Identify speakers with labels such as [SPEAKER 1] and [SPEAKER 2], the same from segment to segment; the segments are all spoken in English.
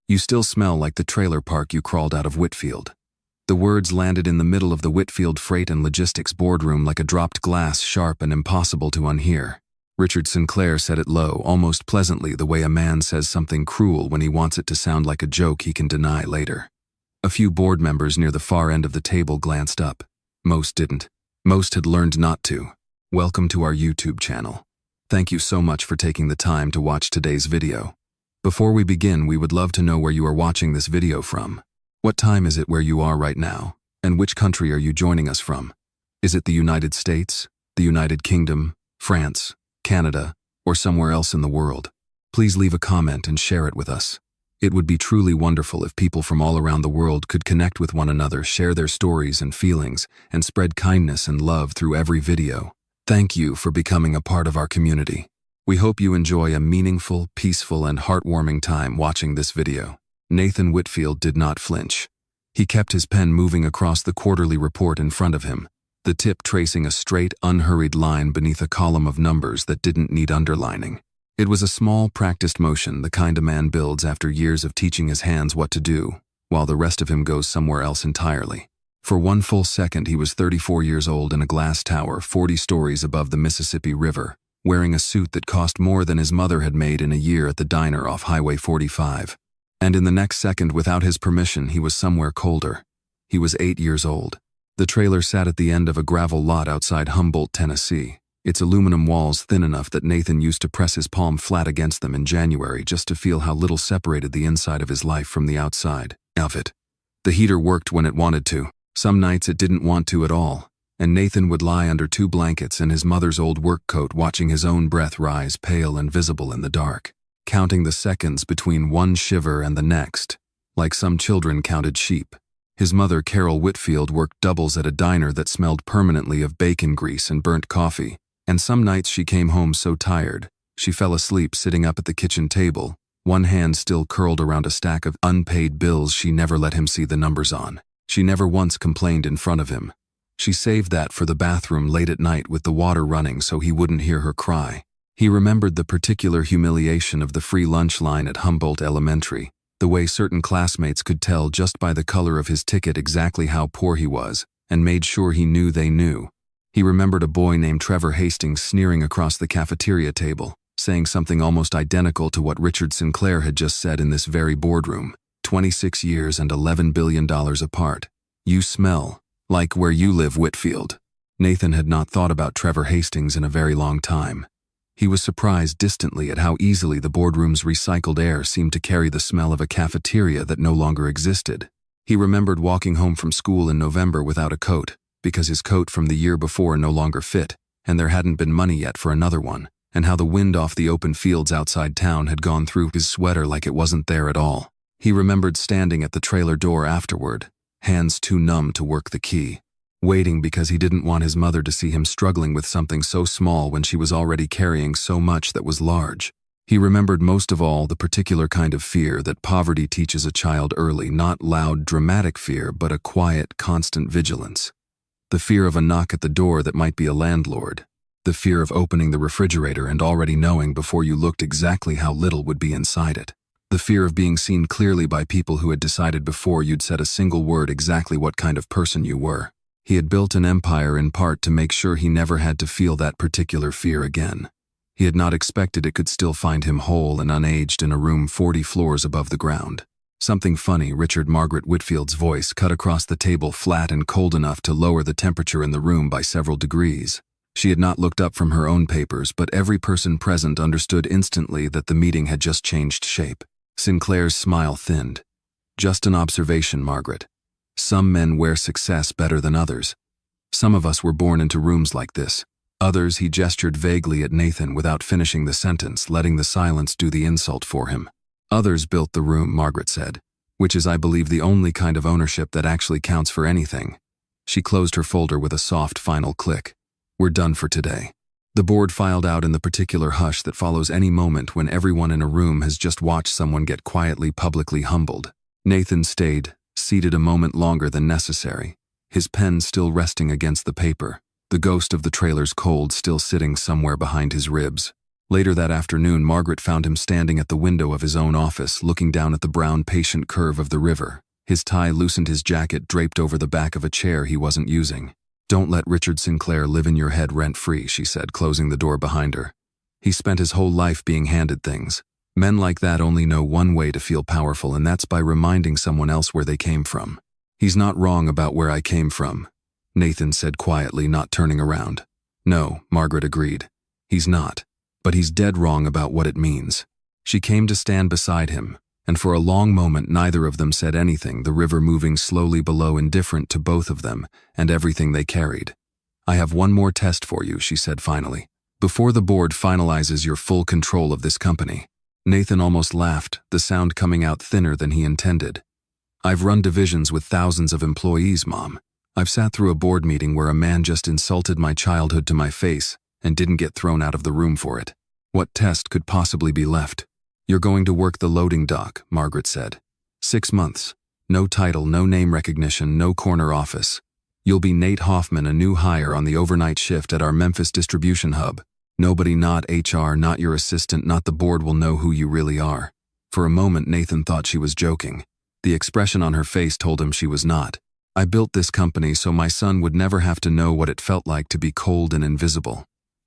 [SPEAKER 1] You still smell like the trailer park you crawled out of Whitfield. The words landed in the middle of the Whitfield Freight and Logistics boardroom like a dropped glass, sharp and impossible to unhear. Richard Sinclair said it low, almost pleasantly, the way a man says something cruel when he wants it to sound like a joke he can deny later. A few board members near the far end of the table glanced up. Most didn't. Most had learned not to. Welcome to our YouTube channel. Thank you so much for taking the time to watch today's video. Before we begin, we would love to know where you are watching this video from. What time is it where you are right now? And which country are you joining us from? Is it the United States, the United Kingdom, France, Canada, or somewhere else in the world? Please leave a comment and share it with us. It would be truly wonderful if people from all around the world could connect with one another, share their stories and feelings, and spread kindness and love through every video. Thank you for becoming a part of our community. We hope you enjoy a meaningful, peaceful, and heartwarming time watching this video. Nathan Whitfield did not flinch. He kept his pen moving across the quarterly report in front of him, the tip tracing a straight, unhurried line beneath a column of numbers that didn't need underlining. It was a small, practiced motion, the kind a man builds after years of teaching his hands what to do, while the rest of him goes somewhere else entirely. For one full second, he was 34 years old in a glass tower 40 stories above the Mississippi River, wearing a suit that cost more than his mother had made in a year at the diner off Highway 45. And in the next second, without his permission, he was somewhere colder. He was 8 years old. The trailer sat at the end of a gravel lot outside Humboldt, Tennessee, its aluminum walls thin enough that Nathan used to press his palm flat against them in January just to feel how little separated the inside of his life from the outside of it. The heater worked when it wanted to. Some nights it didn't want to at all, and Nathan would lie under 2 blankets and his mother's old work coat, watching his own breath rise pale and visible in the dark, counting the seconds between one shiver and the next, like some children counted sheep. His mother, Carol Whitfield, worked doubles at a diner that smelled permanently of bacon grease and burnt coffee, and some nights she came home so tired, she fell asleep sitting up at the kitchen table, one hand still curled around a stack of unpaid bills she never let him see the numbers on. She never once complained in front of him. She saved that for the bathroom late at night with the water running so he wouldn't hear her cry. He remembered the particular humiliation of the free lunch line at Humboldt Elementary, the way certain classmates could tell just by the color of his ticket exactly how poor he was, and made sure he knew they knew. He remembered a boy named Trevor Hastings sneering across the cafeteria table, saying something almost identical to what Richard Sinclair had just said in this very boardroom, 26 years and $11 billion apart. "You smell like where you live, Whitfield." Nathan had not thought about Trevor Hastings in a very long time. He was surprised distantly at how easily the boardroom's recycled air seemed to carry the smell of a cafeteria that no longer existed. He remembered walking home from school in November without a coat, because his coat from the year before no longer fit, and there hadn't been money yet for another one, and how the wind off the open fields outside town had gone through his sweater like it wasn't there at all. He remembered standing at the trailer door afterward, hands too numb to work the key, waiting because he didn't want his mother to see him struggling with something so small when she was already carrying so much that was large. He remembered most of all the particular kind of fear that poverty teaches a child early, not loud, dramatic fear, but a quiet, constant vigilance. The fear of a knock at the door that might be a landlord. The fear of opening the refrigerator and already knowing before you looked exactly how little would be inside it. The fear of being seen clearly by people who had decided before you'd said a single word exactly what kind of person you were. He had built an empire in part to make sure he never had to feel that particular fear again. He had not expected it could still find him whole and unaged in a room 40 floors above the ground. Something funny, Richard Margaret Whitfield's voice cut across the table, flat and cold enough to lower the temperature in the room by several degrees. She had not looked up from her own papers, but every person present understood instantly that the meeting had just changed shape. Sinclair's smile thinned. "Just an observation, Margaret. Some men wear success better than others. Some of us were born into rooms like this. Others," he gestured vaguely at Nathan without finishing the sentence, letting the silence do the insult for him. "Others built the room," Margaret said, "which is, I believe, the only kind of ownership that actually counts for anything." She closed her folder with a soft final click. "We're done for today." The board filed out in the particular hush that follows any moment when everyone in a room has just watched someone get quietly, publicly humbled. Nathan stayed, seated a moment longer than necessary, his pen still resting against the paper, the ghost of the trailer's cold still sitting somewhere behind his ribs. Later that afternoon, Margaret found him standing at the window of his own office, looking down at the brown, patient curve of the river. His tie loosened, his jacket draped over the back of a chair he wasn't using. "Don't let Richard Sinclair live in your head rent-free," she said, closing the door behind her. "He spent his whole life being handed things. Men like that only know one way to feel powerful, and that's by reminding someone else where they came from." "He's not wrong about where I came from," Nathan said quietly, not turning around. "No," Margaret agreed. "He's not. But he's dead wrong about what it means." She came to stand beside him, and for a long moment neither of them said anything, the river moving slowly below, indifferent to both of them and everything they carried. "I have one more test for you," she said finally, "before the board finalizes your full control of this company." Nathan almost laughed, the sound coming out thinner than he intended. "I've run divisions with thousands of employees, Mom. I've sat through a board meeting where a man just insulted my childhood to my face and didn't get thrown out of the room for it. What test could possibly be left?" "You're going to work the loading dock," Margaret said. 6 months. No title, no name recognition, no corner office. You'll be Nate Hoffman, a new hire on the overnight shift at our Memphis distribution hub. Nobody, not HR, not your assistant, not the board, will know who you really are." For a moment, Nathan thought she was joking. The expression on her face told him she was not. "I built this company so my son would never have to know what it felt like to be cold and invisible."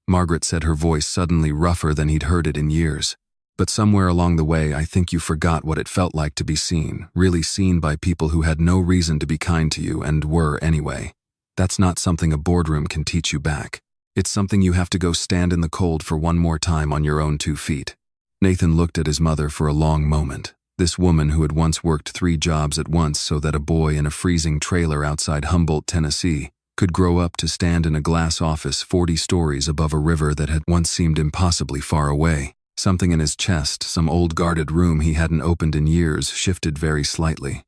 [SPEAKER 1] Margaret said, her voice suddenly rougher than he'd heard it in years. "But somewhere along the way, I think you forgot what it felt like to be seen, really seen by people who had no reason to be kind to you and were anyway. That's not something a boardroom can teach you back. It's something you have to go stand in the cold for one more time on your own 2 feet." Nathan looked at his mother for a long moment. This woman who had once worked 3 jobs at once so that a boy in a freezing trailer outside Humboldt, Tennessee, could grow up to stand in a glass office 40 stories above a river that had once seemed impossibly far away. Something in his chest, some old guarded room he hadn't opened in years, shifted very slightly.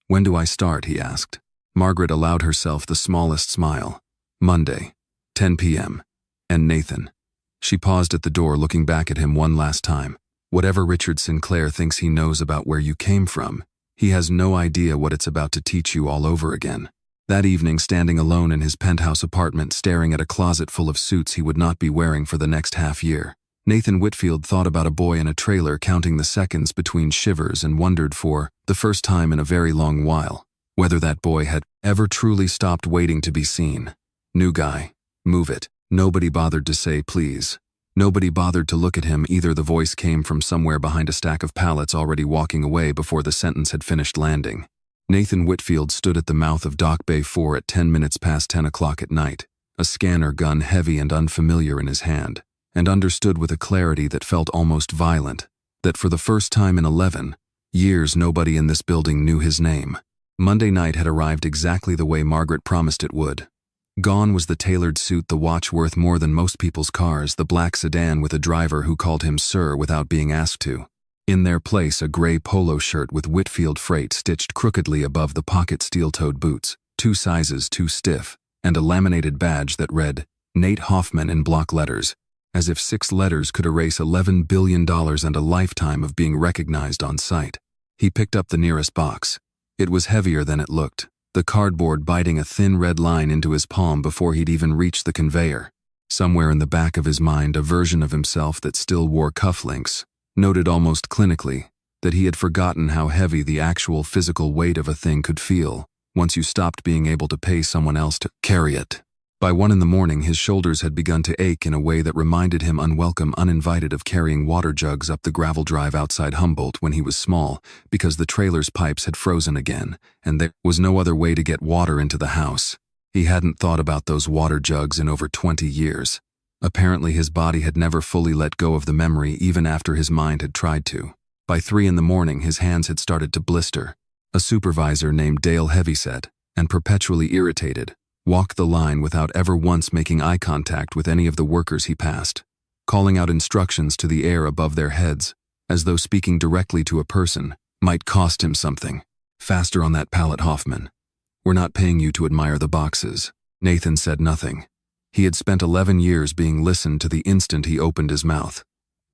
[SPEAKER 1] "When do I start?" he asked. Margaret allowed herself the smallest smile. "Monday, 10 p.m. And Nathan." She paused at the door, looking back at him one last time. "Whatever Richard Sinclair thinks he knows about where you came from, he has no idea what it's about to teach you all over again." That evening, standing alone in his penthouse apartment, staring at a closet full of suits he would not be wearing for the next half year, Nathan Whitfield thought about a boy in a trailer counting the seconds between shivers and wondered for the first time in a very long while whether that boy had ever truly stopped waiting to be seen. "New guy, move it." Nobody bothered to say please. Nobody bothered to look at him either. The voice came from somewhere behind a stack of pallets, already walking away before the sentence had finished landing. Nathan Whitfield stood at the mouth of Dock Bay 4 at 10 minutes past 10 o'clock at night, a scanner gun heavy and unfamiliar in his hand, and understood with a clarity that felt almost violent that for the first time in 11 years nobody in this building knew his name. Monday night had arrived exactly the way Margaret promised it would. Gone was the tailored suit, the watch worth more than most people's cars, the black sedan with a driver who called him sir without being asked to. In their place, a gray polo shirt with Whitfield Freight stitched crookedly above the pocket steel-toed boots, 2 sizes too stiff, and a laminated badge that read, Nate Hoffman in block letters, as if 6 letters could erase $11 billion and a lifetime of being recognized on sight. He picked up the nearest box. It was heavier than it looked, the cardboard biting a thin red line into his palm before he'd even reached the conveyor. Somewhere in the back of his mind, a version of himself that still wore cufflinks noted almost clinically that he had forgotten how heavy the actual physical weight of a thing could feel once you stopped being able to pay someone else to carry it. By 1 in the morning, his shoulders had begun to ache in a way that reminded him unwelcome, uninvited, of carrying water jugs up the gravel drive outside Humboldt when he was small, because the trailer's pipes had frozen again, and there was no other way to get water into the house. He hadn't thought about those water jugs in over 20 years. Apparently his body had never fully let go of the memory even after his mind had tried to. By 3 in the morning, his hands had started to blister. A supervisor named Dale Heavyset, and perpetually irritated, walked the line without ever once making eye contact with any of the workers he passed, calling out instructions to the air above their heads, as though speaking directly to a person might cost him something. "Faster on that pallet, Hoffman. We're not paying you to admire the boxes." Nathan said nothing. He had spent 11 years being listened to the instant he opened his mouth.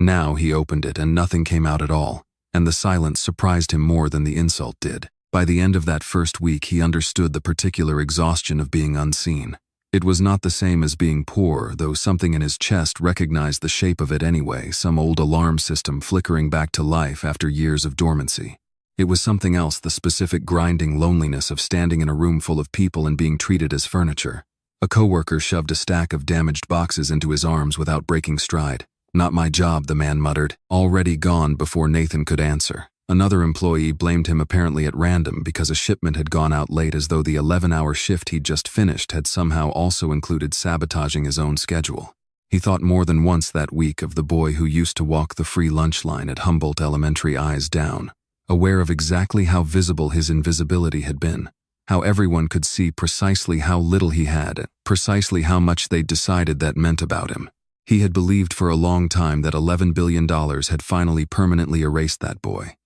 [SPEAKER 1] Now he opened it and nothing came out at all, and the silence surprised him more than the insult did. By the end of that first week, he understood the particular exhaustion of being unseen. It was not the same as being poor, though something in his chest recognized the shape of it anyway, some old alarm system flickering back to life after years of dormancy. It was something else, the specific grinding loneliness of standing in a room full of people and being treated as furniture. A coworker shoved a stack of damaged boxes into his arms without breaking stride. "Not my job," the man muttered, already gone before Nathan could answer. Another employee blamed him apparently at random because a shipment had gone out late, as though the 11-hour shift he'd just finished had somehow also included sabotaging his own schedule. He thought more than once that week of the boy who used to walk the free lunch line at Humboldt Elementary, eyes down, aware of exactly how visible his invisibility had been, how everyone could see precisely how little he had, precisely how much they'd decided that meant about him. He had believed for a long time that $11 billion had finally permanently erased that boy.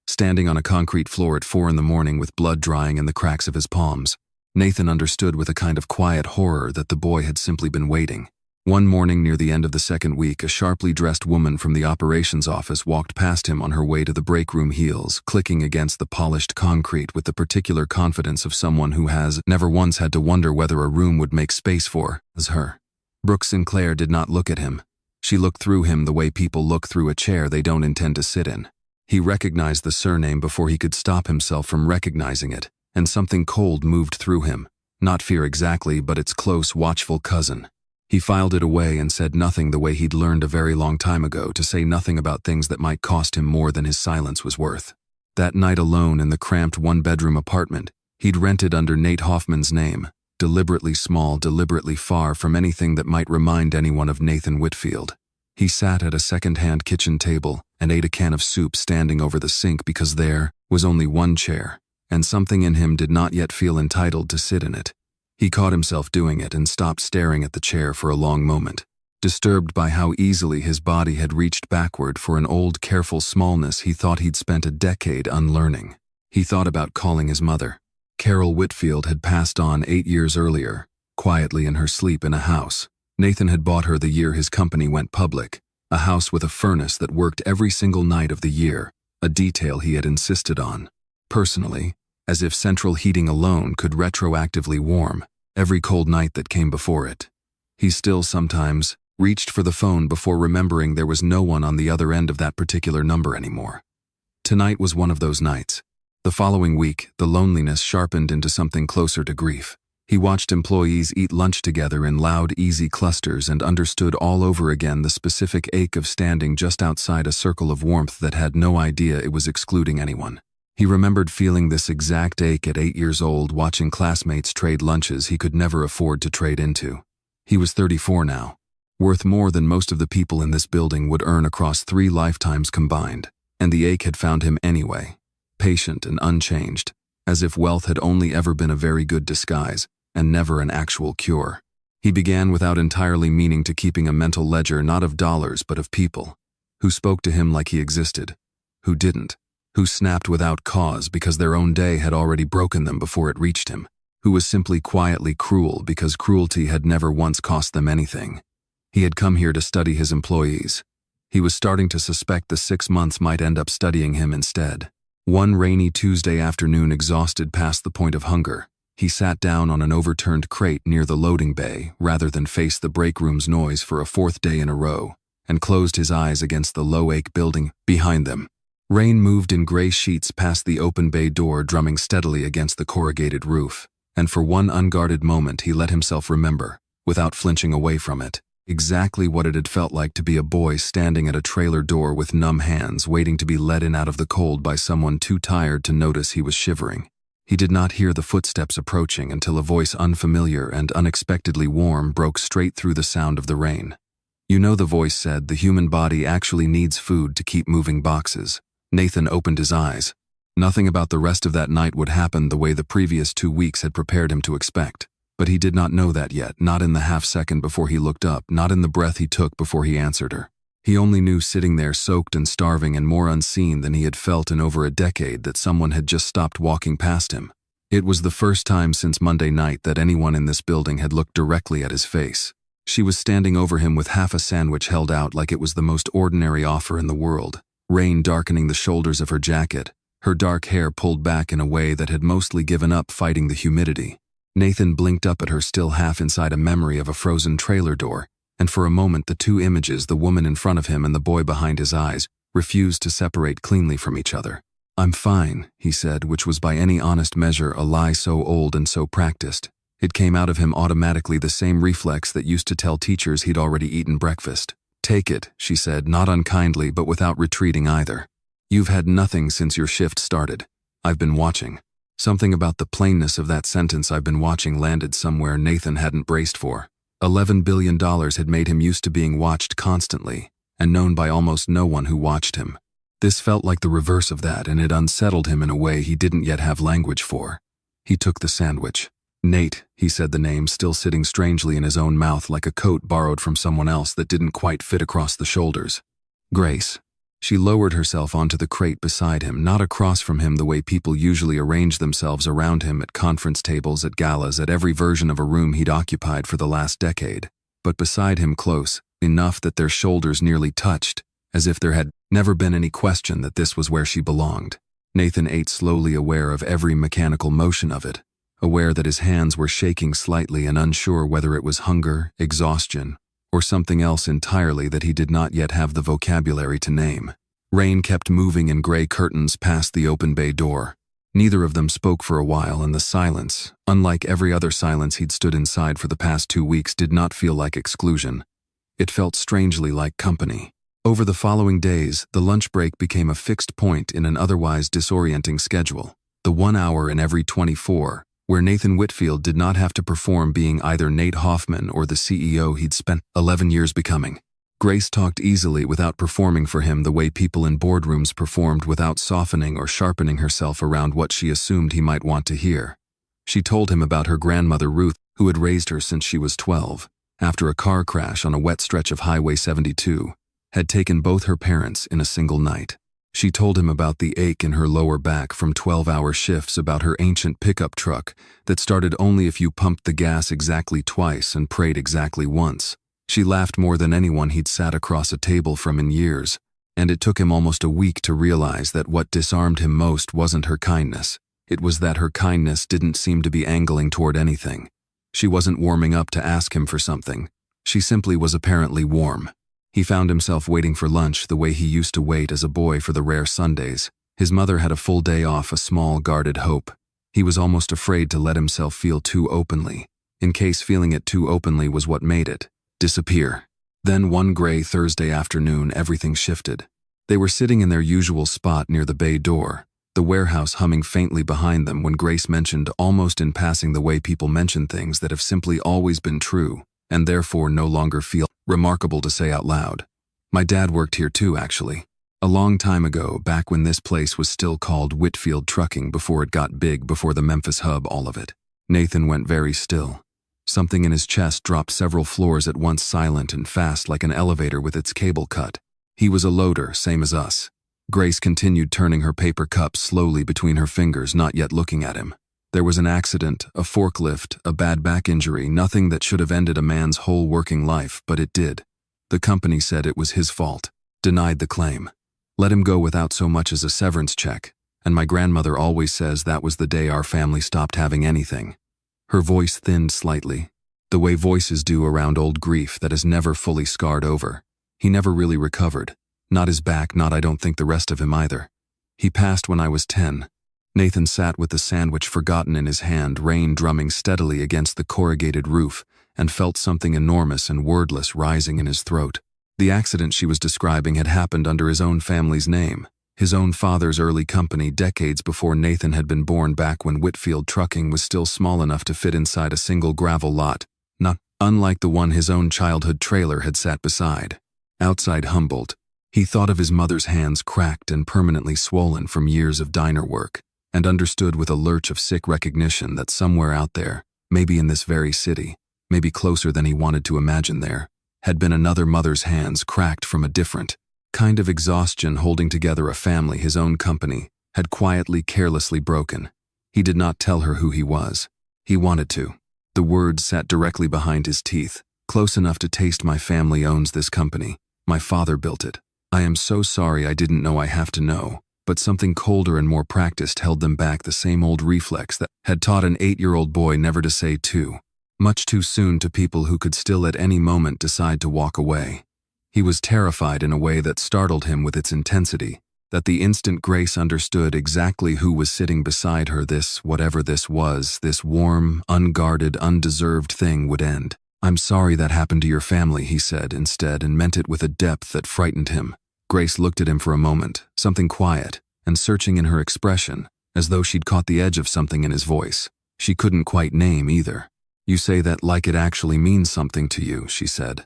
[SPEAKER 1] Standing on a concrete floor at 4 a.m. with blood drying in the cracks of his palms, Nathan understood with a kind of quiet horror that the boy had simply been waiting. One morning near the end of the second week, a sharply dressed woman from the operations office walked past him on her way to the break room, heels clicking against the polished concrete with the particular confidence of someone who has never once had to wonder whether a room would make space for her. Brooke Sinclair did not look at him. She looked through him the way people look through a chair they don't intend to sit in. He recognized the surname before he could stop himself from recognizing it, and something cold moved through him. Not fear exactly, but its close, watchful cousin. He filed it away and said nothing, the way he'd learned a very long time ago to say nothing about things that might cost him more than his silence was worth. That night alone in the cramped one-bedroom apartment he'd rented under Nate Hoffman's name, deliberately small, deliberately far from anything that might remind anyone of Nathan Whitfield. He sat at a second-hand kitchen table and ate a can of soup standing over the sink because there was only one chair, and something in him did not yet feel entitled to sit in it. He caught himself doing it and stopped staring at the chair for a long moment, disturbed by how easily his body had reached backward for an old, careful smallness he thought he'd spent a decade unlearning. He thought about calling his mother. Carol Whitfield had passed on 8 years earlier, quietly in her sleep in a house Nathan had bought her the year his company went public, a house with a furnace that worked every single night of the year, a detail he had insisted on. Personally, as if central heating alone could retroactively warm every cold night that came before it. He still sometimes reached for the phone before remembering there was no one on the other end of that particular number anymore. Tonight was one of those nights. The following week, the loneliness sharpened into something closer to grief. He watched employees eat lunch together in loud, easy clusters and understood all over again the specific ache of standing just outside a circle of warmth that had no idea it was excluding anyone. He remembered feeling this exact ache at 8 years old, watching classmates trade lunches he could never afford to trade into. He was 34 now, worth more than most of the people in this building would earn across 3 lifetimes combined, and the ache had found him anyway, patient and unchanged, as if wealth had only ever been a very good disguise and never an actual cure. He began without entirely meaning to keeping a mental ledger not of dollars but of people, who spoke to him like he existed, who didn't, who snapped without cause because their own day had already broken them before it reached him, who was simply quietly cruel because cruelty had never once cost them anything. He had come here to study his employees. He was starting to suspect the 6 months might end up studying him instead. One rainy Tuesday afternoon, exhausted past the point of hunger, he sat down on an overturned crate near the loading bay rather than face the break room's noise for a 4th day in a row, and closed his eyes against the low-ache building behind them. Rain moved in gray sheets past the open bay door, drumming steadily against the corrugated roof, and for one unguarded moment he let himself remember, without flinching away from it, exactly what it had felt like to be a boy standing at a trailer door with numb hands, waiting to be let in out of the cold by someone too tired to notice he was shivering. He did not hear the footsteps approaching until a voice unfamiliar and unexpectedly warm broke straight through the sound of the rain. "You know," the voice said, "the human body actually needs food to keep moving boxes." Nathan opened his eyes. Nothing about the rest of that night would happen the way the previous 2 weeks had prepared him to expect. But he did not know that yet, not in the half-second before he looked up, not in the breath he took before he answered her. He only knew, sitting there soaked and starving and more unseen than he had felt in over a decade, that someone had just stopped walking past him. It was the first time since Monday night that anyone in this building had looked directly at his face. She was standing over him with half a sandwich held out like it was the most ordinary offer in the world, rain darkening the shoulders of her jacket, her dark hair pulled back in a way that had mostly given up fighting the humidity. Nathan blinked up at her, still half inside a memory of a frozen trailer door, and for a moment the two images, the woman in front of him and the boy behind his eyes, refused to separate cleanly from each other. "I'm fine," he said, which was by any honest measure a lie so old and so practiced. It came out of him automatically, the same reflex that used to tell teachers he'd already eaten breakfast. "Take it," she said, not unkindly but without retreating either. "You've had nothing since your shift started. I've been watching." Something about the plainness of that sentence, "I've been watching," landed somewhere Nathan hadn't braced for. $11 billion had made him used to being watched constantly, and known by almost no one who watched him. This felt like the reverse of that, and it unsettled him in a way he didn't yet have language for. He took the sandwich. "Nate," he said, the name still sitting strangely in his own mouth like a coat borrowed from someone else that didn't quite fit across the shoulders. "Grace." She lowered herself onto the crate beside him, not across from him the way people usually arrange themselves around him at conference tables, at galas, at every version of a room he'd occupied for the last decade, but beside him, close enough that their shoulders nearly touched, as if there had never been any question that this was where she belonged. Nathan ate slowly, aware of every mechanical motion of it, aware that his hands were shaking slightly and unsure whether it was hunger, exhaustion, or something else entirely that he did not yet have the vocabulary to name. Rain kept moving in gray curtains past the open bay door. Neither of them spoke for a while, and the silence, unlike every other silence he'd stood inside for the past 2 weeks, did not feel like exclusion. It felt strangely like company. Over the following days, the lunch break became a fixed point in an otherwise disorienting schedule. The 1 hour in every 24, where Nathan Whitfield did not have to perform being either Nate Hoffman or the CEO he'd spent 11 years becoming. Grace talked easily without performing for him the way people in boardrooms performed, without softening or sharpening herself around what she assumed he might want to hear. She told him about her grandmother Ruth, who had raised her since she was 12, after a car crash on a wet stretch of Highway 72, had taken both her parents in a single night. She told him about the ache in her lower back from 12-hour shifts, about her ancient pickup truck that started only if you pumped the gas exactly twice and prayed exactly once. She laughed more than anyone he'd sat across a table from in years, and it took him almost a week to realize that what disarmed him most wasn't her kindness. It was that her kindness didn't seem to be angling toward anything. She wasn't warming up to ask him for something. She simply was apparently warm. He found himself waiting for lunch the way he used to wait as a boy for the rare Sundays. His mother had a full day off, a small, guarded hope. He was almost afraid to let himself feel too openly, in case feeling it too openly was what made it disappear. Then one gray Thursday afternoon, everything shifted. They were sitting in their usual spot near the bay door, the warehouse humming faintly behind them, when Grace mentioned, almost in passing, the way people mention things that have simply always been true, and therefore no longer feel remarkable to say out loud. "My dad worked here too, actually. A long time ago, back when this place was still called Whitfield Trucking, before it got big, before the Memphis hub, all of it." Nathan went very still. Something in his chest dropped several floors at once, silent and fast like an elevator with its cable cut. "He was a loader, same as us." Grace continued, turning her paper cup slowly between her fingers, not yet looking at him. "There was an accident, a forklift, a bad back injury, nothing that should have ended a man's whole working life, but it did. The company said it was his fault, denied the claim, let him go without so much as a severance check, and my grandmother always says that was the day our family stopped having anything." Her voice thinned slightly, the way voices do around old grief that is never fully scarred over. "He never really recovered. Not his back, not I don't think the rest of him either. He passed when I was 10. Nathan sat with the sandwich forgotten in his hand, rain drumming steadily against the corrugated roof, and felt something enormous and wordless rising in his throat. The accident she was describing had happened under his own family's name, his own father's early company, decades before Nathan had been born, back when Whitfield Trucking was still small enough to fit inside a single gravel lot, not unlike the one his own childhood trailer had sat beside. Outside Humboldt, he thought of his mother's hands, cracked and permanently swollen from years of diner work, and understood with a lurch of sick recognition that somewhere out there, maybe in this very city, maybe closer than he wanted to imagine there, had been another mother's hands, cracked from a different kind of exhaustion, holding together a family his own company had quietly, carelessly broken. He did not tell her who he was. He wanted to. The words sat directly behind his teeth, close enough to taste. "My family owns this company. My father built it. I am so sorry, I didn't know. I have to know." but something colder and more practiced held them back, the same old reflex that had taught an 8-year-old boy never to say too much too soon to people who could still at any moment decide to walk away. He was terrified in a way that startled him with its intensity, that the instant Grace understood exactly who was sitting beside her, this, whatever this was, this warm, unguarded, undeserved thing would end. "I'm sorry that happened to your family," he said instead, and meant it with a depth that frightened him. Grace looked at him for a moment, something quiet and searching in her expression, as though she'd caught the edge of something in his voice. She couldn't quite name either. "You say that like it actually means something to you," she said.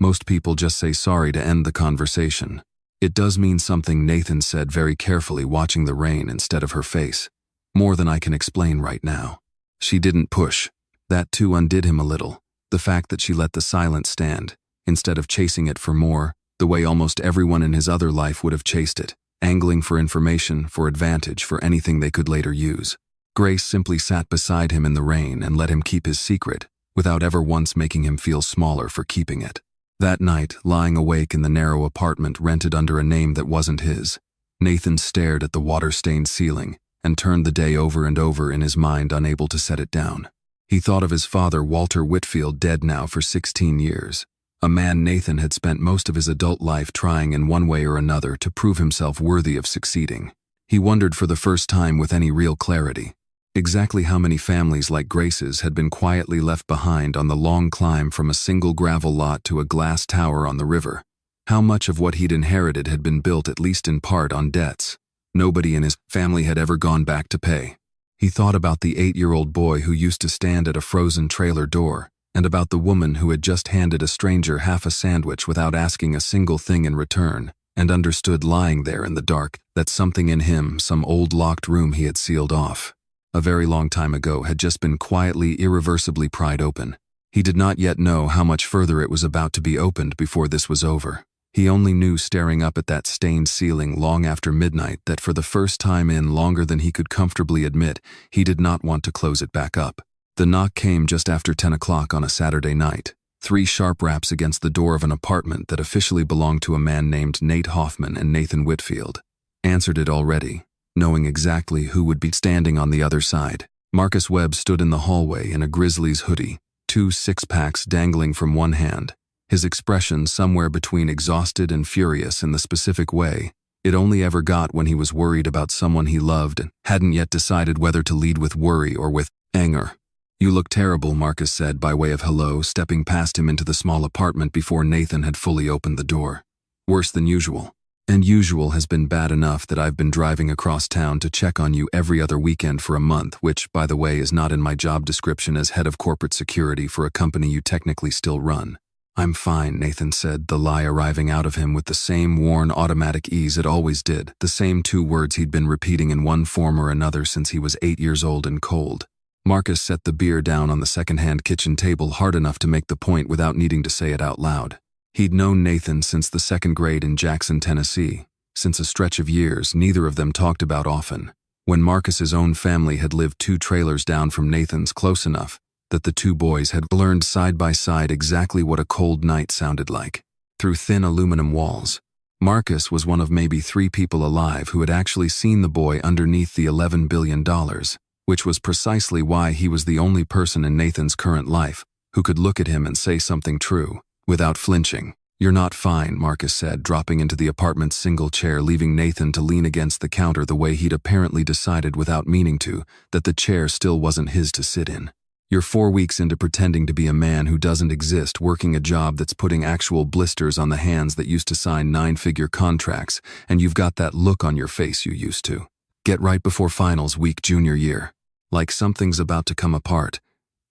[SPEAKER 1] "Most people just say sorry to end the conversation." "It does mean something," Nathan said very carefully, watching the rain instead of her face. "More than I can explain right now." She didn't push. That too undid him a little. The fact that she let the silence stand, instead of chasing it for more, the way almost everyone in his other life would have chased it, angling for information, for advantage, for anything they could later use. Grace simply sat beside him in the rain and let him keep his secret, without ever once making him feel smaller for keeping it. That night, lying awake in the narrow apartment rented under a name that wasn't his, Nathan stared at the water-stained ceiling and turned the day over and over in his mind, unable to set it down. He thought of his father, Walter Whitfield, dead now for 16 years. A man Nathan had spent most of his adult life trying in one way or another to prove himself worthy of succeeding. He wondered for the first time with any real clarity exactly how many families like Grace's had been quietly left behind on the long climb from a single gravel lot to a glass tower on the river. How much of what he'd inherited had been built, at least in part, on debts nobody in his family had ever gone back to pay. He thought about the 8-year-old boy who used to stand at a frozen trailer door, and about the woman who had just handed a stranger half a sandwich without asking a single thing in return, and understood lying there in the dark that something in him, some old locked room he had sealed off a very long time ago, had just been quietly, irreversibly pried open. He did not yet know how much further it was about to be opened before this was over. He only knew, staring up at that stained ceiling long after midnight, that for the first time in longer than he could comfortably admit, he did not want to close it back up. The knock came just after 10 o'clock on a Saturday night. 3 sharp raps against the door of an apartment that officially belonged to a man named Nate Hoffman and Nathan Whitfield. Answered it already, knowing exactly who would be standing on the other side. Marcus Webb stood in the hallway in a Grizzlies hoodie, 2 six-packs dangling from one hand, his expression somewhere between exhausted and furious in the specific way it only ever got when he was worried about someone he loved and hadn't yet decided whether to lead with worry or with anger. "You look terrible," Marcus said by way of hello, stepping past him into the small apartment before Nathan had fully opened the door. "Worse than usual. And usual has been bad enough that I've been driving across town to check on you every other weekend for a month, which, by the way, is not in my job description as head of corporate security for a company you technically still run." "I'm fine," Nathan said, the lie arriving out of him with the same worn, automatic ease it always did, the same 2 words he'd been repeating in one form or another since he was 8 years old and cold. Marcus set the beer down on the second-hand kitchen table hard enough to make the point without needing to say it out loud. He'd known Nathan since the 2nd grade in Jackson, Tennessee, since a stretch of years neither of them talked about often, when Marcus's own family had lived 2 trailers down from Nathan's, close enough that the 2 boys had learned side by side exactly what a cold night sounded like, through thin aluminum walls. Marcus was one of maybe 3 people alive who had actually seen the boy underneath the $11 billion, which was precisely why he was the only person in Nathan's current life who could look at him and say something true, without flinching. "You're not fine," Marcus said, dropping into the apartment's single chair, leaving Nathan to lean against the counter the way he'd apparently decided without meaning to, that the chair still wasn't his to sit in. "You're 4 weeks into pretending to be a man who doesn't exist, working a job that's putting actual blisters on the hands that used to sign 9-figure contracts, and you've got that look on your face you used to get right before finals week junior year. Like something's about to come apart,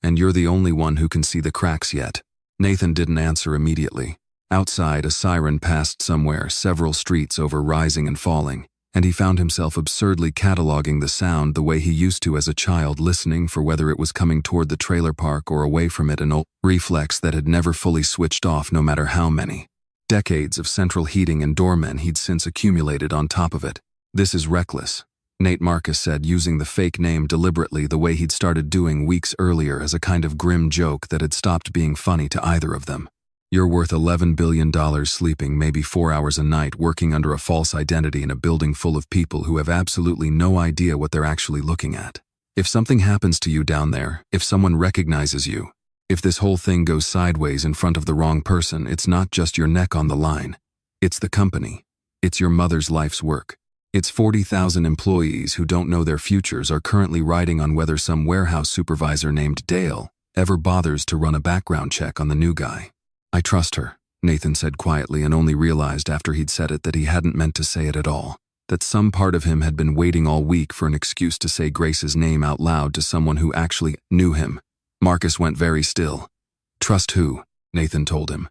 [SPEAKER 1] and you're the only one who can see the cracks yet." Nathan didn't answer immediately. Outside, a siren passed somewhere, several streets over, rising and falling, and he found himself absurdly cataloging the sound the way he used to as a child, listening for whether it was coming toward the trailer park or away from it, an old reflex that had never fully switched off no matter how many decades of central heating and doormen he'd since accumulated on top of it. "This is reckless," Nate Marcus said, using the fake name deliberately the way he'd started doing weeks earlier as a kind of grim joke that had stopped being funny to either of them. You're worth $11 billion sleeping maybe 4 hours a night working under a false identity in a building full of people who have absolutely no idea what they're actually looking at. If something happens to you down there, if someone recognizes you, if this whole thing goes sideways in front of the wrong person, it's not just your neck on the line. It's the company. It's your mother's life's work. It's 40,000 employees who don't know their futures are currently riding on whether some warehouse supervisor named Dale ever bothers to run a background check on the new guy. I trust her, Nathan said quietly, and only realized after he'd said it that he hadn't meant to say it at all, that some part of him had been waiting all week for an excuse to say Grace's name out loud to someone who actually knew him. Marcus went very still. Trust who? Nathan told him.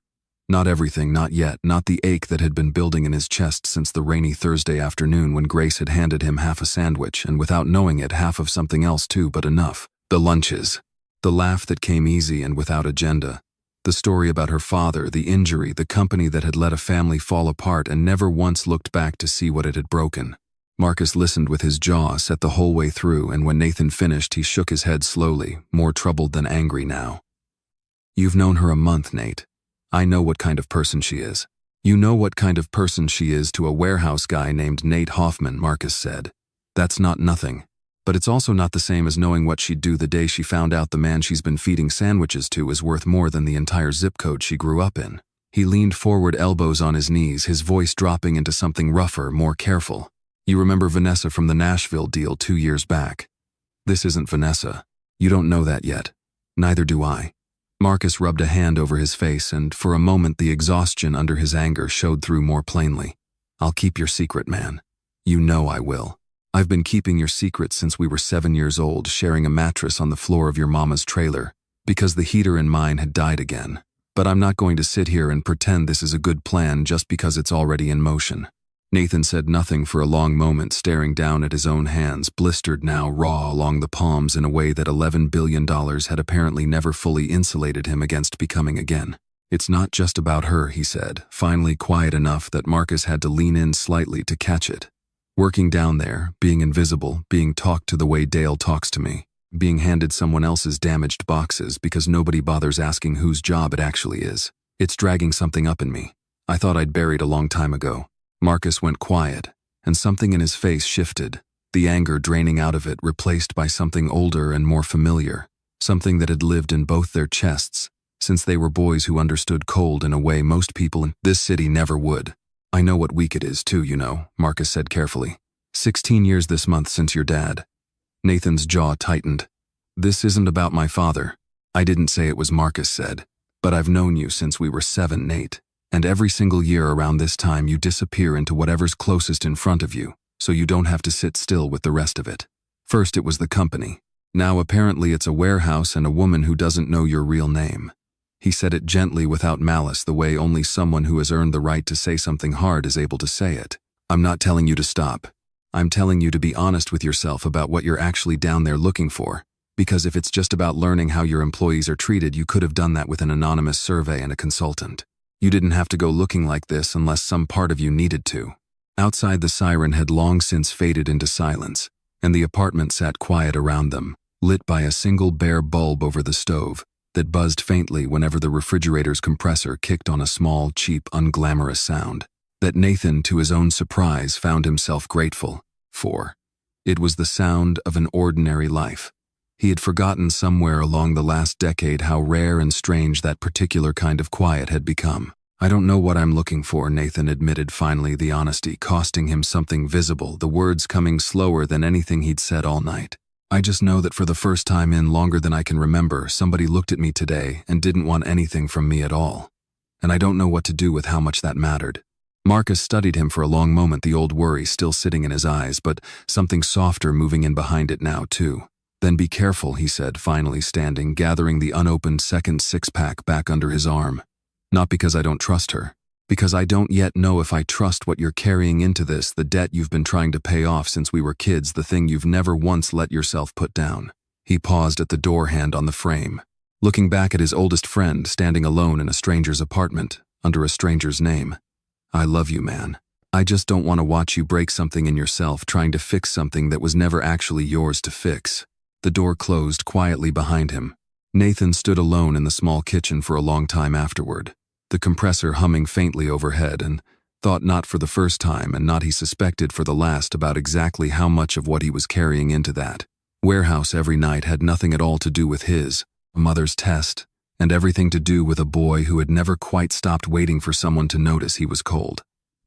[SPEAKER 1] Not everything, not yet, not the ache that had been building in his chest since the rainy Thursday afternoon when Grace had handed him half a sandwich and, without knowing it, half of something else too, but enough. The lunches. The laugh that came easy and without agenda. The story about her father, the injury, the company that had let a family fall apart and never once looked back to see what it had broken. Marcus listened with his jaw set the whole way through, and when Nathan finished, he shook his head slowly, more troubled than angry now. You've known her a month, Nate. I know what kind of person she is. You know what kind of person she is to a warehouse guy named Nate Hoffman, Marcus said. That's not nothing. But it's also not the same as knowing what she'd do the day she found out the man she's been feeding sandwiches to is worth more than the entire zip code she grew up in. He leaned forward, elbows on his knees, his voice dropping into something rougher, more careful. You remember Vanessa from the Nashville deal 2 years back. This isn't Vanessa. You don't know that yet. Neither do I. Marcus rubbed a hand over his face, and for a moment the exhaustion under his anger showed through more plainly. I'll keep your secret, man. You know I will. I've been keeping your secret since we were 7 years old, sharing a mattress on the floor of your mama's trailer, because the heater in mine had died again. But I'm not going to sit here and pretend this is a good plan just because it's already in motion. Nathan said nothing for a long moment, staring down at his own hands, blistered now, raw along the palms in a way that $11 billion had apparently never fully insulated him against becoming again. It's not just about her, he said, finally quiet enough that Marcus had to lean in slightly to catch it. Working down there, being invisible, being talked to the way Dale talks to me, being handed someone else's damaged boxes because nobody bothers asking whose job it actually is. It's dragging something up in me. I thought I'd buried a long time ago. Marcus went quiet, and something in his face shifted, the anger draining out of it, replaced by something older and more familiar, something that had lived in both their chests since they were boys who understood cold in a way most people in this city never would. I know what week it is too, you know, Marcus said carefully. 16 years this month since your dad. Nathan's jaw tightened. This isn't about my father. I didn't say it was, Marcus said. But I've known you since we were 7, Nate. And every single year around this time you disappear into whatever's closest in front of you, so you don't have to sit still with the rest of it. First it was the company. Now apparently it's a warehouse and a woman who doesn't know your real name. He said it gently without malice, the way only someone who has earned the right to say something hard is able to say it. I'm not telling you to stop. I'm telling you to be honest with yourself about what you're actually down there looking for. Because if it's just about learning how your employees are treated, you could have done that with an anonymous survey and a consultant. You didn't have to go looking like this unless some part of you needed to. Outside, the siren had long since faded into silence, and the apartment sat quiet around them, lit by a single bare bulb over the stove that buzzed faintly whenever the refrigerator's compressor kicked on a small, cheap, unglamorous sound that Nathan, to his own surprise, found himself grateful for. It was the sound of an ordinary life. He had forgotten somewhere along the last decade how rare and strange that particular kind of quiet had become. I don't know what I'm looking for, Nathan admitted finally, the honesty costing him something visible, the words coming slower than anything he'd said all night. I just know that for the first time in longer than I can remember, somebody looked at me today and didn't want anything from me at all. And I don't know what to do with how much that mattered. Marcus studied him for a long moment, the old worry still sitting in his eyes, but something softer moving in behind it now, too. Then be careful, he said, finally standing, gathering the unopened second six-pack back under his arm. Not because I don't trust her. Because I don't yet know if I trust what you're carrying into this, the debt you've been trying to pay off since we were kids, the thing you've never once let yourself put down. He paused at the door hand on the frame, looking back at his oldest friend standing alone in a stranger's apartment, under a stranger's name. I love you, man. I just don't want to watch you break something in yourself trying to fix something that was never actually yours to fix. The door closed quietly behind him. Nathan stood alone in the small kitchen for a long time afterward. the compressor humming faintly overhead, and thought not for the first time and not he suspected for the last about exactly how much of what he was carrying into that warehouse every night had nothing at all to do with his mother's test, and everything to do with a boy who had never quite stopped waiting for someone to notice he was cold.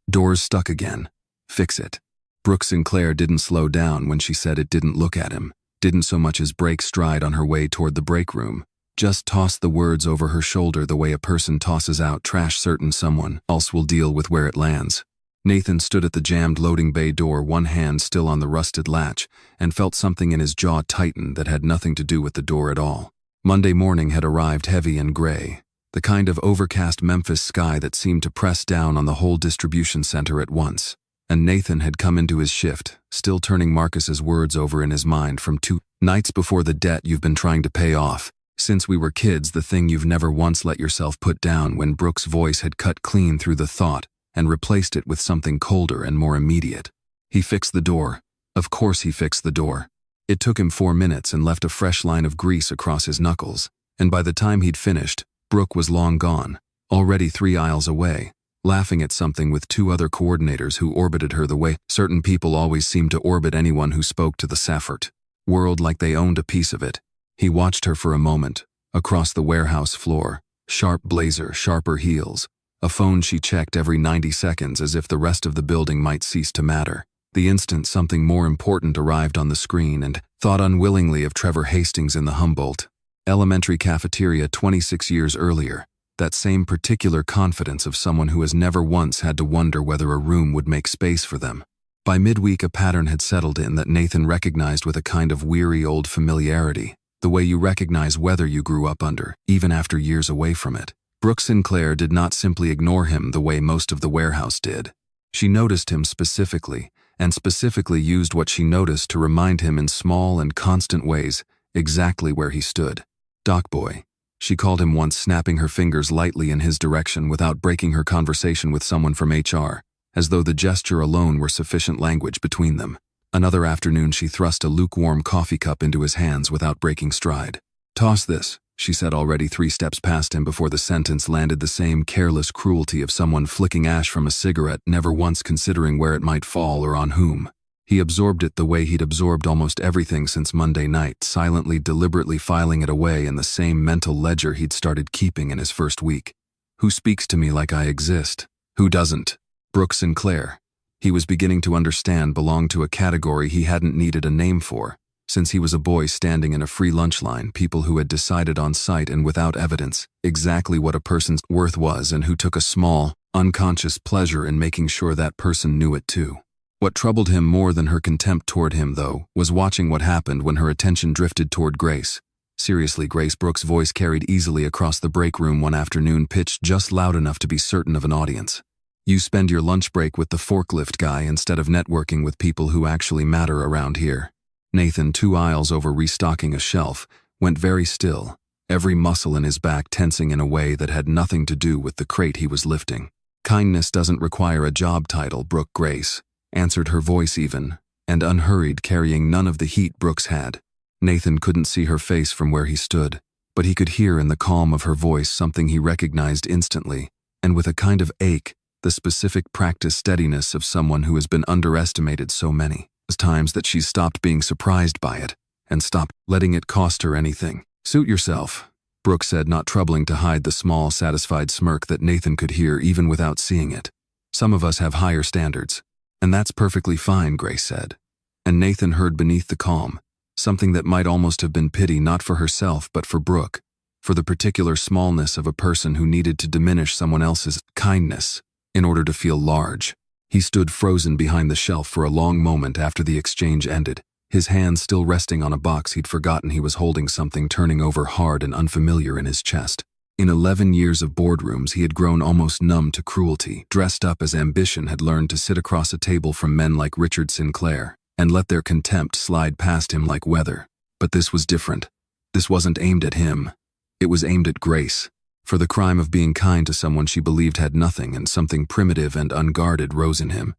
[SPEAKER 1] Doors stuck again. Fix it. Brooke Sinclair didn't slow down when she said it, didn't look at him, didn't so much as break stride on her way toward the break room, just tossed the words over her shoulder the way a person tosses out trash certain someone else will deal with where it lands. Nathan stood at the jammed loading bay door, one hand still on the rusted latch, and felt something in his jaw tighten that had nothing to do with the door at all. Monday morning had arrived heavy and gray, the kind of overcast Memphis sky that seemed to press down on the whole distribution center at once. And Nathan had come into his shift, still turning Marcus's words over in his mind from 2 nights before. The debt you've been trying to pay off since we were kids, the thing you've never once let yourself put down. When Brooke's voice had cut clean through the thought and replaced it with something colder and more immediate. He fixed the door. Of course he fixed the door. It took him 4 minutes and left a fresh line of grease across his knuckles, and by the time he'd finished, Brooke was long gone, already 3 aisles away, laughing at something with 2 other coordinators who orbited her the way certain people always seemed to orbit anyone who spoke to the Safford world, like they owned a piece of it. He watched her for a moment, across the warehouse floor, sharp blazer, sharper heels, a phone she checked every 90 seconds as if the rest of the building might cease to matter. The instant something more important arrived on the screen, and thought unwillingly of Trevor Hastings in the Humboldt Elementary cafeteria 26 years earlier. That same particular confidence of someone who has never once had to wonder whether a room would make space for them. By midweek, a pattern had settled in that Nathan recognized with a kind of weary old familiarity, the way you recognize weather you grew up under, even after years away from it. Brooke Sinclair did not simply ignore him the way most of the warehouse did. She noticed him specifically, and specifically used what she noticed to remind him in small and constant ways exactly where he stood. "Doc boy," she called him once, snapping her fingers lightly in his direction without breaking her conversation with someone from HR, as though the gesture alone were sufficient language between them. Another afternoon she thrust a lukewarm coffee cup into his hands without breaking stride. "Toss this," she said, already 3 steps past him before the sentence landed, the same careless cruelty of someone flicking ash from a cigarette, never once considering where it might fall or on whom. He absorbed it the way he'd absorbed almost everything since Monday night, silently, deliberately filing it away in the same mental ledger he'd started keeping in his first week. Who speaks to me like I exist? Who doesn't? Brooke Sinclair. He was beginning to understand belonged to a category he hadn't needed a name for. Since he was a boy standing in a free lunch line, people who had decided on sight and without evidence exactly what a person's worth was, and who took a small, unconscious pleasure in making sure that person knew it too. What troubled him more than her contempt toward him, though, was watching what happened when her attention drifted toward Grace. Seriously, Grace. Brooke's voice carried easily across the break room one afternoon, pitched just loud enough to be certain of an audience. "You spend your lunch break with the forklift guy instead of networking with people who actually matter around here." Nathan, 2 aisles over restocking a shelf, went very still, every muscle in his back tensing in a way that had nothing to do with the crate he was lifting. "Kindness doesn't require a job title, Brooke." Grace answered, her voice even and unhurried, carrying none of the heat Brooks had. Nathan couldn't see her face from where he stood, but he could hear in the calm of her voice something he recognized instantly, and with a kind of ache, the specific practiced steadiness of someone who has been underestimated so many times that she's stopped being surprised by it and stopped letting it cost her anything. "Suit yourself," Brooke said, not troubling to hide the small, satisfied smirk that Nathan could hear even without seeing it. "Some of us have higher standards, and that's perfectly fine," Grace said. And Nathan heard beneath the calm something that might almost have been pity, not for herself but for Brooke, for the particular smallness of a person who needed to diminish someone else's kindness in order to feel large. He stood frozen behind the shelf for a long moment after the exchange ended, his hand still resting on a box he'd forgotten he was holding, something turning over hard and unfamiliar in his chest. In 11 years of boardrooms, he had grown almost numb to cruelty, dressed up as ambition, had learned to sit across a table from men like Richard Sinclair and let their contempt slide past him like weather. But this was different. This wasn't aimed at him. It was aimed at Grace, for the crime of being kind to someone she believed had nothing, and something primitive and unguarded rose in him.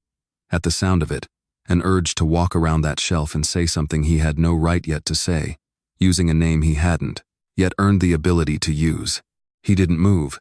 [SPEAKER 1] At the sound of it, an urge to walk around that shelf and say something he had no right yet to say, using a name he hadn't yet earned the ability to use. He didn't move.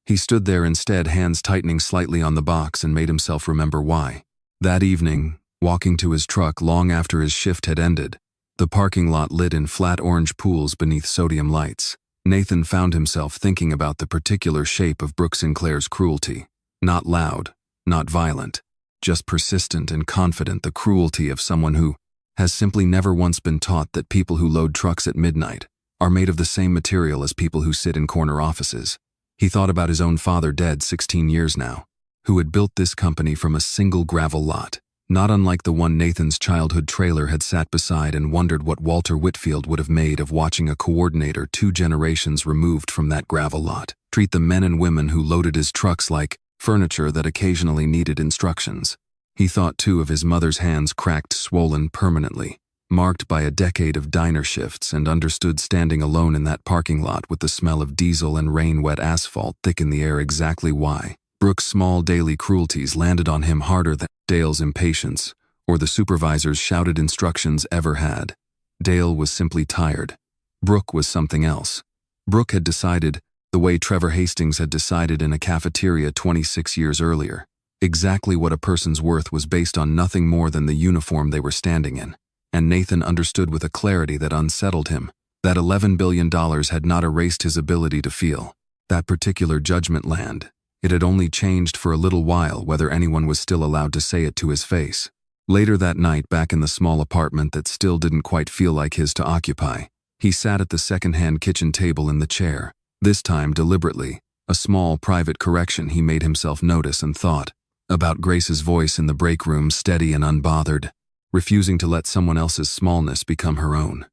[SPEAKER 1] He stood there instead, hands tightening slightly on the box, and made himself remember why. That evening, walking to his truck long after his shift had ended, the parking lot lit in flat orange pools beneath sodium lights, Nathan found himself thinking about the particular shape of Brooke Sinclair's cruelty. Not loud, not violent, just persistent and confident, the cruelty of someone who has simply never once been taught that people who load trucks at midnight are made of the same material as people who sit in corner offices. He thought about his own father, dead 16 years now, who had built this company from a single gravel lot, not unlike the one Nathan's childhood trailer had sat beside, and wondered what Walter Whitfield would have made of watching a coordinator 2 generations removed from that gravel lot treat the men and women who loaded his trucks like furniture that occasionally needed instructions. He thought too of his mother's hands, cracked, swollen permanently, marked by a decade of diner shifts, and understood standing alone in that parking lot with the smell of diesel and rain-wet asphalt thick in the air exactly why Brooke's small daily cruelties landed on him harder than Dale's impatience or the supervisor's shouted instructions ever had. Dale was simply tired. Brooke was something else. Brooke had decided, the way Trevor Hastings had decided in a cafeteria 26 years earlier, exactly what a person's worth was based on nothing more than the uniform they were standing in. And Nathan understood with a clarity that unsettled him that $11 billion had not erased his ability to feel. That particular judgment land, it had only changed for a little while whether anyone was still allowed to say it to his face. Later that night, back in the small apartment that still didn't quite feel like his to occupy, he sat at the second-hand kitchen table in the chair. This time, deliberately, a small private correction he made himself notice, and thought about Grace's voice in the break room, steady and unbothered, refusing to let someone else's smallness become her own.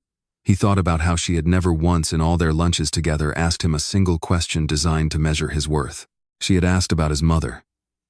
[SPEAKER 1] He thought about how she had never once in all their lunches together asked him a single question designed to measure his worth. She had asked about his mother.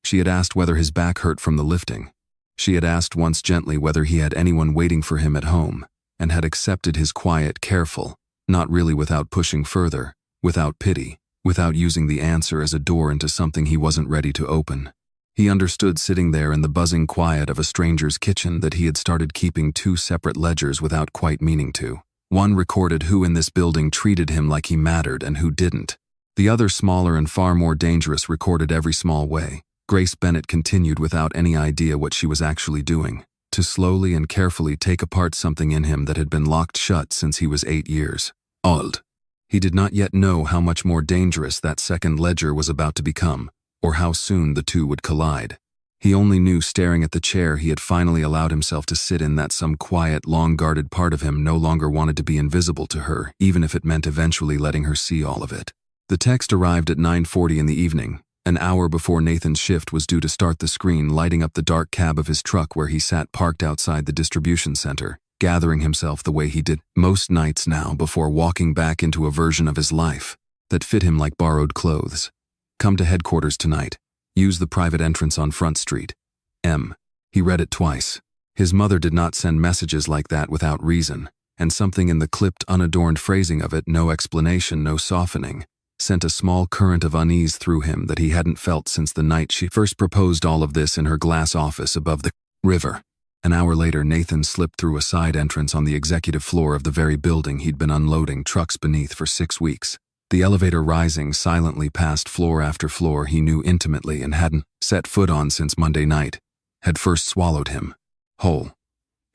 [SPEAKER 1] She had asked whether his back hurt from the lifting. She had asked once gently whether he had anyone waiting for him at home, and had accepted his quiet, careful, not really without pushing further, without pity, without using the answer as a door into something he wasn't ready to open. He understood, sitting there in the buzzing quiet of a stranger's kitchen, that he had started keeping 2 separate ledgers without quite meaning to. One recorded who in this building treated him like he mattered and who didn't. The other, smaller and far more dangerous, recorded every small way Grace Bennett continued, without any idea what she was actually doing, to slowly and carefully take apart something in him that had been locked shut since he was 8 years old. He did not yet know how much more dangerous that second ledger was about to become, or how soon the two would collide. He only knew, staring at the chair he had finally allowed himself to sit in, that some quiet, long-guarded part of him no longer wanted to be invisible to her, even if it meant eventually letting her see all of it. The text arrived at 9:40 in the evening, an hour before Nathan's shift was due to start, the screen lighting up the dark cab of his truck where he sat parked outside the distribution center, gathering himself the way he did most nights now before walking back into a version of his life that fit him like borrowed clothes. Come to headquarters tonight. Use the private entrance on Front Street. M. He read it twice. His mother did not send messages like that without reason, and something in the clipped, unadorned phrasing of it, no explanation, no softening, sent a small current of unease through him that he hadn't felt since the night she first proposed all of this in her glass office above the river. An hour later, Nathan slipped through a side entrance on the executive floor of the very building he'd been unloading trucks beneath for 6 weeks. The elevator, rising silently past floor after floor he knew intimately and hadn't set foot on since Monday night, had first swallowed him whole.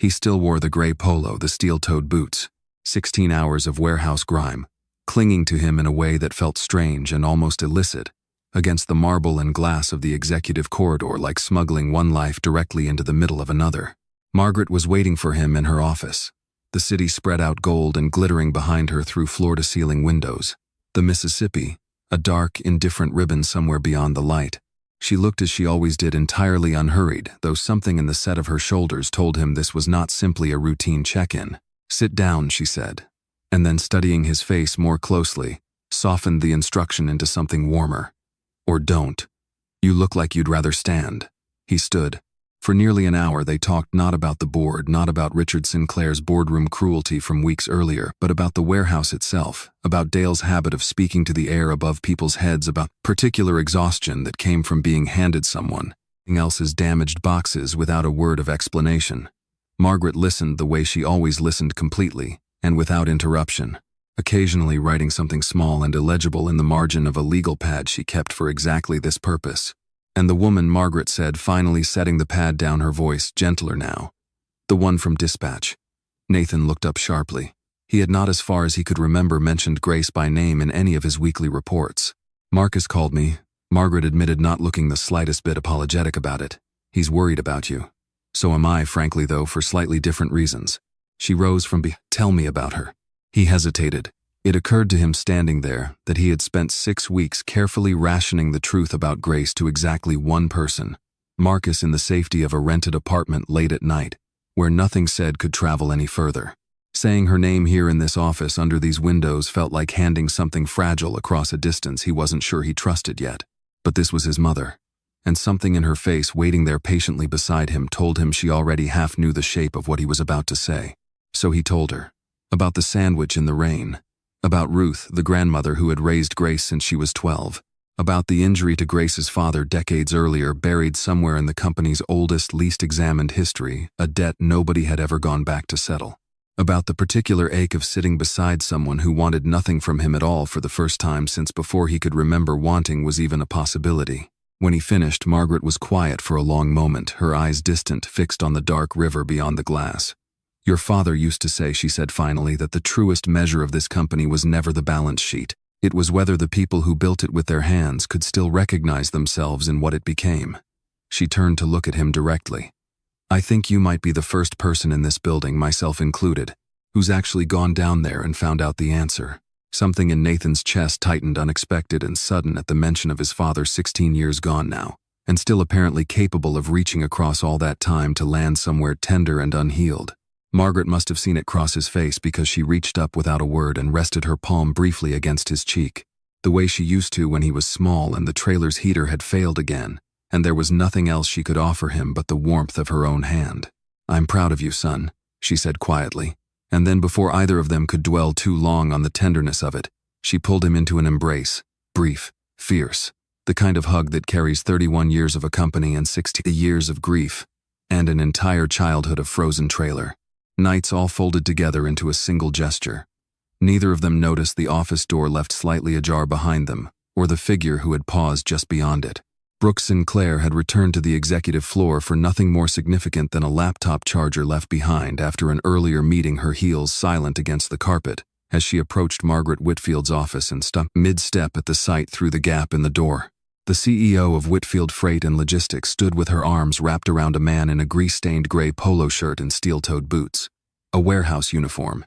[SPEAKER 1] He still wore the gray polo, the steel-toed boots, 16 hours of warehouse grime, clinging to him in a way that felt strange and almost illicit, against the marble and glass of the executive corridor, like smuggling one life directly into the middle of another. Margaret was waiting for him in her office, the city spread out gold and glittering behind her through floor-to-ceiling windows. The Mississippi, a dark, indifferent ribbon somewhere beyond the light. She looked as she always did, entirely unhurried, though something in the set of her shoulders told him this was not simply a routine check-in. "Sit down," she said, and then, studying his face more closely, softened the instruction into something warmer. "Or don't. You look like you'd rather stand." He stood. For nearly an hour they talked, not about the board, not about Richard Sinclair's boardroom cruelty from weeks earlier, but about the warehouse itself, about Dale's habit of speaking to the air above people's heads, about particular exhaustion that came from being handed someone else's damaged boxes without a word of explanation. Margaret listened the way she always listened, completely, and without interruption. occasionally writing something small and illegible in the margin of a legal pad she kept for exactly this purpose. And the woman, Margaret said, finally setting the pad down, her voice gentler now. The one from dispatch. Nathan looked up sharply. He had not, as far as he could remember, mentioned Grace by name in any of his weekly reports. Marcus called me. Margaret admitted, not looking the slightest bit apologetic about it. He's worried about you. So am I, frankly, though, for slightly different reasons. She rose from Tell me about her. He hesitated. It occurred to him standing there that he had spent 6 weeks carefully rationing the truth about Grace to exactly one person, Marcus, in the safety of a rented apartment late at night, where nothing said could travel any further. Saying her name here in this office under these windows felt like handing something fragile across a distance he wasn't sure he trusted yet. But this was his mother, and something in her face waiting there patiently beside him told him she already half knew the shape of what he was about to say. So he told her. About the sandwich in the rain. About Ruth, the grandmother who had raised Grace since she was 12. About the injury to Grace's father decades earlier, buried somewhere in the company's oldest, least examined history, a debt nobody had ever gone back to settle. About the particular ache of sitting beside someone who wanted nothing from him at all for the first time since before he could remember wanting was even a possibility. When he finished, Margaret was quiet for a long moment, her eyes distant, fixed on the dark river beyond the glass. Your father used to say, she said finally, that the truest measure of this company was never the balance sheet. It was whether the people who built it with their hands could still recognize themselves in what it became. She turned to look at him directly. I think you might be the first person in this building, myself included, who's actually gone down there and found out the answer. Something in Nathan's chest tightened, unexpected and sudden, at the mention of his father, 16 years gone now, and still apparently capable of reaching across all that time to land somewhere tender and unhealed. Margaret must have seen it cross his face, because she reached up without a word and rested her palm briefly against his cheek, the way she used to when he was small and the trailer's heater had failed again, and there was nothing else she could offer him but the warmth of her own hand. I'm proud of you, son, she said quietly, and then, before either of them could dwell too long on the tenderness of it, she pulled him into an embrace, brief, fierce, the kind of hug that carries 31 years of a company and 60 years of grief, and an entire childhood of frozen trailer. Nights all folded together into a single gesture. Neither of them noticed the office door left slightly ajar behind them, or the figure who had paused just beyond it. Brooke Sinclair had returned to the executive floor for nothing more significant than a laptop charger left behind after an earlier meeting, her heels silent against the carpet, as she approached Margaret Whitfield's office and stopped mid-step at the sight through the gap in the door. The CEO of Whitfield Freight and Logistics stood with her arms wrapped around a man in a grease-stained gray polo shirt and steel-toed boots. A warehouse uniform.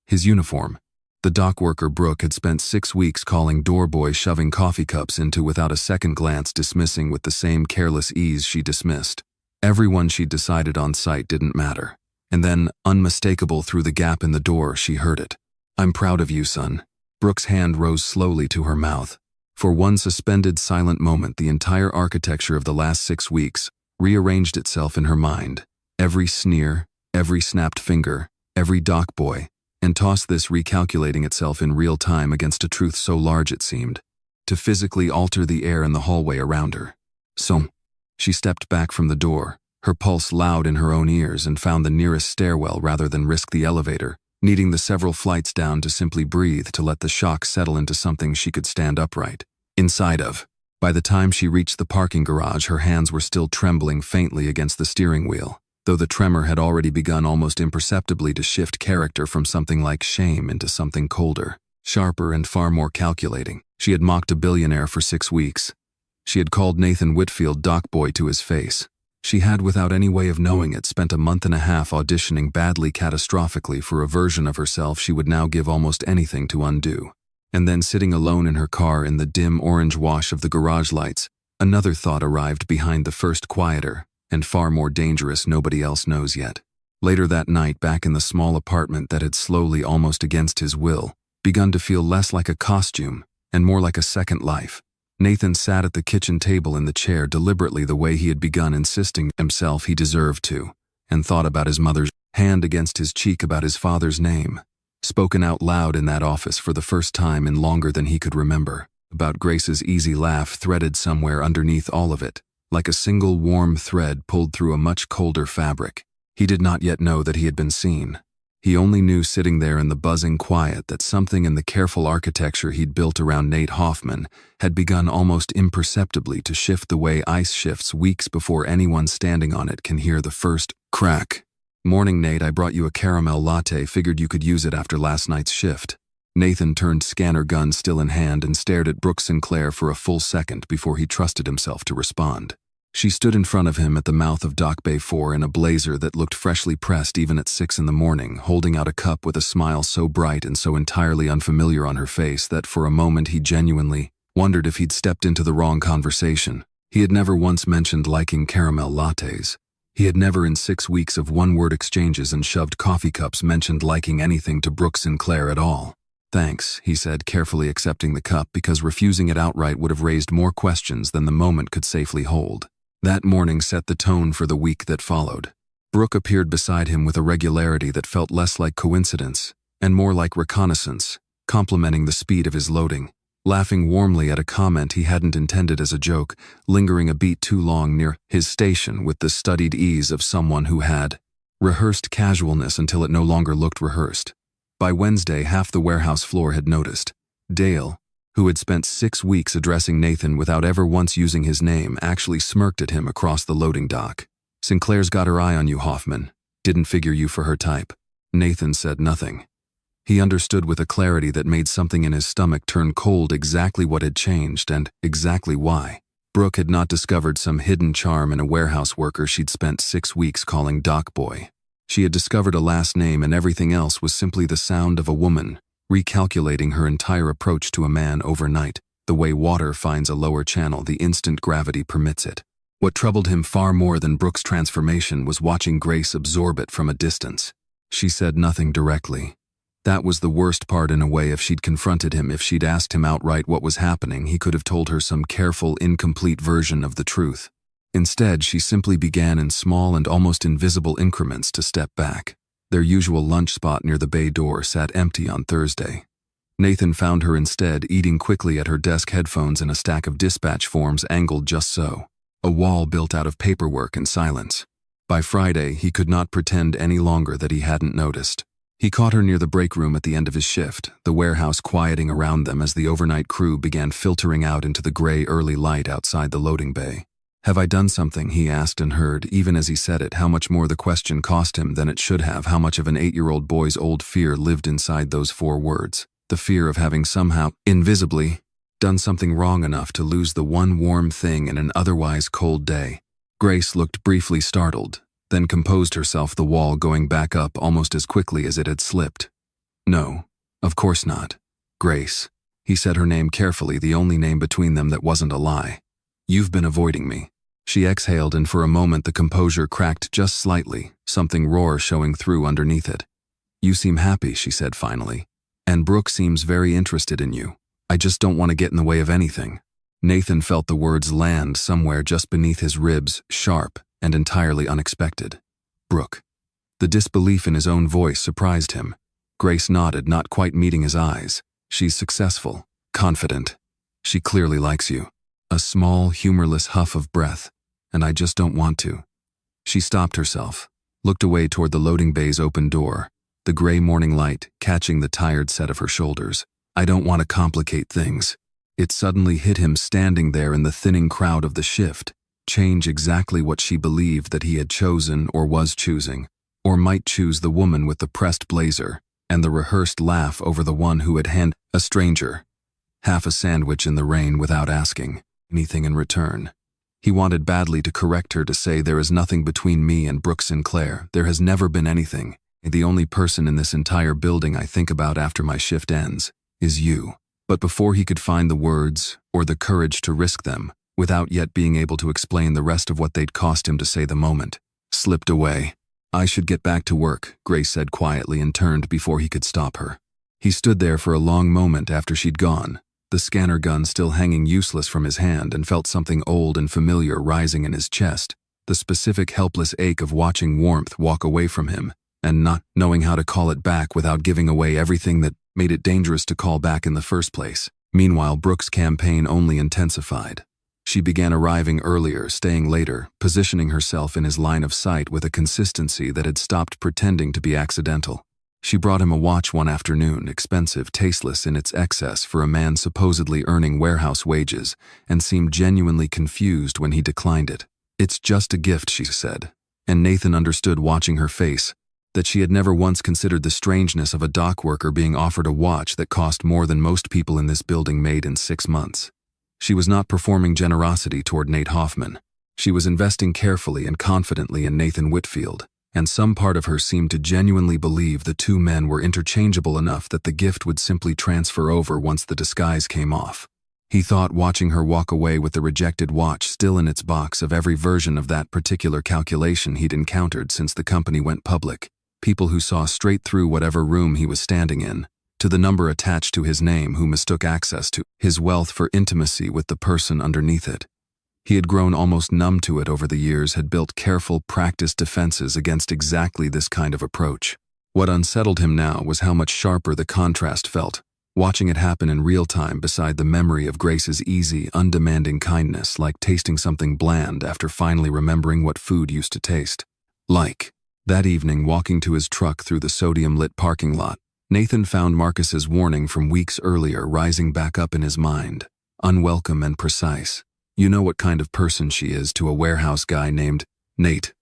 [SPEAKER 1] His uniform. The dock worker Brooke had spent 6 weeks calling doorboy, shoving coffee cups into without a second glance, dismissing with the same careless ease she dismissed. Everyone she'd decided on site didn't matter. And then, unmistakable through the gap in the door, she heard it. I'm proud of you, son. Brooke's hand rose slowly to her mouth. For one suspended, silent moment, the entire architecture of the last 6 weeks rearranged itself in her mind. Every sneer, every snapped finger, every dock boy, and tossed this, recalculating itself in real time against a truth so large it seemed to physically alter the air in the hallway around her. So, she stepped back from the door, her pulse loud in her own ears, and found the nearest stairwell rather than risk the elevator, needing the several flights down to simply breathe, to let the shock settle into something she could stand upright inside of. By the time she reached the parking garage, her hands were still trembling faintly against the steering wheel, though the tremor had already begun almost imperceptibly to shift character from something like shame into something colder, sharper, and far more calculating. She had mocked a billionaire for 6 weeks. She had called Nathan Whitfield dock boy to his face. She had, without any way of knowing it, spent a month and a half auditioning badly, catastrophically, for a version of herself she would now give almost anything to undo. And then, sitting alone in her car in the dim orange wash of the garage lights, another thought arrived behind the first, quieter and far more dangerous, nobody else knows yet. Later that night, back in the small apartment that had slowly, almost against his will, begun to feel less like a costume and more like a second life, Nathan sat at the kitchen table in the chair deliberately, the way he had begun insisting himself he deserved to, and thought about his mother's hand against his cheek, about his father's name, spoken out loud in that office for the first time in longer than he could remember, about Grace's easy laugh threaded somewhere underneath all of it, like a single warm thread pulled through a much colder fabric. He did not yet know that he had been seen. He only knew sitting there in the buzzing quiet that something in the careful architecture he'd built around Nate Hoffman had begun almost imperceptibly to shift the way ice shifts weeks before anyone standing on it can hear the first crack. "Morning, Nate, I brought you a caramel latte, figured you could use it after last night's shift." Nathan turned scanner gun still in hand and stared at Brooke Sinclair for a full second before he trusted himself to respond. She stood in front of him at the mouth of Dock Bay 4 in a blazer that looked freshly pressed even at 6 in the morning, holding out a cup with a smile so bright and so entirely unfamiliar on her face that for a moment he genuinely wondered if he'd stepped into the wrong conversation. He had never once mentioned liking caramel lattes. He had never in 6 weeks of one-word exchanges and shoved coffee cups mentioned liking anything to Brooke Sinclair at all. "Thanks," he said, carefully accepting the cup because refusing it outright would have raised more questions than the moment could safely hold. That morning set the tone for the week that followed. Brooke appeared beside him with a regularity that felt less like coincidence and more like reconnaissance, complimenting the speed of his loading, laughing warmly at a comment he hadn't intended as a joke, lingering a beat too long near his station with the studied ease of someone who had rehearsed casualness until it no longer looked rehearsed. By Wednesday, half the warehouse floor had noticed. Dale, who had spent 6 weeks addressing Nathan without ever once using his name, actually smirked at him across the loading dock. "Sinclair's got her eye on you, Hoffman. Didn't figure you for her type." Nathan said nothing. He understood with a clarity that made something in his stomach turn cold exactly what had changed and exactly why. Brooke had not discovered some hidden charm in a warehouse worker she'd spent 6 weeks calling Dock Boy. She had discovered a last name, and everything else was simply the sound of a woman recalculating her entire approach to a man overnight, the way water finds a lower channel the instant gravity permits it. What troubled him far more than Brooke's transformation was watching Grace absorb it from a distance. She said nothing directly. That was the worst part in a way. If she'd confronted him, if she'd asked him outright what was happening, he could have told her some careful, incomplete version of the truth. Instead, she simply began in small and almost invisible increments to step back. Their usual lunch spot near the bay door sat empty on Thursday. Nathan found her instead eating quickly at her desk, headphones and a stack of dispatch forms angled just so. A wall built out of paperwork and silence. By Friday, he could not pretend any longer that he hadn't noticed. He caught her near the break room at the end of his shift, the warehouse quieting around them as the overnight crew began filtering out into the gray early light outside the loading bay. "Have I done something?" he asked, and heard, even as he said it, how much more the question cost him than it should have, how much of an 8-year-old boy's old fear lived inside those 4 words. The fear of having somehow, invisibly, done something wrong enough to lose the one warm thing in an otherwise cold day. Grace looked briefly startled, then composed herself, the wall going back up almost as quickly as it had slipped. "No, of course not. Grace." He said her name carefully, the only name between them that wasn't a lie. "You've been avoiding me." She exhaled, and for a moment the composure cracked just slightly, something raw showing through underneath it. "You seem happy," she said finally. "And Brooke seems very interested in you. I just don't want to get in the way of anything." Nathan felt the words land somewhere just beneath his ribs, sharp and entirely unexpected. Brooke. The disbelief in his own voice surprised him. Grace nodded, not quite meeting his eyes. "She's successful, confident. She clearly likes you." A small, humorless huff of breath. "And I just don't want to." She stopped herself, looked away toward the loading bay's open door, the gray morning light catching the tired set of her shoulders. "I don't want to complicate things." It suddenly hit him, standing there in the thinning crowd of the shift, change exactly what she believed that he had chosen or was choosing, or might choose, the woman with the pressed blazer and the rehearsed laugh over the one who had handed a stranger half a sandwich in the rain without asking anything in return. He wanted badly to correct her, to say, "There is nothing between me and Brooke Sinclair. There has never been anything. The only person in this entire building I think about after my shift ends is you." But before he could find the words or the courage to risk them, without yet being able to explain the rest of what they'd cost him to say, the moment slipped away. "I should get back to work," Grace said quietly, and turned before he could stop her. He stood there for a long moment after she'd gone, the scanner gun still hanging useless from his hand, and felt something old and familiar rising in his chest, the specific helpless ache of watching warmth walk away from him and not knowing how to call it back without giving away everything that made it dangerous to call back in the first place. Meanwhile, Brooke's campaign only intensified. She began arriving earlier, staying later, positioning herself in his line of sight with a consistency that had stopped pretending to be accidental. She brought him a watch one afternoon, expensive, tasteless in its excess for a man supposedly earning warehouse wages, and seemed genuinely confused when he declined it. "It's just a gift," she said. And Nathan understood, watching her face, that she had never once considered the strangeness of a dock worker being offered a watch that cost more than most people in this building made in 6 months. She was not performing generosity toward Nate Hoffman. She was investing carefully and confidently in Nathan Whitfield, and some part of her seemed to genuinely believe the two men were interchangeable enough that the gift would simply transfer over once the disguise came off. He thought, watching her walk away with the rejected watch still in its box, of every version of that particular calculation he'd encountered since the company went public. People who saw straight through whatever room he was standing in, to the number attached to his name who mistook access to his wealth for intimacy with the person underneath it. He had grown almost numb to it over the years, had built careful, practiced defenses against exactly this kind of approach. What unsettled him now was how much sharper the contrast felt, watching it happen in real time beside the memory of Grace's easy, undemanding kindness, like tasting something bland after finally remembering what food used to taste like. That evening, walking to his truck through the sodium-lit parking lot, Nathan found Marcus's warning from weeks earlier rising back up in his mind, unwelcome and precise. "You know what kind of person she is to a warehouse guy named Nate.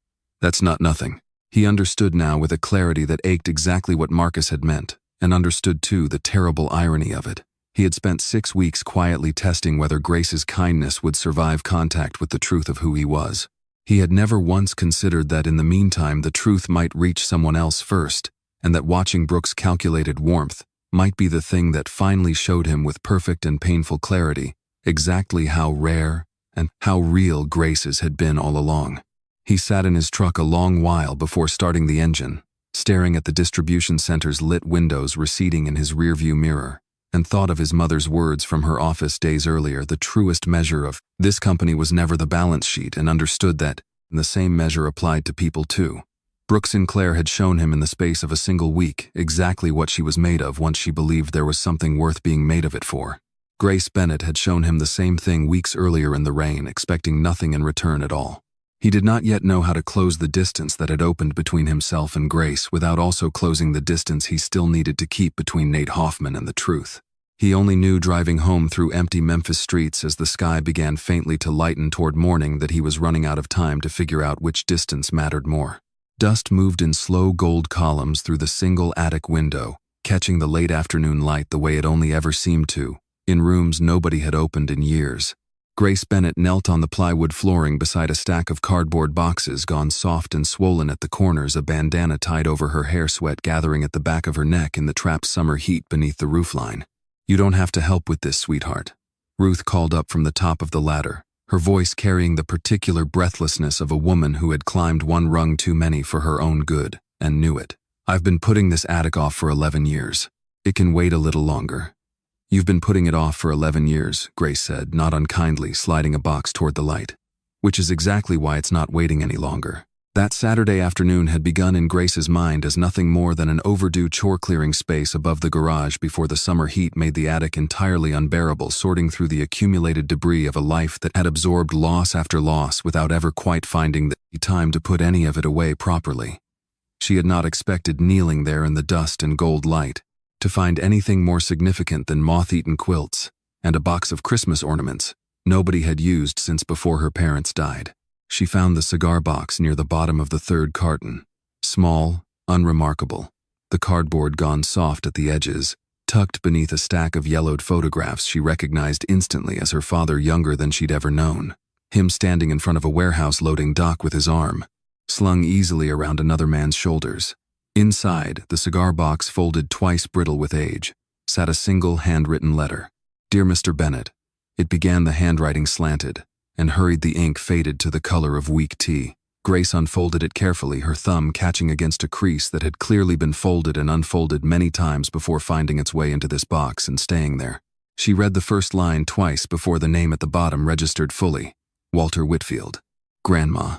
[SPEAKER 1] That's not nothing." He understood now with a clarity that ached exactly what Marcus had meant, and understood too the terrible irony of it. He had spent 6 weeks quietly testing whether Grace's kindness would survive contact with the truth of who he was. He had never once considered that in the meantime the truth might reach someone else first, and that watching Brooke's calculated warmth might be the thing that finally showed him with perfect and painful clarity exactly how rare and how real Grace's had been all along. He sat in his truck a long while before starting the engine, staring at the distribution center's lit windows receding in his rearview mirror, and thought of his mother's words from her office days earlier. The truest measure of this company was never the balance sheet, and understood that the same measure applied to people too. Brooke Sinclair had shown him in the space of a single week exactly what she was made of once she believed there was something worth being made of it for. Grace Bennett had shown him the same thing weeks earlier in the rain, expecting nothing in return at all. He did not yet know how to close the distance that had opened between himself and Grace without also closing the distance he still needed to keep between Nate Hoffman and the truth. He only knew, driving home through empty Memphis streets as the sky began faintly to lighten toward morning, that he was running out of time to figure out which distance mattered more. Dust moved in slow gold columns through the single attic window, catching the late afternoon light the way it only ever seemed to, in rooms nobody had opened in years. Grace Bennett knelt on the plywood flooring beside a stack of cardboard boxes gone soft and swollen at the corners, a bandana tied over her hair, sweat gathering at the back of her neck in the trapped summer heat beneath the roofline. "You don't have to help with this, sweetheart," Ruth called up from the top of the ladder, her voice carrying the particular breathlessness of a woman who had climbed one rung too many for her own good, and knew it. "I've been putting this attic off for 11 years. It can wait a little longer." "You've been putting it off for 11 years, Grace said, not unkindly, sliding a box toward the light. "Which is exactly why it's not waiting any longer." That Saturday afternoon had begun in Grace's mind as nothing more than an overdue chore-clearing space above the garage before the summer heat made the attic entirely unbearable, sorting through the accumulated debris of a life that had absorbed loss after loss without ever quite finding the time to put any of it away properly. She had not expected, kneeling there in the dust and gold light, to find anything more significant than moth-eaten quilts and a box of Christmas ornaments nobody had used since before her parents died. She found the cigar box near the bottom of the third carton, small, unremarkable, the cardboard gone soft at the edges, tucked beneath a stack of yellowed photographs she recognized instantly as her father, younger than she'd ever known, him standing in front of a warehouse loading dock with his arm slung easily around another man's shoulders. Inside, the cigar box, folded twice brittle with age, sat a single handwritten letter. "Dear Mr. Bennett." It began, the handwriting slanted, and hurried, the ink faded to the color of weak tea. Grace unfolded it carefully, her thumb catching against a crease that had clearly been folded and unfolded many times before finding its way into this box and staying there. She read the first line twice before the name at the bottom registered fully. Walter Whitfield. "Grandma."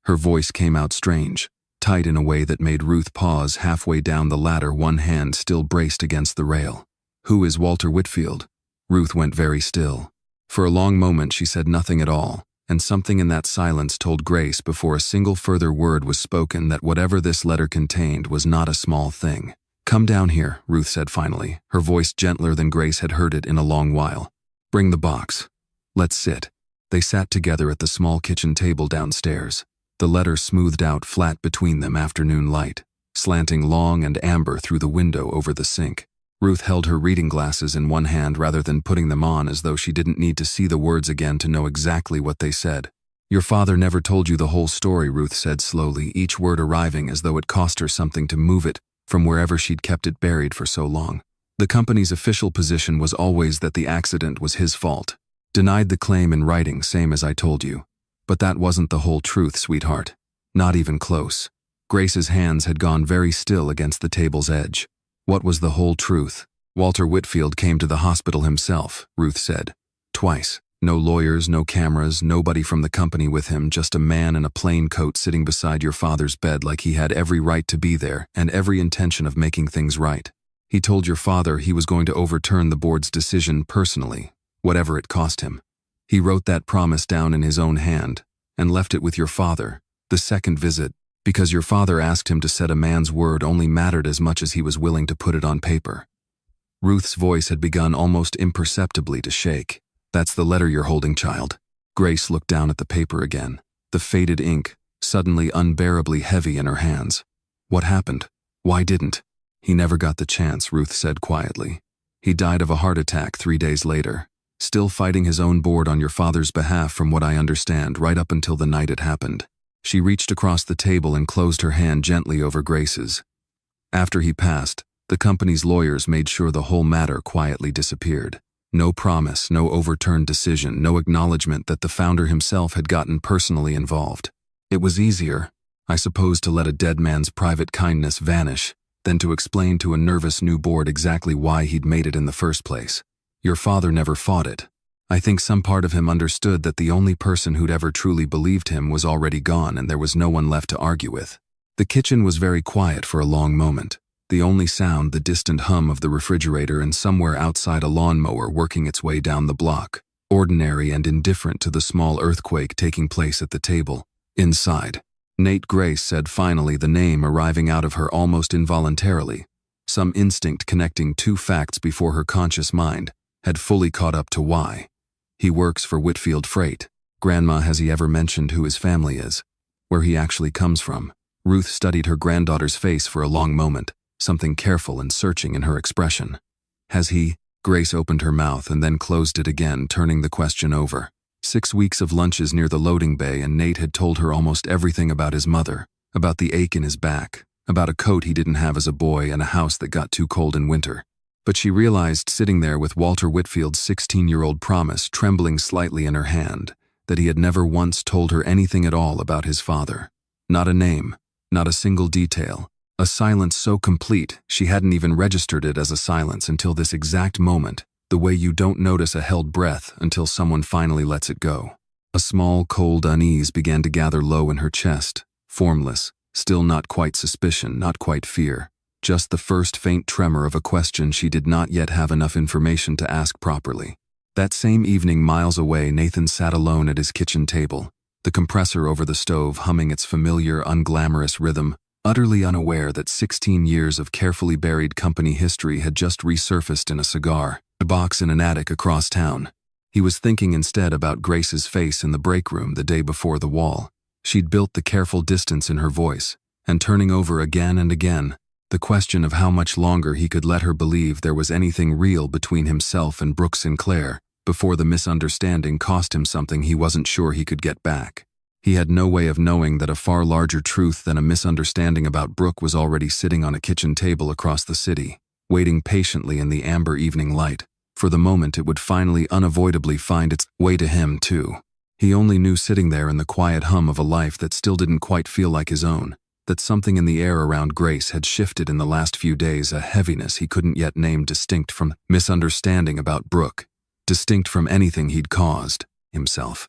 [SPEAKER 1] Her voice came out strange, tight in a way that made Ruth pause halfway down the ladder, one hand still braced against the rail. "Who is Walter Whitfield?" Ruth went very still. For a long moment she said nothing at all, and something in that silence told Grace before a single further word was spoken that whatever this letter contained was not a small thing. "Come down here," Ruth said finally, her voice gentler than Grace had heard it in a long while. "Bring the box. Let's sit." They sat together at the small kitchen table downstairs, the letter smoothed out flat between them, afternoon light, slanting long and amber through the window over the sink. Ruth held her reading glasses in one hand rather than putting them on, as though she didn't need to see the words again to know exactly what they said. "Your father never told you the whole story," Ruth said slowly, each word arriving as though it cost her something to move it from wherever she'd kept it buried for so long. The company's official position was always that the accident was his fault. Denied the claim in writing, same as I told you. But that wasn't the whole truth, sweetheart. Not even close. Grace's hands had gone very still against the table's edge. What was the whole truth? Walter Whitfield came to the hospital himself, Ruth said. Twice. No lawyers, no cameras, nobody from the company with him, just a man in a plain coat sitting beside your father's bed like he had every right to be there and every intention of making things right. He told your father he was going to overturn the board's decision personally, whatever it cost him. He wrote that promise down in his own hand and left it with your father, the second visit, because your father asked him to set a man's word only mattered as much as he was willing to put it on paper. Ruth's voice had begun almost imperceptibly to shake. "That's the letter you're holding, child." Grace looked down at the paper again, the faded ink suddenly unbearably heavy in her hands. "What happened? Why didn't?" "He never got the chance," Ruth said quietly. "He died of a heart attack 3 days later, still fighting his own board on your father's behalf from what I understand, right up until the night it happened." She reached across the table and closed her hand gently over Grace's. "After he passed, the company's lawyers made sure the whole matter quietly disappeared. No promise, no overturned decision, no acknowledgement that the founder himself had gotten personally involved. It was easier, I suppose, to let a dead man's private kindness vanish than to explain to a nervous new board exactly why he'd made it in the first place. Your father never fought it. I think some part of him understood that the only person who'd ever truly believed him was already gone and there was no one left to argue with." The kitchen was very quiet for a long moment. The only sound, the distant hum of the refrigerator and somewhere outside a lawnmower working its way down the block, ordinary and indifferent to the small earthquake taking place at the table. Inside, Nate, Grace said finally, the name arriving out of her almost involuntarily. Some instinct connecting two facts before her conscious mind had fully caught up to why. "He works for Whitfield Freight. Grandma, has he ever mentioned who his family is? Where he actually comes from?" Ruth studied her granddaughter's face for a long moment, something careful and searching in her expression. "Has he?" Grace opened her mouth and then closed it again, turning the question over. 6 weeks of lunches near the loading bay, and Nate had told her almost everything about his mother, about the ache in his back, about a coat he didn't have as a boy and a house that got too cold in winter. But she realized, sitting there with Walter Whitfield's 16-year-old promise trembling slightly in her hand, that he had never once told her anything at all about his father. Not a name, not a single detail. A silence so complete she hadn't even registered it as a silence until this exact moment, the way you don't notice a held breath until someone finally lets it go. A small, cold unease began to gather low in her chest, formless, still not quite suspicion, not quite fear. Just the first faint tremor of a question she did not yet have enough information to ask properly. That same evening, miles away, Nathan sat alone at his kitchen table, the compressor over the stove humming its familiar, unglamorous rhythm, utterly unaware that 16 years of carefully buried company history had just resurfaced in a cigar box in an attic across town. He was thinking instead about Grace's face in the break room the day before the wall. She'd built the careful distance in her voice, and turning over again and again the question of how much longer he could let her believe there was anything real between himself and Brooke Sinclair before the misunderstanding cost him something he wasn't sure he could get back. He had no way of knowing that a far larger truth than a misunderstanding about Brooke was already sitting on a kitchen table across the city, waiting patiently in the amber evening light, for the moment it would finally unavoidably find its way to him too. He only knew, sitting there in the quiet hum of a life that still didn't quite feel like his own, that something in the air around Grace had shifted in the last few days, a heaviness he couldn't yet name, distinct from misunderstanding about Brooke, distinct from anything he'd caused himself.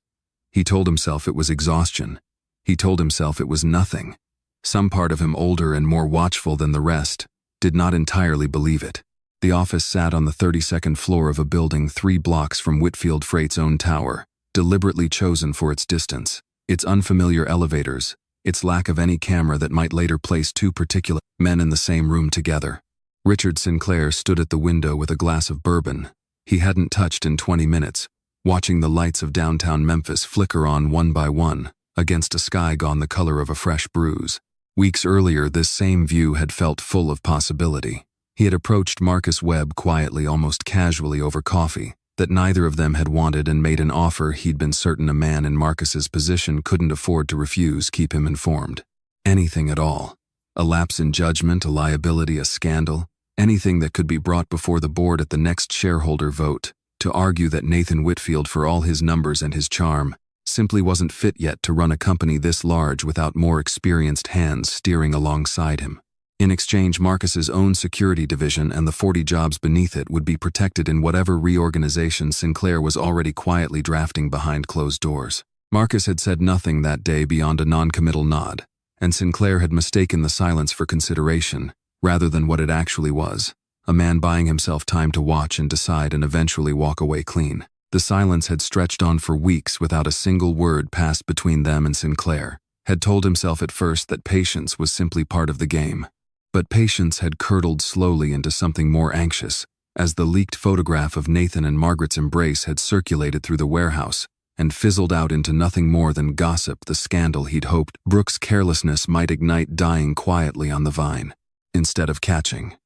[SPEAKER 1] He told himself it was exhaustion. He told himself it was nothing. Some part of him, older and more watchful than the rest, did not entirely believe it. The office sat on the 32nd floor of a building 3 blocks from Whitfield Freight's own tower, deliberately chosen for its distance, its unfamiliar elevators, its lack of any camera that might later place 2 particular men in the same room together. Richard Sinclair stood at the window with a glass of bourbon he hadn't touched in 20 minutes, watching the lights of downtown Memphis flicker on one by one against a sky gone the color of a fresh bruise. Weeks earlier, this same view had felt full of possibility. He had approached Marcus Webb quietly, almost casually over coffee, that neither of them had wanted, and made an offer he'd been certain a man in Marcus's position couldn't afford to refuse. Keep him informed. Anything at all. A lapse in judgment, a liability, a scandal, anything that could be brought before the board at the next shareholder vote to argue that Nathan Whitfield, for all his numbers and his charm, simply wasn't fit yet to run a company this large without more experienced hands steering alongside him. In exchange, Marcus's own security division and the 40 jobs beneath it would be protected in whatever reorganization Sinclair was already quietly drafting behind closed doors. Marcus had said nothing that day beyond a non-committal nod, and Sinclair had mistaken the silence for consideration, rather than what it actually was, a man buying himself time to watch and decide and eventually walk away clean. The silence had stretched on for weeks without a single word passed between them, and Sinclair had told himself at first that patience was simply part of the game. But patience had curdled slowly into something more anxious, as the leaked photograph of Nathan and Margaret's embrace had circulated through the warehouse and fizzled out into nothing more than gossip. The scandal he'd hoped Brooks' carelessness might ignite, dying quietly on the vine, instead of catching.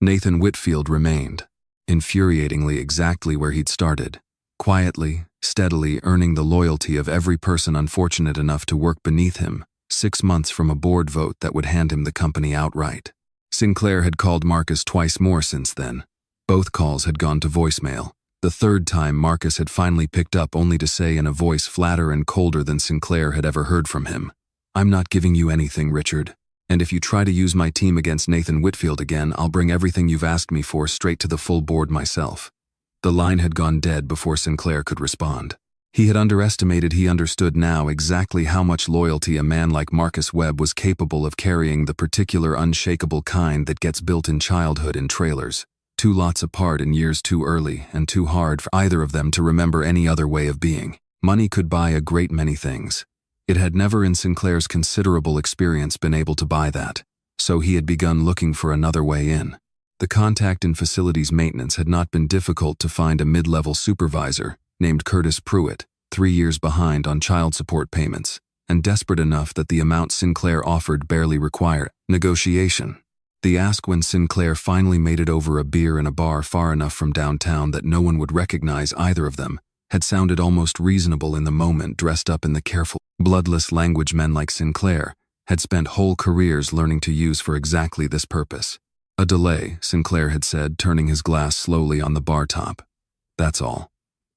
[SPEAKER 1] Nathan Whitfield remained, infuriatingly exactly where he'd started, quietly, steadily earning the loyalty of every person unfortunate enough to work beneath him, 6 months from a board vote that would hand him the company outright. Sinclair had called Marcus twice more since then. Both calls had gone to voicemail. The third time, Marcus had finally picked up, only to say in a voice flatter and colder than Sinclair had ever heard from him, "I'm not giving you anything, Richard. And if you try to use my team against Nathan Whitfield again, I'll bring everything you've asked me for straight to the full board myself." The line had gone dead before Sinclair could respond. He had underestimated. He understood now exactly how much loyalty a man like Marcus Webb was capable of carrying, the particular unshakable kind that gets built in childhood in trailers, 2 lots apart in years too early and too hard for either of them to remember any other way of being. Money could buy a great many things. It had never in Sinclair's considerable experience been able to buy that, so he had begun looking for another way in. The contact in facilities maintenance had not been difficult to find. A mid-level supervisor named Curtis Pruitt, 3 years behind on child support payments, and desperate enough that the amount Sinclair offered barely required negotiation. The ask, when Sinclair finally made it over a beer in a bar far enough from downtown that no one would recognize either of them, had sounded almost reasonable in the moment. Dressed up in the careful, bloodless language men like Sinclair had spent whole careers learning to use for exactly this purpose. "A delay," Sinclair had said, turning his glass slowly on the bar top. "That's all.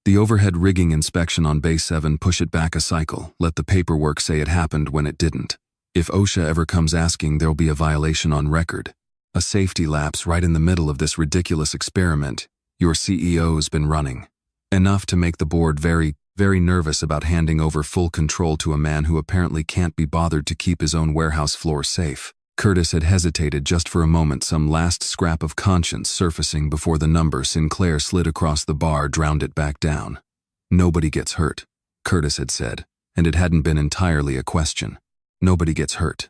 [SPEAKER 1] The overhead rigging inspection on Bay 7, push it back a cycle, let the paperwork say it happened when it didn't. If OSHA ever comes asking, there'll be a violation on record. A safety lapse right in the middle of this ridiculous experiment your CEO's been running. Enough to make the board very, very nervous about handing over full control to a man who apparently can't be bothered to keep his own warehouse floor safe." Curtis had hesitated just for a moment, some last scrap of conscience surfacing before the number Sinclair slid across the bar drowned it back down. "Nobody gets hurt," Curtis had said, and it hadn't been entirely a question. "Nobody gets hurt."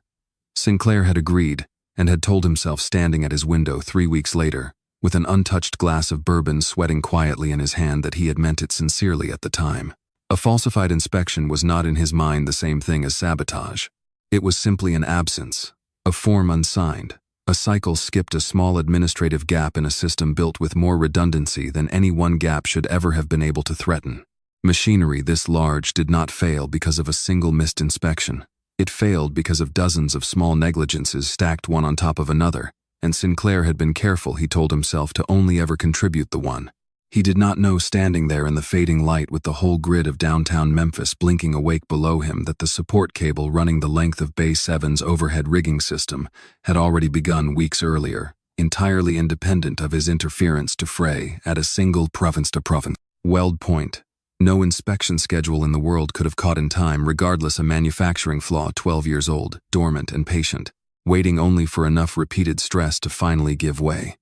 [SPEAKER 1] Sinclair had agreed, and had told himself, standing at his window 3 weeks later, with an untouched glass of bourbon sweating quietly in his hand, that he had meant it sincerely at the time. A falsified inspection was not in his mind the same thing as sabotage. It was simply an absence, a form unsigned, a cycle skipped, a small administrative gap in a system built with more redundancy than any one gap should ever have been able to threaten. Machinery this large did not fail because of a single missed inspection. It failed because of dozens of small negligences stacked one on top of another, and Sinclair had been careful, he told himself, to only ever contribute the one. He did not know, standing there in the fading light with the whole grid of downtown Memphis blinking awake below him, that the support cable running the length of Bay 7's overhead rigging system had already begun weeks earlier, entirely independent of his interference, to fray at a single province-to-province weld point. No inspection schedule in the world could have caught in time, regardless a manufacturing flaw 12 years old, dormant and patient, waiting only for enough repeated stress to finally give way.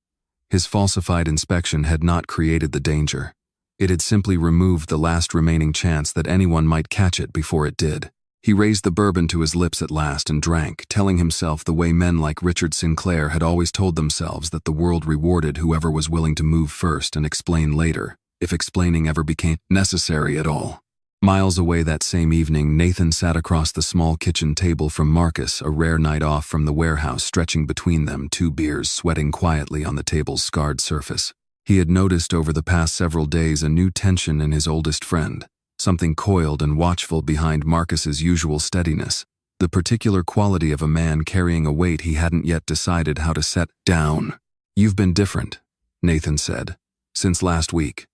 [SPEAKER 1] His falsified inspection had not created the danger. It had simply removed the last remaining chance that anyone might catch it before it did. He raised the bourbon to his lips at last and drank, telling himself the way men like Richard Sinclair had always told themselves that the world rewarded whoever was willing to move first and explain later, if explaining ever became necessary at all. Miles away that same evening, Nathan sat across the small kitchen table from Marcus, a rare night off from the warehouse stretching between them, 2 beers sweating quietly on the table's scarred surface. He had noticed over the past several days a new tension in his oldest friend, something coiled and watchful behind Marcus's usual steadiness, the particular quality of a man carrying a weight he hadn't yet decided how to set down. "You've been different," Nathan said, "since last week.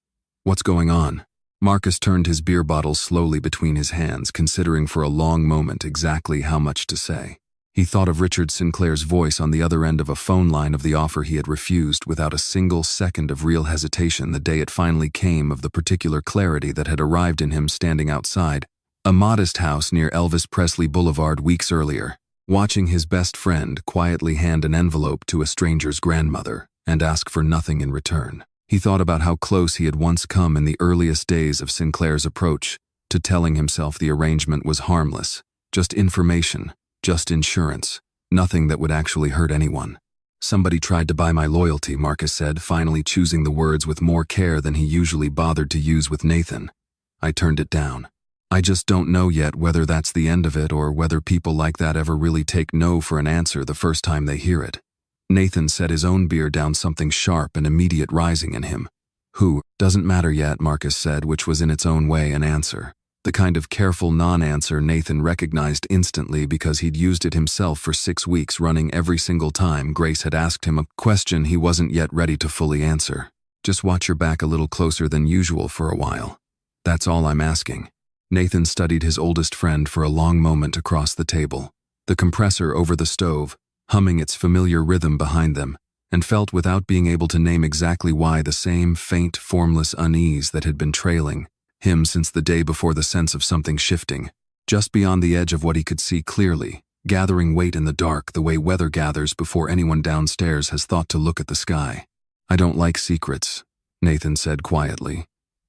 [SPEAKER 1] What's going on?" Marcus turned his beer bottle slowly between his hands, considering for a long moment exactly how much to say. He thought of Richard Sinclair's voice on the other end of a phone line of the offer he had refused without a single second of real hesitation the day it finally came, of the particular clarity that had arrived in him standing outside a modest house near Elvis Presley Boulevard weeks earlier, watching his best friend quietly hand an envelope to a stranger's grandmother and ask for nothing in return. He thought about how close he had once come in the earliest days of Sinclair's approach to telling himself the arrangement was harmless, just information, just insurance, nothing that would actually hurt anyone. "Somebody tried to buy my loyalty," Marcus said, finally choosing the words with more care than he usually bothered to use with Nathan. "I turned it down. I just don't know yet whether that's the end of it or whether people like that ever really take no for an answer the first time they hear it." Nathan set his own beer down, something sharp and immediate rising in him. "Who? Doesn't matter yet," Marcus said, which was in its own way an answer. The kind of careful non-answer Nathan recognized instantly because he'd used it himself for 6 weeks running every single time Grace had asked him a question he wasn't yet ready to fully answer. "Just watch your back a little closer than usual for a while. That's all I'm asking." Nathan studied his oldest friend for a long moment across the table, the compressor over the stove, humming its familiar rhythm behind them, and felt without being able to name exactly why the same faint, formless unease that had been trailing him since the day before, the sense of something shifting, just beyond the edge of what he could see clearly, gathering weight in the dark the way weather gathers before anyone downstairs has thought to look at the sky. "I don't like secrets," Nathan said quietly.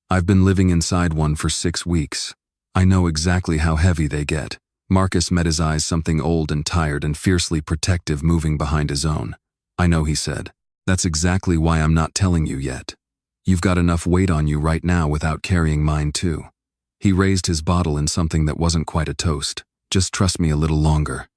[SPEAKER 1] "I've been living inside one for 6 weeks. I know exactly how heavy they get." Marcus met his eyes, something old and tired and fiercely protective moving behind his own. "I know," he said. "That's exactly why I'm not telling you yet. You've got enough weight on you right now without carrying mine too." He raised his bottle in something that wasn't quite a toast. "Just trust me a little longer.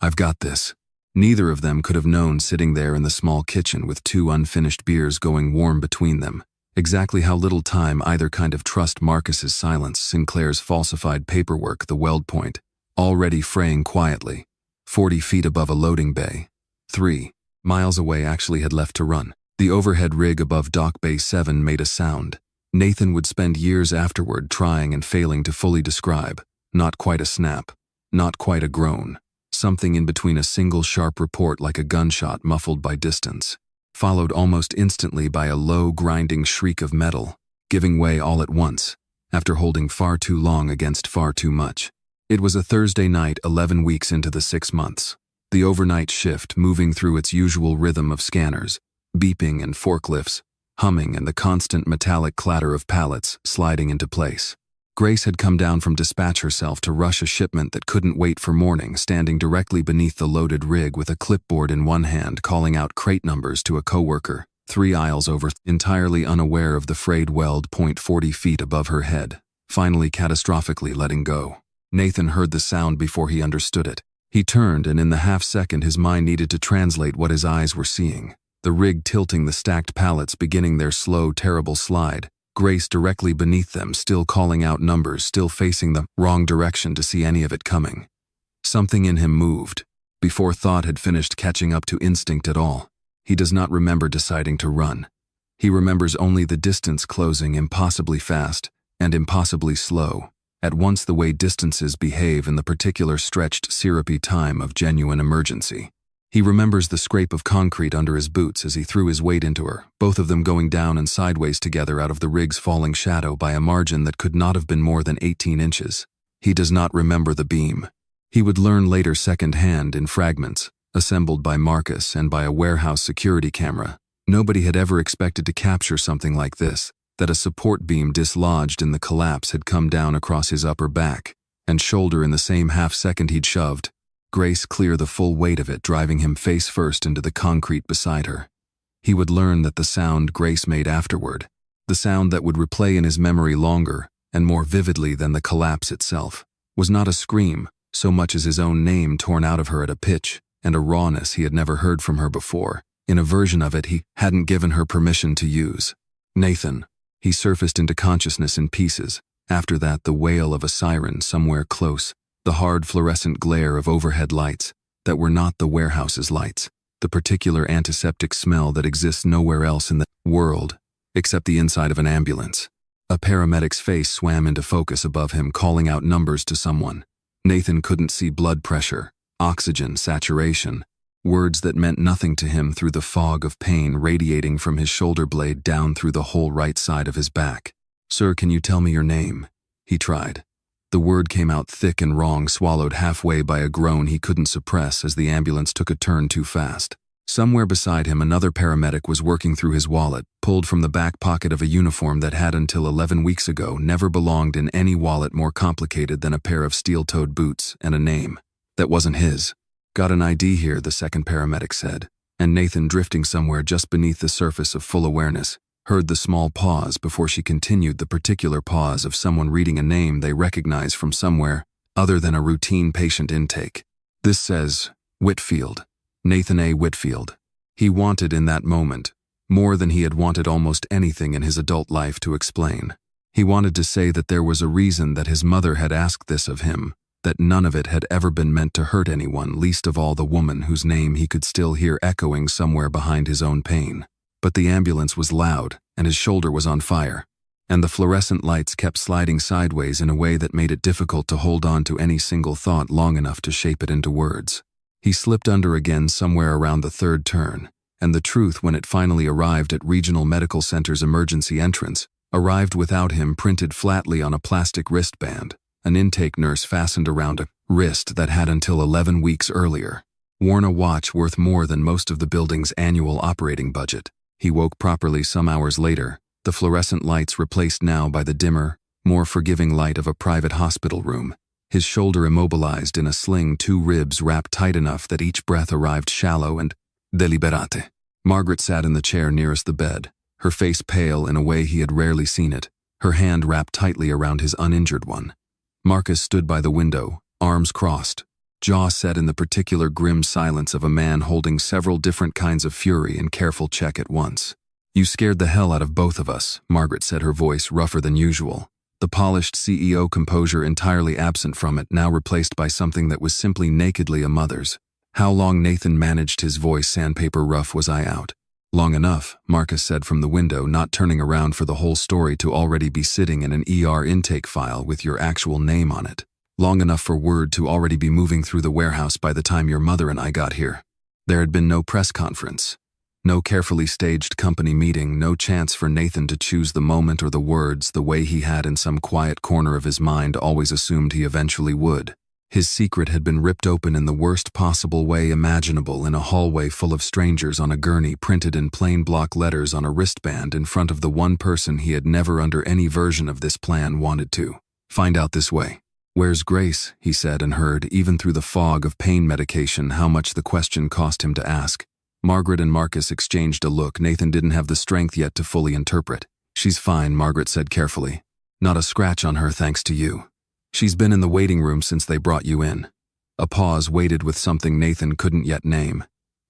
[SPEAKER 1] I've got this." Neither of them could have known, sitting there in the small kitchen with 2 unfinished beers going warm between them, exactly how little time either kind of trust Marcus's silence, Sinclair's falsified paperwork, the weld point, already fraying quietly, 40 feet above a loading bay. 3 miles away actually had left to run. The overhead rig above Dock Bay 7 made a sound Nathan would spend years afterward trying and failing to fully describe. Not quite a snap, not quite a groan, something in between a single sharp report like a gunshot muffled by distance, followed almost instantly by a low grinding shriek of metal, giving way all at once, after holding far too long against far too much. It was a Thursday night 11 weeks into the 6 months. The overnight shift moving through its usual rhythm of scanners, beeping and forklifts, humming, and the constant metallic clatter of pallets sliding into place. Grace had come down from dispatch herself to rush a shipment that couldn't wait for morning, standing directly beneath the loaded rig with a clipboard in one hand, calling out crate numbers to a coworker, 3 aisles over, entirely unaware of the frayed weld point 40 feet above her head, finally catastrophically letting go. Nathan heard the sound before he understood it. He turned, and in the half-second his mind needed to translate what his eyes were seeing. The rig tilting, the stacked pallets beginning their slow, terrible slide, Grace directly beneath them, still calling out numbers, still facing the wrong direction to see any of it coming. Something in him moved, before thought had finished catching up to instinct at all. He does not remember deciding to run. He remembers only the distance closing impossibly fast and impossibly slow, at once the way distances behave in the particular stretched, syrupy time of genuine emergency. He remembers the scrape of concrete under his boots as he threw his weight into her, both of them going down and sideways together out of the rig's falling shadow by a margin that could not have been more than 18 inches. He does not remember the beam. He would learn later second-hand in fragments, assembled by Marcus and by a warehouse security camera. Nobody had ever expected to capture something like this, that a support beam dislodged in the collapse had come down across his upper back, and shoulder in the same half-second he'd shoved. Grace clear the full weight of it, driving him face first into the concrete beside her. He would learn that the sound Grace made afterward, the sound that would replay in his memory longer and more vividly than the collapse itself, was not a scream so much as his own name torn out of her at a pitch and a rawness he had never heard from her before, in a version of it he hadn't given her permission to use. Nathan. He surfaced into consciousness in pieces. After that, the wail of a siren somewhere close, the hard fluorescent glare of overhead lights that were not the warehouse's lights, the particular antiseptic smell that exists nowhere else in the world except the inside of an ambulance. A paramedic's face swam into focus above him, calling out numbers to someone. Nathan couldn't see blood pressure, oxygen, saturation, words that meant nothing to him through the fog of pain radiating from his shoulder blade down through the whole right side of his back. "Sir, can you tell me your name?" he tried. The word came out thick and wrong, swallowed halfway by a groan he couldn't suppress as the ambulance took a turn too fast. Somewhere beside him, another paramedic was working through his wallet, pulled from the back pocket of a uniform that had until 11 weeks ago never belonged in any wallet more complicated than a pair of steel-toed boots and a name that wasn't his. "Got an ID here," the second paramedic said, and Nathan, drifting somewhere just beneath the surface of full awareness, heard the small pause before she continued, the particular pause of someone reading a name they recognize from somewhere other than a routine patient intake. "This says Whitfield. Nathan A. Whitfield." He wanted in that moment, more than he had wanted almost anything in his adult life, to explain. He wanted to say that there was a reason that his mother had asked this of him, that none of it had ever been meant to hurt anyone, least of all the woman whose name he could still hear echoing somewhere behind his own pain. But the ambulance was loud, and his shoulder was on fire, and the fluorescent lights kept sliding sideways in a way that made it difficult to hold on to any single thought long enough to shape it into words. He slipped under again somewhere around the third turn, and the truth, when it finally arrived at Regional Medical Center's emergency entrance, arrived without him, printed flatly on a plastic wristband, an intake nurse fastened around a wrist that had until 11 weeks earlier worn a watch worth more than most of the building's annual operating budget. He woke properly some hours later, the fluorescent lights replaced now by the dimmer, more forgiving light of a private hospital room, his shoulder immobilized in a sling, 2 ribs wrapped tight enough that each breath arrived shallow and deliberate. Margaret sat in the chair nearest the bed, her face pale in a way he had rarely seen it, her hand wrapped tightly around his uninjured one. Marcus stood by the window, arms crossed, jaw set in the particular grim silence of a man holding several different kinds of fury in careful check at once. "You scared the hell out of both of us," Margaret said, her voice rougher than usual, the polished CEO composure entirely absent from it, now replaced by something that was simply nakedly a mother's. "How long?" Nathan managed his voice sandpaper rough. "Was I out?" "Long enough," Marcus said from the window, not turning around for the whole story to already be sitting in an ER intake file with your actual name on it. "Long enough for word to already be moving through the warehouse by the time your mother and I got here." There had been no press conference, no carefully staged company meeting, no chance for Nathan to choose the moment or the words the way he had in some quiet corner of his mind always assumed he eventually would. His secret had been ripped open in the worst possible way imaginable, in a hallway full of strangers on a gurney, printed in plain block letters on a wristband in front of the one person he had never under any version of this plan wanted to find out this way. "Where's Grace?" he said, and heard, even through the fog of pain medication, how much the question cost him to ask. Margaret and Marcus exchanged a look Nathan didn't have the strength yet to fully interpret. "She's fine," Margaret said carefully. "Not a scratch on her, thanks to you. She's been in the waiting room since they brought you in." A pause waited with something Nathan couldn't yet name.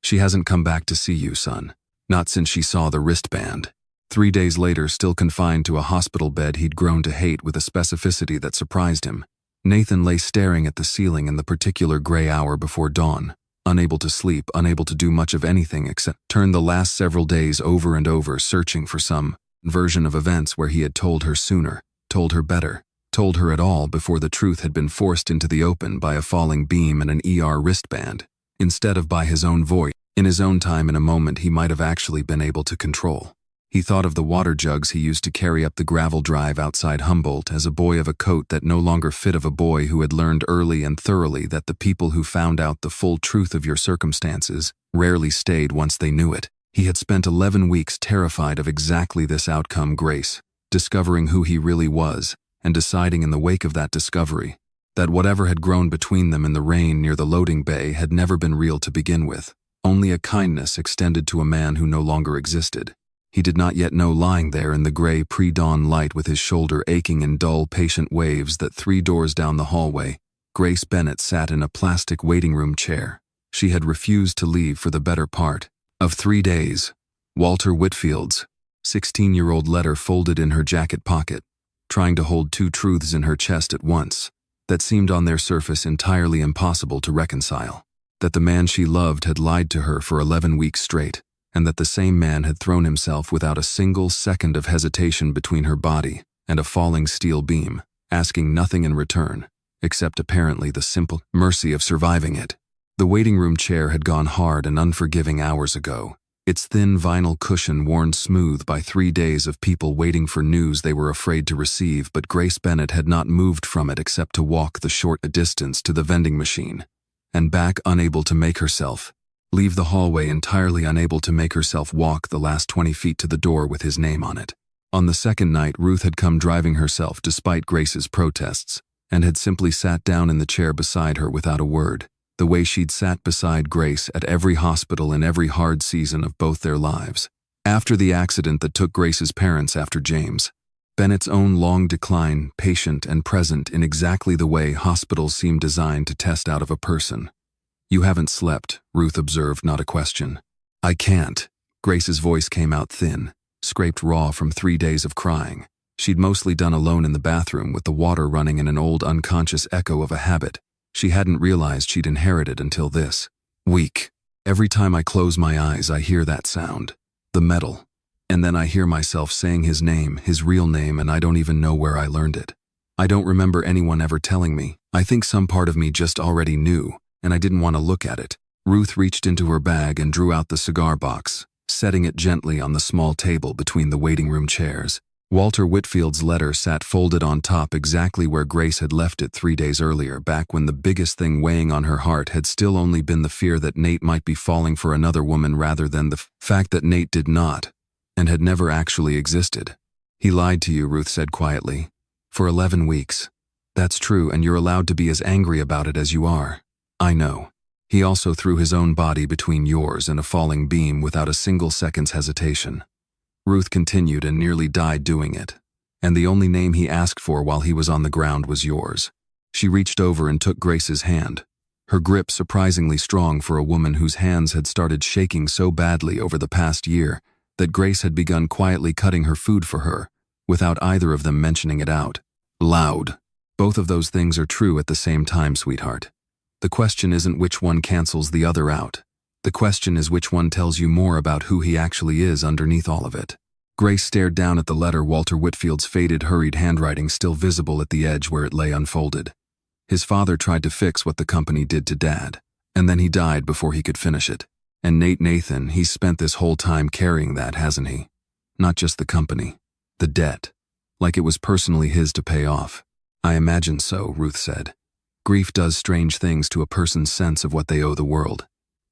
[SPEAKER 1] "She hasn't come back to see you, son. Not since she saw the wristband." 3 days later, still confined to a hospital bed he'd grown to hate with a specificity that surprised him, Nathan lay staring at the ceiling in the particular gray hour before dawn, unable to sleep, unable to do much of anything except turn the last several days over and over, searching for some version of events where he had told her sooner, told her better, told her at all before the truth had been forced into the open by a falling beam and an ER wristband, instead of by his own voice, in his own time, in a moment he might have actually been able to control. He thought of the water jugs he used to carry up the gravel drive outside Humboldt as a boy of a coat that no longer fit, of a boy who had learned early and thoroughly that the people who found out the full truth of your circumstances rarely stayed once they knew it. He had spent 11 weeks terrified of exactly this outcome: Grace, discovering who he really was, and deciding in the wake of that discovery that whatever had grown between them in the rain near the loading bay had never been real to begin with, only a kindness extended to a man who no longer existed. He did not yet know, lying there in the gray pre-dawn light with his shoulder aching in dull, patient waves, that 3 doors down the hallway, Grace Bennett sat in a plastic waiting room chair. She had refused to leave for the better part of 3 days. Walter Whitfield's 16-year-old letter folded in her jacket pocket, trying to hold 2 truths in her chest at once that seemed on their surface entirely impossible to reconcile. That the man she loved had lied to her for 11 weeks straight, and that the same man had thrown himself without a single second of hesitation between her body and a falling steel beam, asking nothing in return, except apparently the simple mercy of surviving it. The waiting room chair had gone hard and unforgiving hours ago, its thin vinyl cushion worn smooth by 3 days of people waiting for news they were afraid to receive, but Grace Bennett had not moved from it except to walk the short distance to the vending machine, and back, unable to make herself leave the hallway, entirely unable to make herself walk the last 20 feet to the door with his name on it. On the second night, Ruth had come driving herself despite Grace's protests, and had simply sat down in the chair beside her without a word, the way she'd sat beside Grace at every hospital in every hard season of both their lives. After the accident that took Grace's parents after James, Bennett's own long decline, patient and present in exactly the way hospitals seem designed to test out of a person. "You haven't slept," Ruth observed, not a question. "I can't." Grace's voice came out thin, scraped raw from 3 days of crying. She'd mostly done alone in the bathroom, with the water running in an old unconscious echo of a habit she hadn't realized she'd inherited until this week. "Every time I close my eyes, I hear that sound. The metal. And then I hear myself saying his name, his real name, and I don't even know where I learned it. I don't remember anyone ever telling me. I think some part of me just already knew, and I didn't want to look at it." Ruth reached into her bag and drew out the cigar box, setting it gently on the small table between the waiting room chairs. Walter Whitfield's letter sat folded on top, exactly where Grace had left it 3 days earlier, back when the biggest thing weighing on her heart had still only been the fear that Nate might be falling for another woman, rather than the fact that Nate did not, and had never actually existed. "He lied to you," Ruth said quietly, "for 11 weeks. That's true, and you're allowed to be as angry about it as you are. I know. He also threw his own body between yours and a falling beam without a single second's hesitation." Ruth continued, "and nearly died doing it. And the only name he asked for while he was on the ground was yours." She reached over and took Grace's hand, her grip surprisingly strong for a woman whose hands had started shaking so badly over the past year that Grace had begun quietly cutting her food for her, without either of them mentioning it out loud. "Both of those things are true at the same time, sweetheart. The question isn't which one cancels the other out. The question is which one tells you more about who he actually is underneath all of it." Grace stared down at the letter, Walter Whitfield's faded, hurried handwriting still visible at the edge where it lay unfolded. His father tried to fix what the company did to Dad, and then he died before he could finish it. And Nathan, he's spent this whole time carrying that, hasn't he? Not just the company, the debt, like it was personally his to pay off. "I imagine so," Ruth said. "Grief does strange things to a person's sense of what they owe the world.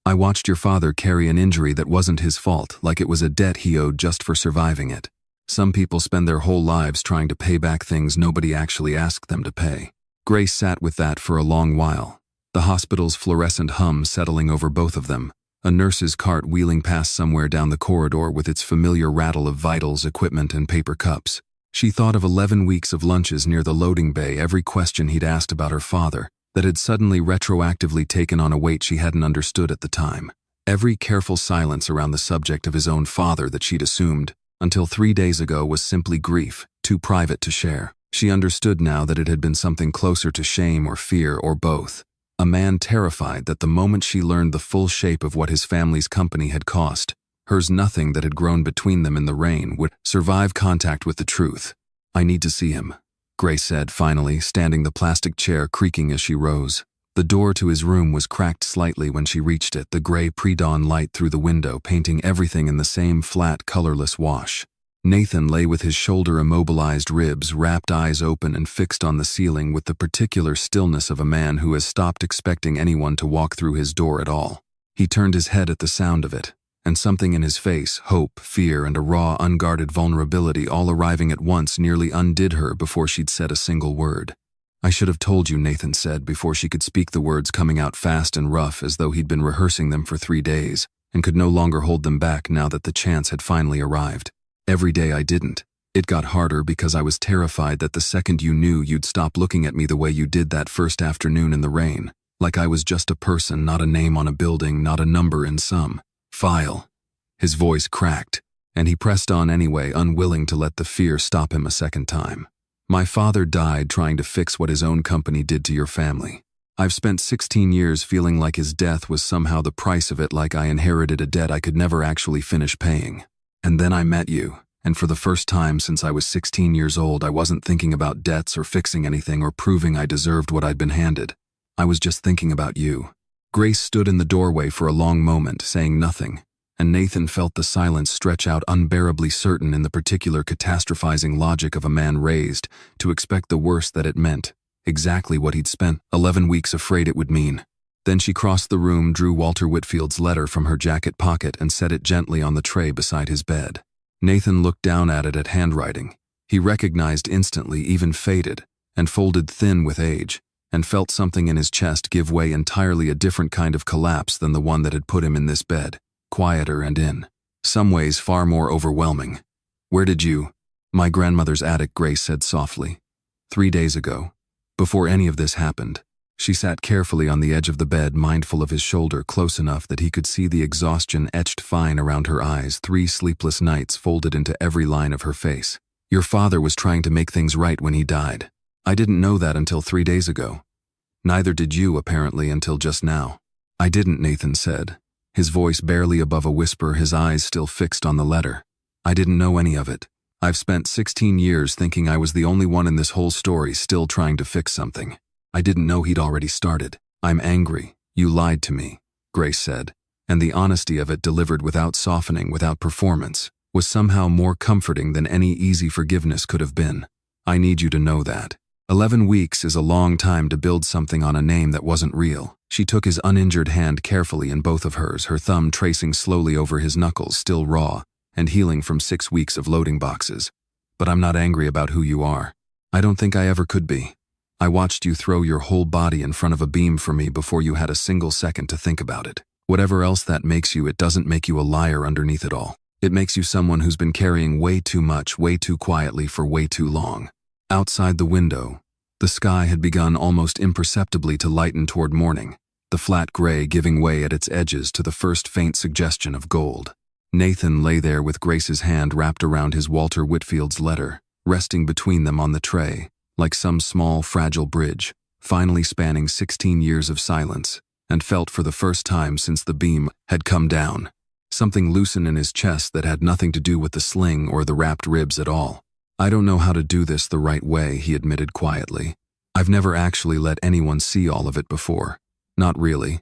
[SPEAKER 1] I watched your father carry an injury that wasn't his fault, like it was a debt he owed just for surviving it. Some people spend their whole lives trying to pay back things nobody actually asked them to pay." Grace sat with that for a long while, the hospital's fluorescent hum settling over both of them, a nurse's cart wheeling past somewhere down the corridor with its familiar rattle of vitals, equipment, and paper cups. She thought of 11 weeks of lunches near the loading bay, every question he'd asked about her father that had suddenly retroactively taken on a weight she hadn't understood at the time. Every careful silence around the subject of his own father that she'd assumed, until 3 days ago, was simply grief, too private to share. She understood now that it had been something closer to shame or fear or both. A man terrified that the moment she learned the full shape of what his family's company had cost, hers nothing that had grown between them in the rain, would survive contact with the truth. "I need to see him," Grace said finally, standing the plastic chair creaking as she rose. The door to his room was cracked slightly when she reached it, the gray pre-dawn light through the window painting everything in the same flat, colorless wash. Nathan lay with his shoulder immobilized, ribs, rapt eyes open and fixed on the ceiling with the particular stillness of a man who has stopped expecting anyone to walk through his door at all. He turned his head at the sound of it, and something in his face, hope, fear, and a raw, unguarded vulnerability all arriving at once, nearly undid her before she'd said a single word. "I should have told you," Nathan said before she could speak, the words coming out fast and rough as though he'd been rehearsing them for 3 days and could no longer hold them back now that the chance had finally arrived. "Every day I didn't. It got harder because I was terrified that the second you knew, you'd stop looking at me the way you did that first afternoon in the rain, like I was just a person, not a name on a building, not a number in some file." His voice cracked, and he pressed on anyway, unwilling to let the fear stop him a second time. "My father died trying to fix what his own company did to your family. I've spent 16 years feeling like his death was somehow the price of it, like I inherited a debt I could never actually finish paying. And then I met you. And for the first time since I was 16 years old, I wasn't thinking about debts or fixing anything or proving I deserved what I'd been handed. I was just thinking about you." Grace stood in the doorway for a long moment, saying nothing, and Nathan felt the silence stretch out, unbearably certain in the particular catastrophizing logic of a man raised to expect the worst, that it meant exactly what he'd spent 11 weeks afraid it would mean. Then she crossed the room, drew Walter Whitfield's letter from her jacket pocket and set it gently on the tray beside his bed. Nathan looked down at it, at handwriting he recognized instantly, even faded and folded thin with age, and felt something in his chest give way, entirely a different kind of collapse than the one that had put him in this bed, quieter and in some ways far more overwhelming. "Where did you—" "My grandmother's attic," Grace said softly. 3 days ago, before any of this happened." She sat carefully on the edge of the bed, mindful of his shoulder, close enough that he could see the exhaustion etched fine around her eyes, 3 sleepless nights folded into every line of her face. "Your father was trying to make things right when he died. I didn't know that until 3 days ago. Neither did you, apparently, until just now." "I didn't," Nathan said, his voice barely above a whisper, his eyes still fixed on the letter. "I didn't know any of it. I've spent 16 years thinking I was the only one in this whole story still trying to fix something. I didn't know he'd already started." "I'm angry. You lied to me," Grace said, and the honesty of it, delivered without softening, without performance, was somehow more comforting than any easy forgiveness could have been. "I need you to know that. 11 weeks is a long time to build something on a name that wasn't real." She took his uninjured hand carefully in both of hers, her thumb tracing slowly over his knuckles, still raw and healing from 6 weeks of loading boxes. "But I'm not angry about who you are. I don't think I ever could be. I watched you throw your whole body in front of a beam for me before you had a single second to think about it. Whatever else that makes you, it doesn't make you a liar underneath it all. It makes you someone who's been carrying way too much, way too quietly for way too long." Outside the window, the sky had begun almost imperceptibly to lighten toward morning, the flat gray giving way at its edges to the first faint suggestion of gold. Nathan lay there with Grace's hand wrapped around his Walter Whitfield's letter, resting between them on the tray, like some small, fragile bridge, finally spanning 16 years of silence, and felt for the first time since the beam had come down something loosen in his chest that had nothing to do with the sling or the wrapped ribs at all. "I don't know how to do this the right way," he admitted quietly. "I've never actually let anyone see all of it before. Not really.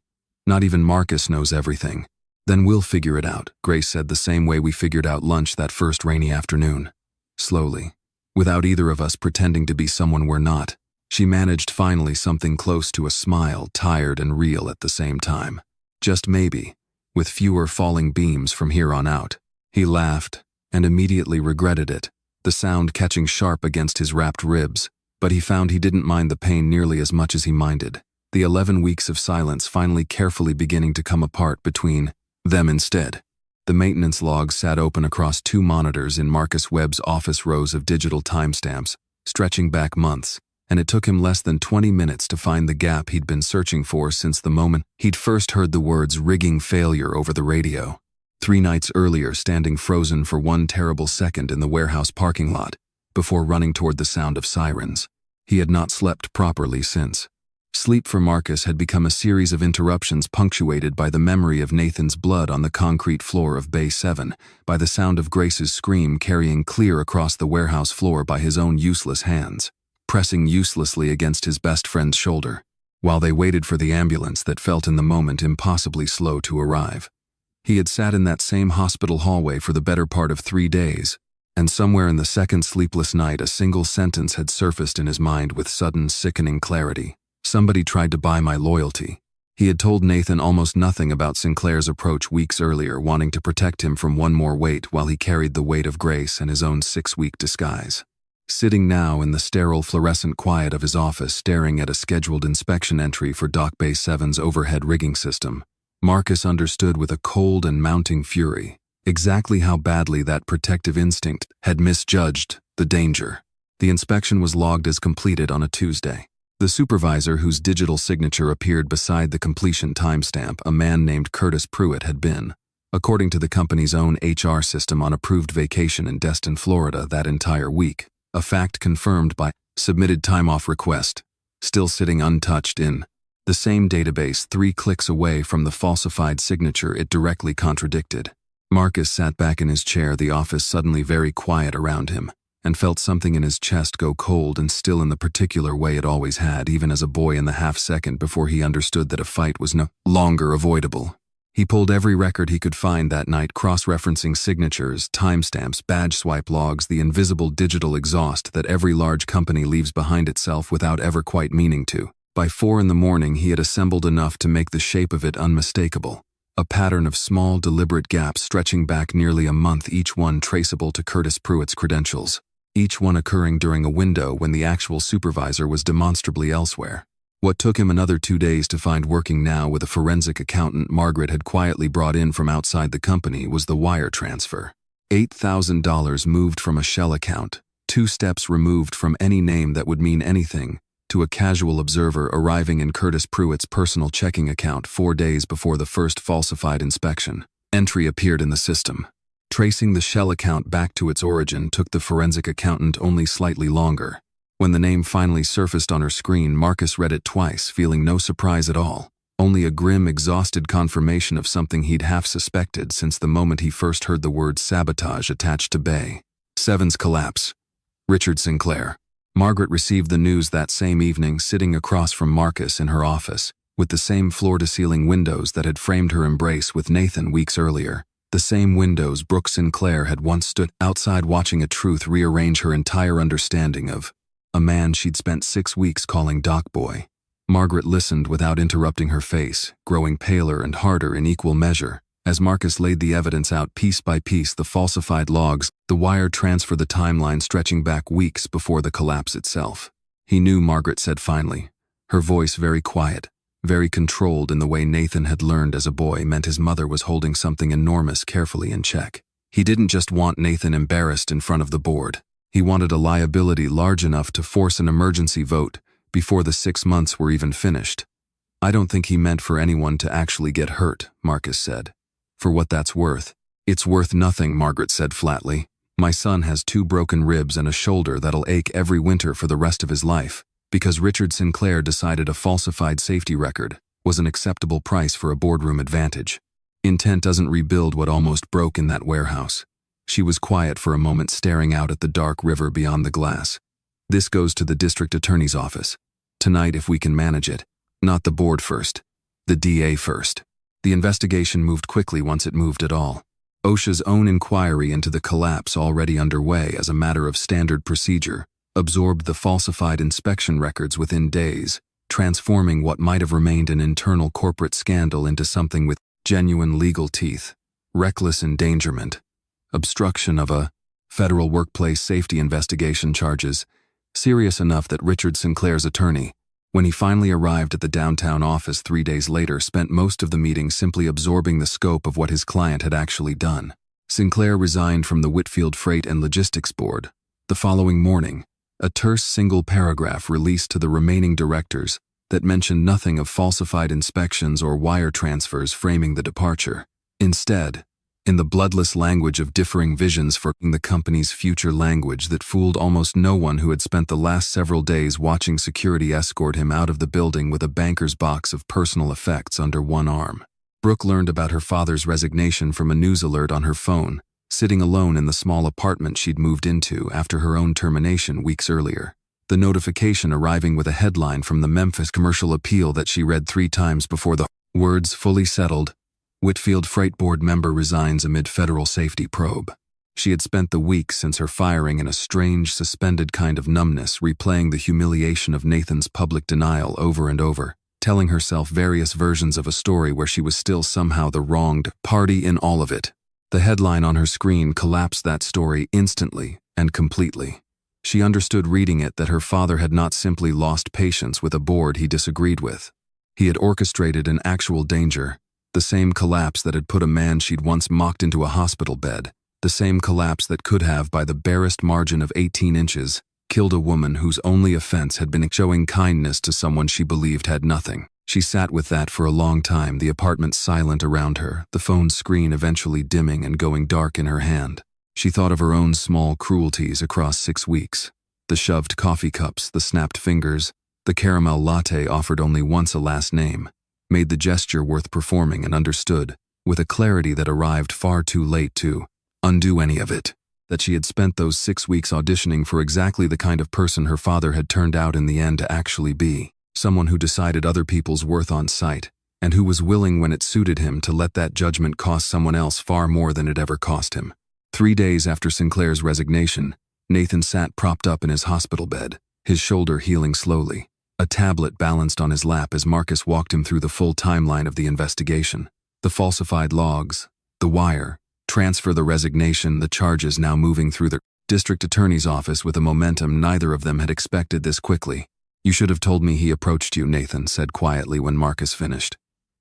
[SPEAKER 1] Not even Marcus knows everything." "Then we'll figure it out," Grace said, the same way we figured out lunch that first rainy afternoon. Slowly, without either of us pretending to be someone we're not, she managed finally something close to a smile, tired and real at the same time. "Just maybe, with fewer falling beams from here on out." He laughed, and immediately regretted it, the sound catching sharp against his wrapped ribs, but he found he didn't mind the pain nearly as much as he minded, the 11 weeks of silence finally carefully beginning to come apart between them instead. The maintenance log sat open across 2 monitors in Marcus Webb's office, rows of digital timestamps, stretching back months, and it took him less than 20 minutes to find the gap he'd been searching for since the moment he'd first heard the words "rigging failure" over the radio. 3 nights earlier, standing frozen for 1 terrible second in the warehouse parking lot, before running toward the sound of sirens. He had not slept properly since. Sleep for Marcus had become a series of interruptions punctuated by the memory of Nathan's blood on the concrete floor of Bay 7, by the sound of Grace's scream carrying clear across the warehouse floor by his own useless hands, pressing uselessly against his best friend's shoulder, while they waited for the ambulance that felt in the moment impossibly slow to arrive. He had sat in that same hospital hallway for the better part of 3 days, and somewhere in the second sleepless night a single sentence had surfaced in his mind with sudden, sickening clarity. "Somebody tried to buy my loyalty." He had told Nathan almost nothing about Sinclair's approach weeks earlier, wanting to protect him from one more weight while he carried the weight of Grace and his own 6-week disguise. Sitting now in the sterile fluorescent quiet of his office staring at a scheduled inspection entry for Dock Bay 7's overhead rigging system, Marcus understood with a cold and mounting fury exactly how badly that protective instinct had misjudged the danger. The inspection was logged as completed on a Tuesday. The supervisor whose digital signature appeared beside the completion timestamp, a man named Curtis Pruitt, had been, according to the company's own HR system, on approved vacation in Destin, Florida that entire week, a fact confirmed by submitted time-off request, still sitting untouched in the same database 3 clicks away from the falsified signature it directly contradicted. Marcus sat back in his chair, the office suddenly very quiet around him, and felt something in his chest go cold and still in the particular way it always had, even as a boy, in the half-second before he understood that a fight was no longer avoidable. He pulled every record he could find that night, cross-referencing signatures, timestamps, badge swipe logs, the invisible digital exhaust that every large company leaves behind itself without ever quite meaning to. By 4 a.m, he had assembled enough to make the shape of it unmistakable. A pattern of small, deliberate gaps stretching back nearly a month, each one traceable to Curtis Pruitt's credentials, each one occurring during a window when the actual supervisor was demonstrably elsewhere. What took him another 2 days to find working now with a forensic accountant Margaret had quietly brought in from outside the company was the wire transfer. $8,000 moved from a shell account, 2 steps removed from any name that would mean anything, to a casual observer arriving in Curtis Pruitt's personal checking account 4 days before the first falsified inspection. Entry appeared in the system. Tracing the shell account back to its origin took the forensic accountant only slightly longer. When the name finally surfaced on her screen, Marcus read it twice, feeling no surprise at all, only a grim, exhausted confirmation of something he'd half suspected since the moment he first heard the word sabotage attached to Bay 7's collapse. Richard Sinclair. Margaret received the news that same evening, sitting across from Marcus in her office, with the same floor-to-ceiling windows that had framed her embrace with Nathan weeks earlier, the same windows Brooke Sinclair had once stood outside watching a truth rearrange her entire understanding of a man she'd spent 6 weeks calling Doc Boy. Margaret listened without interrupting, her face growing paler and harder in equal measure, as Marcus laid the evidence out piece by piece, the falsified logs, the wire transfer, the timeline stretching back weeks before the collapse itself. He knew, Margaret said finally, her voice very quiet, very controlled in the way Nathan had learned as a boy meant his mother was holding something enormous carefully in check. He didn't just want Nathan embarrassed in front of the board. He wanted a liability large enough to force an emergency vote before the 6 months were even finished. I don't think he meant for anyone to actually get hurt, Marcus said. For what that's worth. It's worth nothing, Margaret said flatly. My son has 2 broken ribs and a shoulder that'll ache every winter for the rest of his life, because Richard Sinclair decided a falsified safety record was an acceptable price for a boardroom advantage. Intent doesn't rebuild what almost broke in that warehouse. She was quiet for a moment, staring out at the dark river beyond the glass. This goes to the district attorney's office. Tonight, if we can manage it. Not the board first. The DA first. The investigation moved quickly once it moved at all. OSHA's own inquiry into the collapse, already underway as a matter of standard procedure, absorbed the falsified inspection records within days, transforming what might have remained an internal corporate scandal into something with genuine legal teeth. Reckless endangerment, obstruction of a federal workplace safety investigation charges, serious enough that Richard Sinclair's attorney, when he finally arrived at the downtown office 3 days later, spent most of the meeting simply absorbing the scope of what his client had actually done. Sinclair resigned from the Whitfield Freight and Logistics Board. The following morning, a terse single paragraph released to the remaining directors that mentioned nothing of falsified inspections or wire transfers framing the departure. Instead, in the bloodless language of differing visions for the company's future, language that fooled almost no one who had spent the last several days watching security escort him out of the building with a banker's box of personal effects under one arm. Brooke learned about her father's resignation from a news alert on her phone, sitting alone in the small apartment she'd moved into after her own termination weeks earlier. The notification arriving with a headline from the Memphis Commercial Appeal that she read 3 times before the words fully settled. Whitfield Freight Board member resigns amid federal safety probe. She had spent the weeks since her firing in a strange, suspended kind of numbness, replaying the humiliation of Nathan's public denial over and over, telling herself various versions of a story where she was still somehow the wronged party in all of it. The headline on her screen collapsed that story instantly and completely. She understood reading it that her father had not simply lost patience with a board he disagreed with. He had orchestrated an actual danger, the same collapse that had put a man she'd once mocked into a hospital bed, the same collapse that could have, by the barest margin of 18 inches, killed a woman whose only offense had been showing kindness to someone she believed had nothing. She sat with that for a long time, the apartment silent around her, the phone screen eventually dimming and going dark in her hand. She thought of her own small cruelties across 6 weeks. The shoved coffee cups, the snapped fingers, the caramel latte offered only once a last name, made the gesture worth performing and understood, with a clarity that arrived far too late to undo any of it, that she had spent those 6 weeks auditioning for exactly the kind of person her father had turned out in the end to actually be, someone who decided other people's worth on sight, and who was willing when it suited him to let that judgment cost someone else far more than it ever cost him. 3 days after Sinclair's resignation, Nathan sat propped up in his hospital bed, his shoulder healing slowly, a tablet balanced on his lap as Marcus walked him through the full timeline of the investigation. The falsified logs, the wire, transfer the resignation, the charges now moving through the district attorney's office with a momentum neither of them had expected this quickly. "You should have told me he approached you," Nathan said quietly when Marcus finished.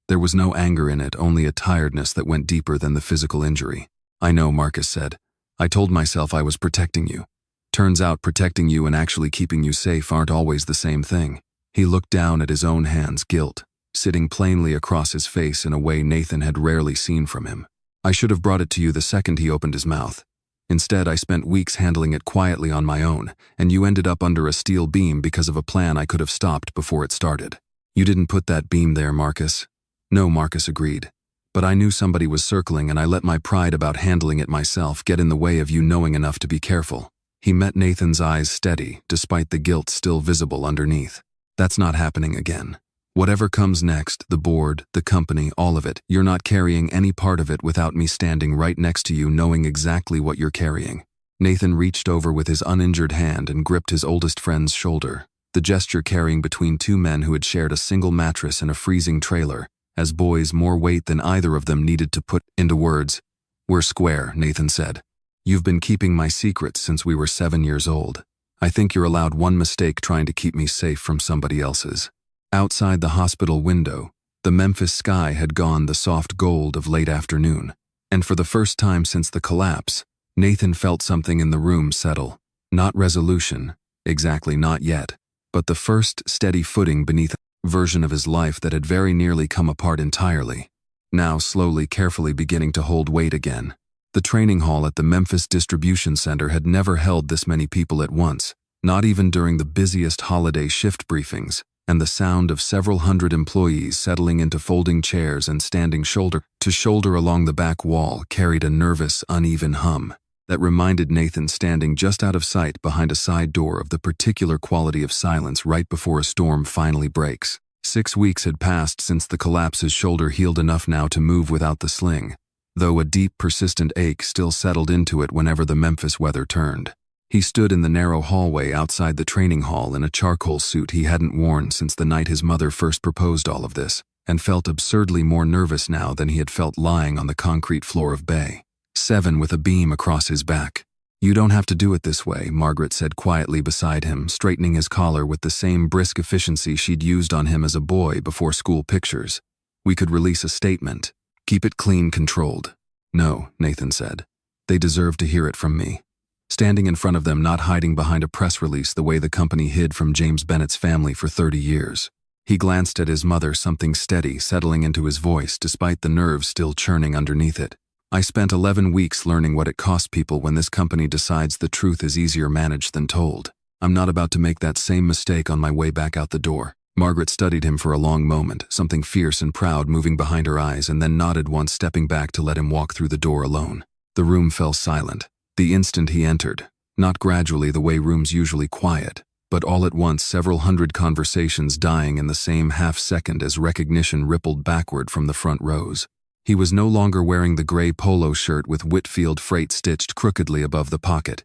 [SPEAKER 1] There was no anger in it, only a tiredness that went deeper than the physical injury. "I know," Marcus said. "I told myself I was protecting you. Turns out protecting you and actually keeping you safe aren't always the same thing." He looked down at his own hands, guilt sitting plainly across his face in a way Nathan had rarely seen from him. "I should have brought it to you the second he opened his mouth. Instead, I spent weeks handling it quietly on my own, and you ended up under a steel beam because of a plan I could have stopped before it started." "You didn't put that beam there, Marcus." "No," Marcus agreed. "But I knew somebody was circling and I let my pride about handling it myself get in the way of you knowing enough to be careful." He met Nathan's eyes steady, despite the guilt still visible underneath. "That's not happening again. Whatever comes next, the board, the company, all of it, you're not carrying any part of it without me standing right next to you knowing exactly what you're carrying." Nathan reached over with his uninjured hand and gripped his oldest friend's shoulder, the gesture carrying between two men who had shared a single mattress in a freezing trailer, as boys more weight than either of them needed to put into words. "We're square," Nathan said. "You've been keeping my secrets since we were 7 years old. I think you're allowed one mistake trying to keep me safe from somebody else's." Outside the hospital window, the Memphis sky had gone the soft gold of late afternoon, and for the first time since the collapse, Nathan felt something in the room settle. Not resolution, exactly not yet, but the first steady footing beneath a version of his life that had very nearly come apart entirely, now slowly, carefully beginning to hold weight again. The training hall at the Memphis Distribution Center had never held this many people at once, not even during the busiest holiday shift briefings, and the sound of several hundred employees settling into folding chairs and standing shoulder to shoulder along the back wall carried a nervous, uneven hum that reminded Nathan standing just out of sight behind a side door of the particular quality of silence right before a storm finally breaks. 6 weeks had passed since the collapse. His shoulder healed enough now to move without the sling, though a deep, persistent ache still settled into it whenever the Memphis weather turned. He stood in the narrow hallway outside the training hall in a charcoal suit he hadn't worn since the night his mother first proposed all of this, and felt absurdly more nervous now than he had felt lying on the concrete floor of Bay 7 with a beam across his back. "You don't have to do it this way," Margaret said quietly beside him, straightening his collar with the same brisk efficiency she'd used on him as a boy before school pictures. "We could release a statement. Keep it clean, controlled." "No," Nathan said. "They deserve to hear it from me." Standing in front of them, not hiding behind a press release the way the company hid from James Bennett's family for 30 years. He glanced at his mother, something steady settling into his voice despite the nerves still churning underneath it. "I spent 11 weeks learning what it costs people when this company decides the truth is easier managed than told. I'm not about to make that same mistake on my way back out the door." Margaret studied him for a long moment, something fierce and proud moving behind her eyes, and then nodded once, stepping back to let him walk through the door alone. The room fell silent. The instant he entered, not gradually the way rooms usually quiet, but all at once, several hundred conversations dying in the same half-second as recognition rippled backward from the front rows. He was no longer wearing the gray polo shirt with Whitfield Freight stitched crookedly above the pocket.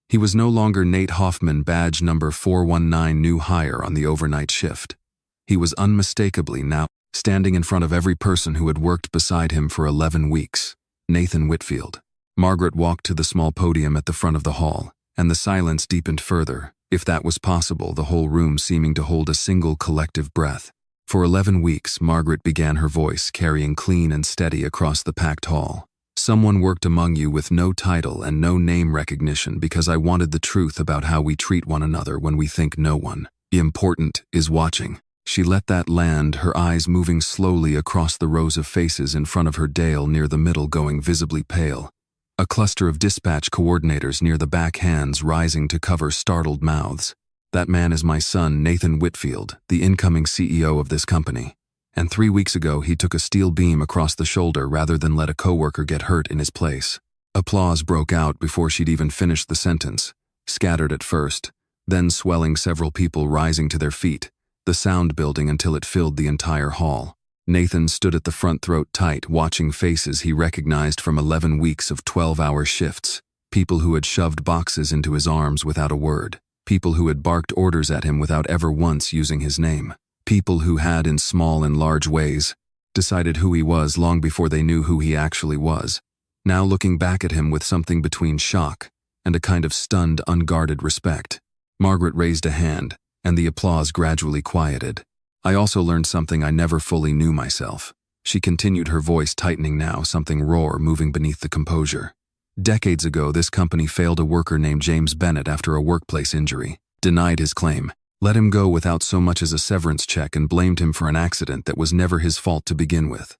[SPEAKER 1] He was no longer Nate Hoffman, badge number 419, new hire on the overnight shift. He was unmistakably now standing in front of every person who had worked beside him for 11 weeks. Nathan Whitfield. Margaret walked to the small podium at the front of the hall, and the silence deepened further, if that was possible, the whole room seeming to hold a single collective breath. For 11 weeks, Margaret began her voice, carrying clean and steady across the packed hall. Someone worked among you with no title and no name recognition because I wanted the truth about how we treat one another when we think no one important is watching. She let that land, her eyes moving slowly across the rows of faces in front of her, Dale near the middle going visibly pale. A cluster of dispatch coordinators near the back, hands rising to cover startled mouths. That man is my son, Nathan Whitfield, the incoming CEO of this company. And 3 weeks ago, he took a steel beam across the shoulder rather than let a coworker get hurt in his place. Applause broke out before she'd even finished the sentence, scattered at first, then swelling, several people rising to their feet, the sound building until it filled the entire hall. Nathan stood at the front, throat tight, watching faces he recognized from 11 weeks of 12-hour shifts, people who had shoved boxes into his arms without a word, people who had barked orders at him without ever once using his name, people who had, in small and large ways, decided who he was long before they knew who he actually was, now looking back at him with something between shock and a kind of stunned, unguarded respect. Margaret raised a hand, and the applause gradually quieted. I also learned something I never fully knew myself. She continued, her voice tightening now, something raw moving beneath the composure. Decades ago, this company failed a worker named James Bennett after a workplace injury, denied his claim, let him go without so much as a severance check, and blamed him for an accident that was never his fault to begin with.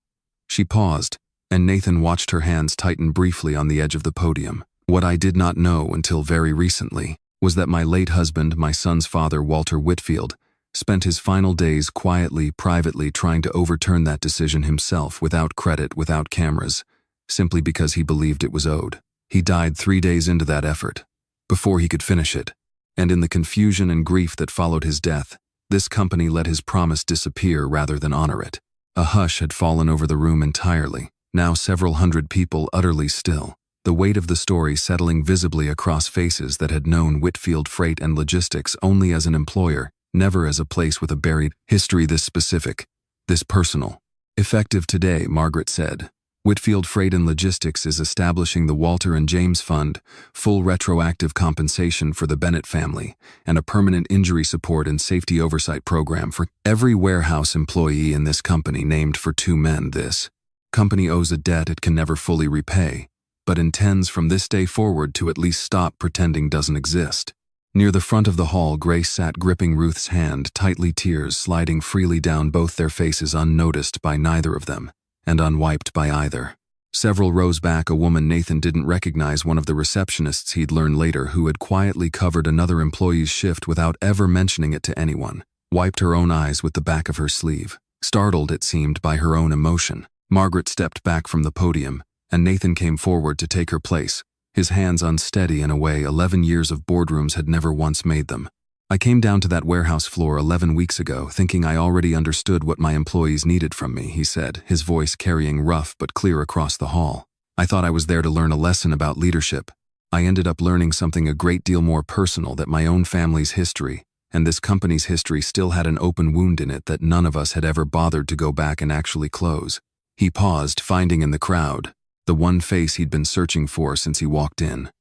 [SPEAKER 1] She paused, and Nathan watched her hands tighten briefly on the edge of the podium. What I did not know until very recently was that my late husband, my son's father, Walter Whitfield, spent his final days quietly, privately trying to overturn that decision himself, without credit, without cameras, simply because he believed it was owed. He died 3 days into that effort, before he could finish it, and in the confusion and grief that followed his death, this company let his promise disappear rather than honor it. A hush had fallen over the room entirely, now several hundred people utterly still, the weight of the story settling visibly across faces that had known Whitfield Freight and Logistics only as an employer, never as a place with a buried history this specific, this personal. Effective today, Margaret said, Whitfield Freight and Logistics is establishing the Walter and James Fund, full retroactive compensation for the Bennett family, and a permanent injury support and safety oversight program for every warehouse employee in this company named for 2 men. This company owes a debt it can never fully repay, but intends from this day forward to at least stop pretending doesn't exist. Near the front of the hall, Grace sat gripping Ruth's hand tightly, tears sliding freely down both their faces, unnoticed by neither of them, and unwiped by either. Several rows back, a woman Nathan didn't recognize, one of the receptionists he'd learn later, who had quietly covered another employee's shift without ever mentioning it to anyone, wiped her own eyes with the back of her sleeve, startled, it seemed, by her own emotion. Margaret stepped back from the podium, and Nathan came forward to take her place, his hands unsteady in a way 11 years of boardrooms had never once made them. I came down to that warehouse floor 11 weeks ago, thinking I already understood what my employees needed from me, he said, his voice carrying rough but clear across the hall. I thought I was there to learn a lesson about leadership. I ended up learning something a great deal more personal, that my own family's history, and this company's history, still had an open wound in it that none of us had ever bothered to go back and actually close. He paused, finding in the crowd the one face he'd been searching for since he walked in.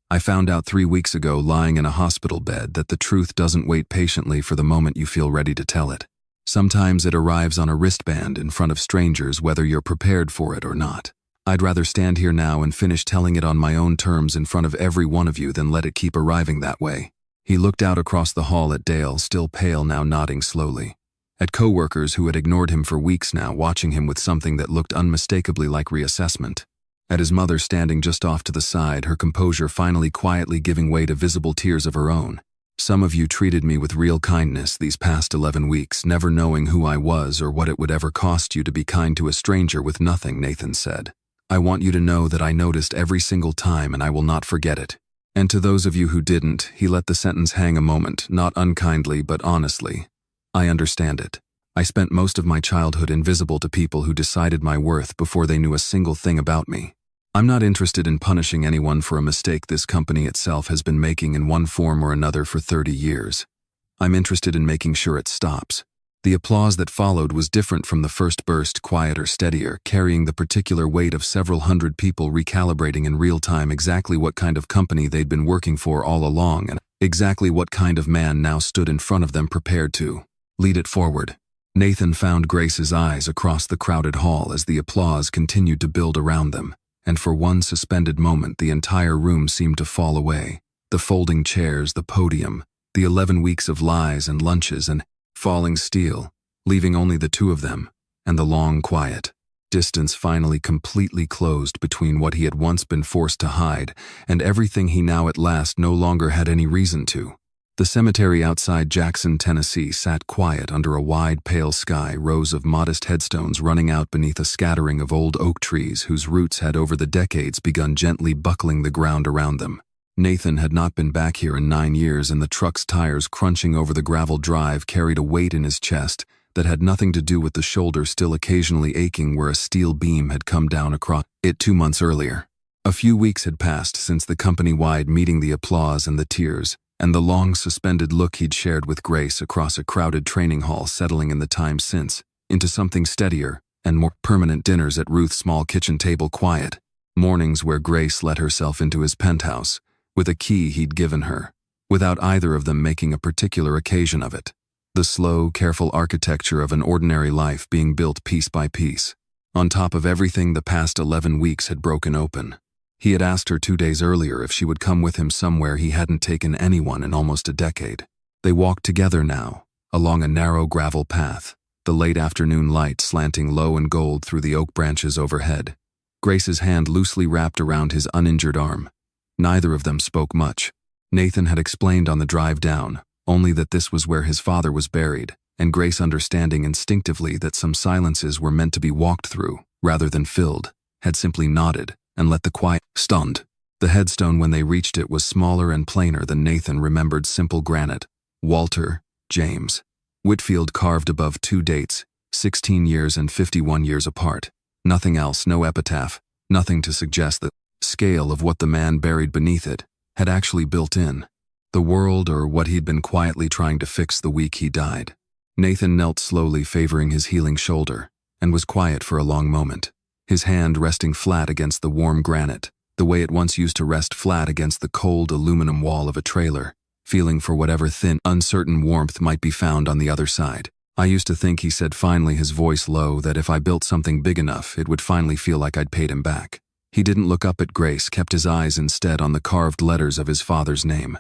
[SPEAKER 1] I found out 3 weeks ago, lying in a hospital bed, that the truth doesn't wait patiently for the moment you feel ready to tell it. Sometimes it arrives on a wristband in front of strangers, whether you're prepared for it or not. I'd rather stand here now and finish telling it on my own terms in front of every one of you than let it keep arriving that way. He looked out across the hall at Dale, still pale now, nodding slowly. At coworkers who had ignored him for weeks now, watching him with something that looked unmistakably like reassessment. At his mother standing just off to the side, her composure finally quietly giving way to visible tears of her own. Some of you treated me with real kindness these past 11 weeks, never knowing who I was or what it would ever cost you to be kind to a stranger with nothing, Nathan said. I want you to know that I noticed every single time, and I will not forget it. And to those of you who didn't, he let the sentence hang a moment, not unkindly but honestly. I understand it. I spent most of my childhood invisible to people who decided my worth before they knew a single thing about me. I'm not interested in punishing anyone for a mistake this company itself has been making in one form or another for 30 years. I'm interested in making sure it stops. The applause that followed was different from the first burst, quieter, steadier, carrying the particular weight of several hundred people recalibrating in real time exactly what kind of company they'd been working for all along and exactly what kind of man now stood in front of them prepared to lead it forward. Nathan found Grace's eyes across the crowded hall as the applause continued to build around them, and for one suspended moment the entire room seemed to fall away. The folding chairs, the podium, the 11 weeks of lies and lunches and falling steel, leaving only the two of them, and the long, quiet distance finally completely closed between what he had once been forced to hide and everything he now at last no longer had any reason to. The cemetery outside Jackson, Tennessee sat quiet under a wide, pale sky, rows of modest headstones running out beneath a scattering of old oak trees whose roots had over the decades begun gently buckling the ground around them. Nathan had not been back here in 9 years, and the truck's tires crunching over the gravel drive carried a weight in his chest that had nothing to do with the shoulder still occasionally aching where a steel beam had come down across it 2 months earlier. A few weeks had passed since the company-wide meeting, the applause and the tears, and the long suspended look he'd shared with Grace across a crowded training hall, settling in the time since into something steadier and more permanent. Dinners at Ruth's small kitchen table, quiet mornings where Grace let herself into his penthouse with a key he'd given her, without either of them making a particular occasion of it. The slow, careful architecture of an ordinary life being built piece by piece. On top of everything the past 11 weeks had broken open. He had asked her 2 days earlier if she would come with him somewhere he hadn't taken anyone in almost a decade. They walked together now, along a narrow gravel path, the late afternoon light slanting low and gold through the oak branches overhead. Grace's hand loosely wrapped around his uninjured arm. Neither of them spoke much. Nathan had explained on the drive down, only that this was where his father was buried, and Grace, understanding instinctively that some silences were meant to be walked through, rather than filled, had simply nodded and let the quiet stunned. The headstone when they reached it was smaller and plainer than Nathan remembered. Simple granite. Walter, James. Whitfield carved above 2 dates, 16 years and 51 years apart. Nothing else, no epitaph, nothing to suggest the scale of what the man buried beneath it had actually built in. The world, or what he'd been quietly trying to fix the week he died. Nathan knelt slowly, favoring his healing shoulder, and was quiet for a long moment, his hand resting flat against the warm granite, the way it once used to rest flat against the cold aluminum wall of a trailer, feeling for whatever thin, uncertain warmth might be found on the other side. I used to think, he said finally, his voice low, that if I built something big enough, it would finally feel like I'd paid him back. He didn't look up at Grace, kept his eyes instead on the carved letters of his father's name.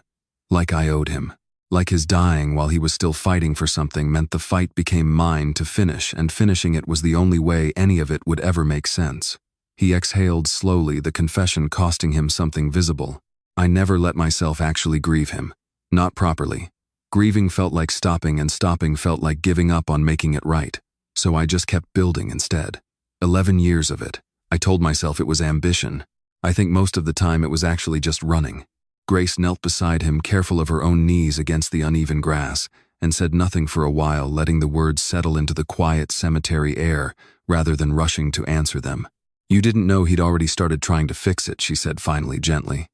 [SPEAKER 1] Like I owed him. Like his dying while he was still fighting for something meant the fight became mine to finish, and finishing it was the only way any of it would ever make sense. He exhaled slowly, the confession costing him something visible. I never let myself actually grieve him. Not properly. Grieving felt like stopping, and stopping felt like giving up on making it right. So I just kept building instead. 11 years of it. I told myself it was ambition. I think most of the time it was actually just running. Grace knelt beside him, careful of her own knees against the uneven grass, and said nothing for a while, letting the words settle into the quiet cemetery air rather than rushing to answer them. You didn't know he'd already started trying to fix it, she said finally, gently.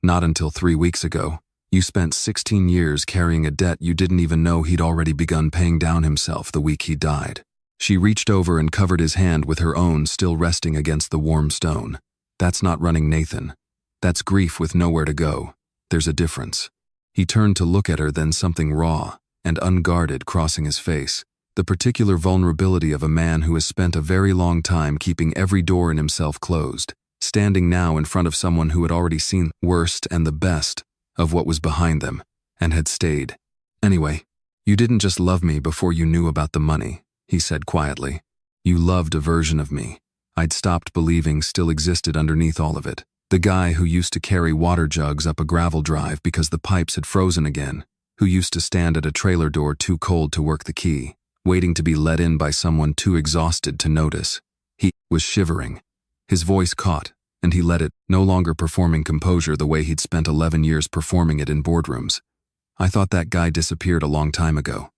[SPEAKER 1] Not until 3 weeks ago. You spent 16 years carrying a debt you didn't even know he'd already begun paying down himself the week he died. She reached over and covered his hand with her own, still resting against the warm stone. That's not running, Nathan. That's grief with nowhere to go. There's a difference. He turned to look at her, then something raw and unguarded crossing his face. The particular vulnerability of a man who has spent a very long time keeping every door in himself closed, standing now in front of someone who had already seen the worst and the best of what was behind them, and had stayed. Anyway, you didn't just love me before you knew about the money, he said quietly. You loved a version of me I'd stopped believing still existed underneath all of it. The guy who used to carry water jugs up a gravel drive because the pipes had frozen again, who used to stand at a trailer door too cold to work the key, waiting to be let in by someone too exhausted to notice. He was shivering. His voice caught, and he let it, no longer performing composure the way he'd spent 11 years performing it in boardrooms. I thought that guy disappeared a long time ago.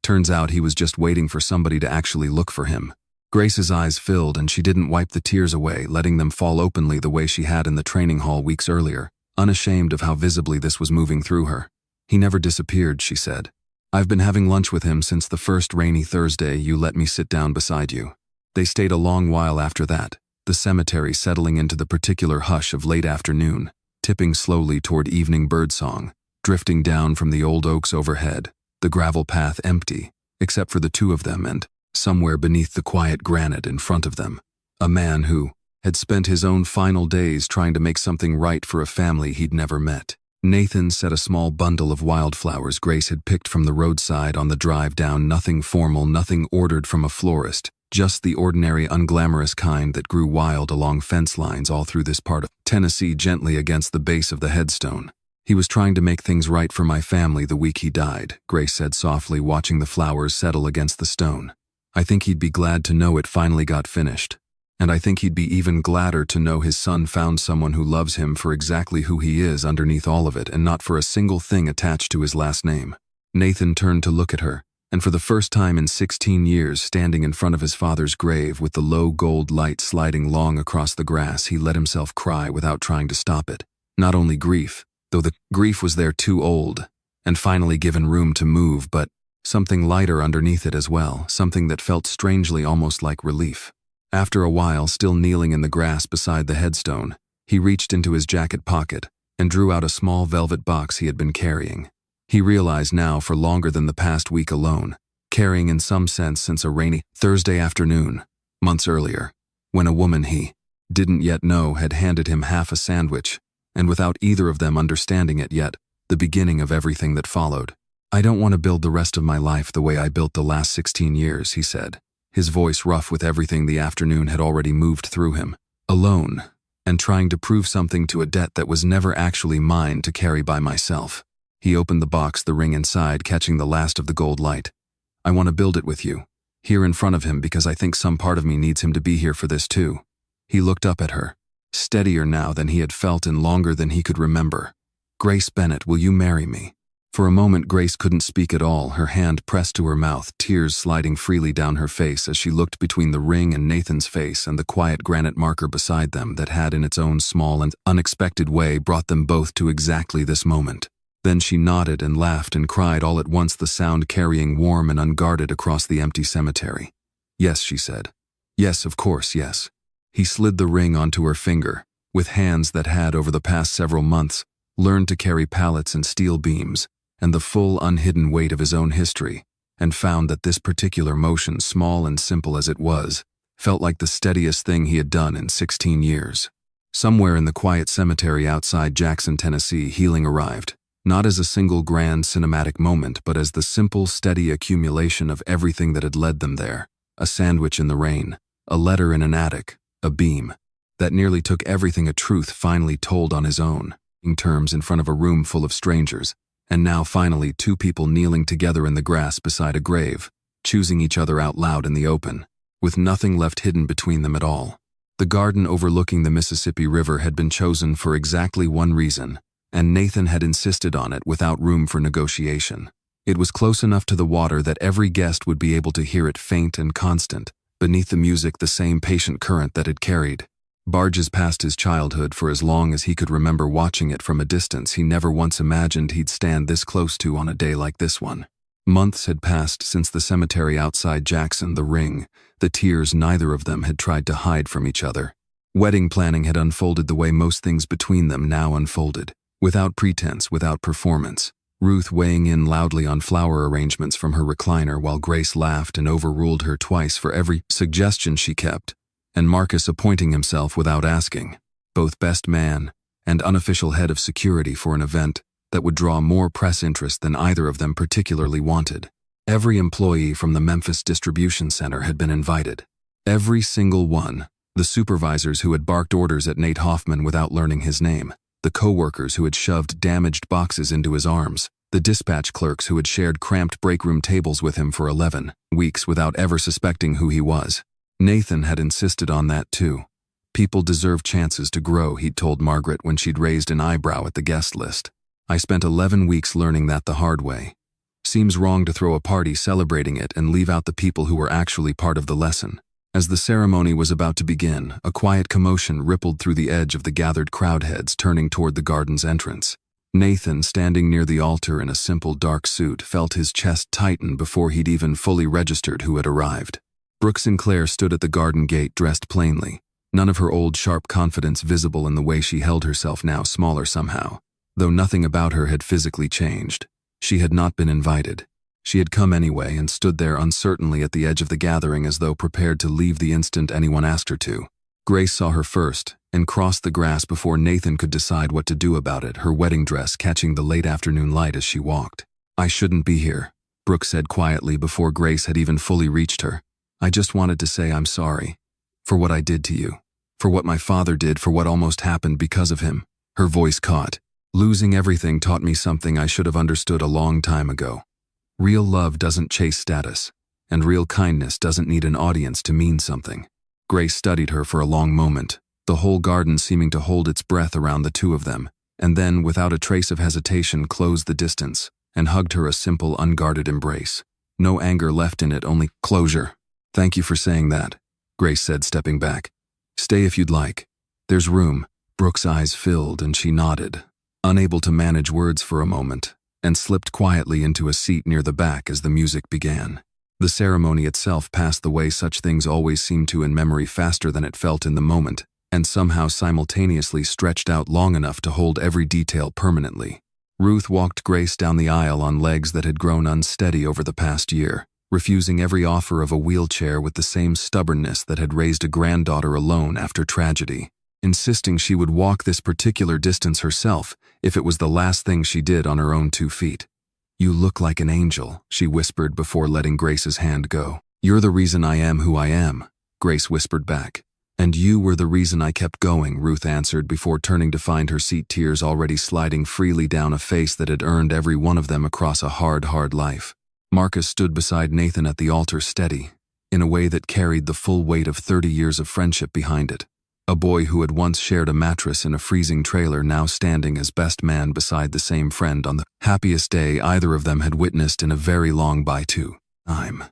[SPEAKER 1] Turns out he was just waiting for somebody to actually look for him. Grace's eyes filled, and she didn't wipe the tears away, letting them fall openly the way she had in the training hall weeks earlier, unashamed of how visibly this was moving through her. He never disappeared, she said. I've been having lunch with him since the first rainy Thursday you let me sit down beside you. They stayed a long while after that, the cemetery settling into the particular hush of late afternoon, tipping slowly toward evening birdsong, drifting down from the old oaks overhead, the gravel path empty, except for the two of them and, somewhere beneath the quiet granite in front of them, a man who had spent his own final days trying to make something right for a family he'd never met. Nathan set a small bundle of wildflowers Grace had picked from the roadside on the drive down, nothing formal, nothing ordered from a florist, just the ordinary unglamorous kind that grew wild along fence lines all through this part of Tennessee, gently against the base of the headstone. He was trying to make things right for my family the week he died, Grace said softly, watching the flowers settle against the stone. I think he'd be glad to know it finally got finished. And I think he'd be even gladder to know his son found someone who loves him for exactly who he is underneath all of it and not for a single thing attached to his last name. Nathan turned to look at her, and for the first time in 16 years, standing in front of his father's grave with the low gold light sliding long across the grass, he let himself cry without trying to stop it. Not only grief, though the grief was there too old, and finally given room to move, but something lighter underneath it as well, something that felt strangely almost like relief. After a while, still kneeling in the grass beside the headstone, he reached into his jacket pocket and drew out a small velvet box he had been carrying. He realized now, for longer than the past week alone, carrying in some sense since a rainy Thursday afternoon, months earlier, when a woman he didn't yet know had handed him half a sandwich, and without either of them understanding it yet, the beginning of everything that followed. I don't want to build the rest of my life the way I built the last 16 years, he said, his voice rough with everything the afternoon had already moved through him. Alone, and trying to prove something to a debt that was never actually mine to carry by myself. He opened the box, the ring inside catching the last of the gold light. I want to build it with you, here in front of him, because I think some part of me needs him to be here for this too. He looked up at her, steadier now than he had felt in longer than he could remember. Grace Bennett, will you marry me? For a moment Grace couldn't speak at all, her hand pressed to her mouth, tears sliding freely down her face as she looked between the ring and Nathan's face and the quiet granite marker beside them that had in its own small and unexpected way brought them both to exactly this moment. Then she nodded and laughed and cried all at once, the sound carrying warm and unguarded across the empty cemetery. Yes, she said. Yes, of course, yes. He slid the ring onto her finger, with hands that had, over the past several months, learned to carry pallets and steel beams, and the full, unhidden weight of his own history, and found that this particular motion, small and simple as it was, felt like the steadiest thing he had done in 16 years. Somewhere in the quiet cemetery outside Jackson, Tennessee, healing arrived, not as a single grand cinematic moment, but as the simple, steady accumulation of everything that had led them there. A sandwich in the rain, a letter in an attic, a beam. That nearly took everything, a truth finally told on his own, in terms in front of a room full of strangers. And now finally two people kneeling together in the grass beside a grave, choosing each other out loud in the open, with nothing left hidden between them at all. The garden overlooking the Mississippi River had been chosen for exactly one reason, and Nathan had insisted on it without room for negotiation. It was close enough to the water that every guest would be able to hear it, faint and constant, beneath the music, the same patient current that had carried barges past his childhood for as long as he could remember, watching it from a distance he never once imagined he'd stand this close to on a day like this one. Months had passed since the cemetery outside Jackson, the ring, the tears neither of them had tried to hide from each other. Wedding planning had unfolded the way most things between them now unfolded, without pretense, without performance. Ruth weighing in loudly on flower arrangements from her recliner while Grace laughed and overruled her twice for every suggestion she kept, and Marcus appointing himself without asking, both best man and unofficial head of security for an event that would draw more press interest than either of them particularly wanted. Every employee from the Memphis distribution center had been invited. Every single one. The supervisors who had barked orders at Nate Hoffman without learning his name, the co-workers who had shoved damaged boxes into his arms, the dispatch clerks who had shared cramped breakroom tables with him for 11 weeks without ever suspecting who he was. Nathan had insisted on that too. People deserve chances to grow, he'd told Margaret when she'd raised an eyebrow at the guest list. I spent 11 weeks learning that the hard way. Seems wrong to throw a party celebrating it and leave out the people who were actually part of the lesson. As the ceremony was about to begin, a quiet commotion rippled through the edge of the gathered crowd, heads turning toward the garden's entrance. Nathan, standing near the altar in a simple dark suit, felt his chest tighten before he'd even fully registered who had arrived. Brooke Sinclair stood at the garden gate dressed plainly, none of her old sharp confidence visible in the way she held herself, now smaller somehow. Though nothing about her had physically changed. She had not been invited. She had come anyway and stood there uncertainly at the edge of the gathering as though prepared to leave the instant anyone asked her to. Grace saw her first and crossed the grass before Nathan could decide what to do about it, her wedding dress catching the late afternoon light as she walked. "I shouldn't be here," Brooke said quietly before Grace had even fully reached her. "I just wanted to say I'm sorry. For what I did to you. For what my father did, for what almost happened because of him." Her voice caught. "Losing everything taught me something I should have understood a long time ago. Real love doesn't chase status, and real kindness doesn't need an audience to mean something." Grace studied her for a long moment, the whole garden seeming to hold its breath around the two of them, and then, without a trace of hesitation, closed the distance and hugged her a simple, unguarded embrace. No anger left in it, only closure. "Thank you for saying that," Grace said, stepping back. "Stay if you'd like. There's room." Brooke's eyes filled and she nodded, unable to manage words for a moment, and slipped quietly into a seat near the back as the music began. The ceremony itself passed the way such things always seem to in memory, faster than it felt in the moment, and somehow simultaneously stretched out long enough to hold every detail permanently. Ruth walked Grace down the aisle on legs that had grown unsteady over the past year, refusing every offer of a wheelchair with the same stubbornness that had raised a granddaughter alone after tragedy, insisting she would walk this particular distance herself if it was the last thing she did on her own 2 feet. "You look like an angel," she whispered before letting Grace's hand go. "You're the reason I am who I am," Grace whispered back. "And you were the reason I kept going," Ruth answered before turning to find her seat, tears already sliding freely down a face that had earned every one of them across a hard life. Marcus stood beside Nathan at the altar, steady, in a way that carried the full weight of 30 years of friendship behind it. A boy who had once shared a mattress in a freezing trailer, now standing as best man beside the same friend on the happiest day either of them had witnessed in a very long time.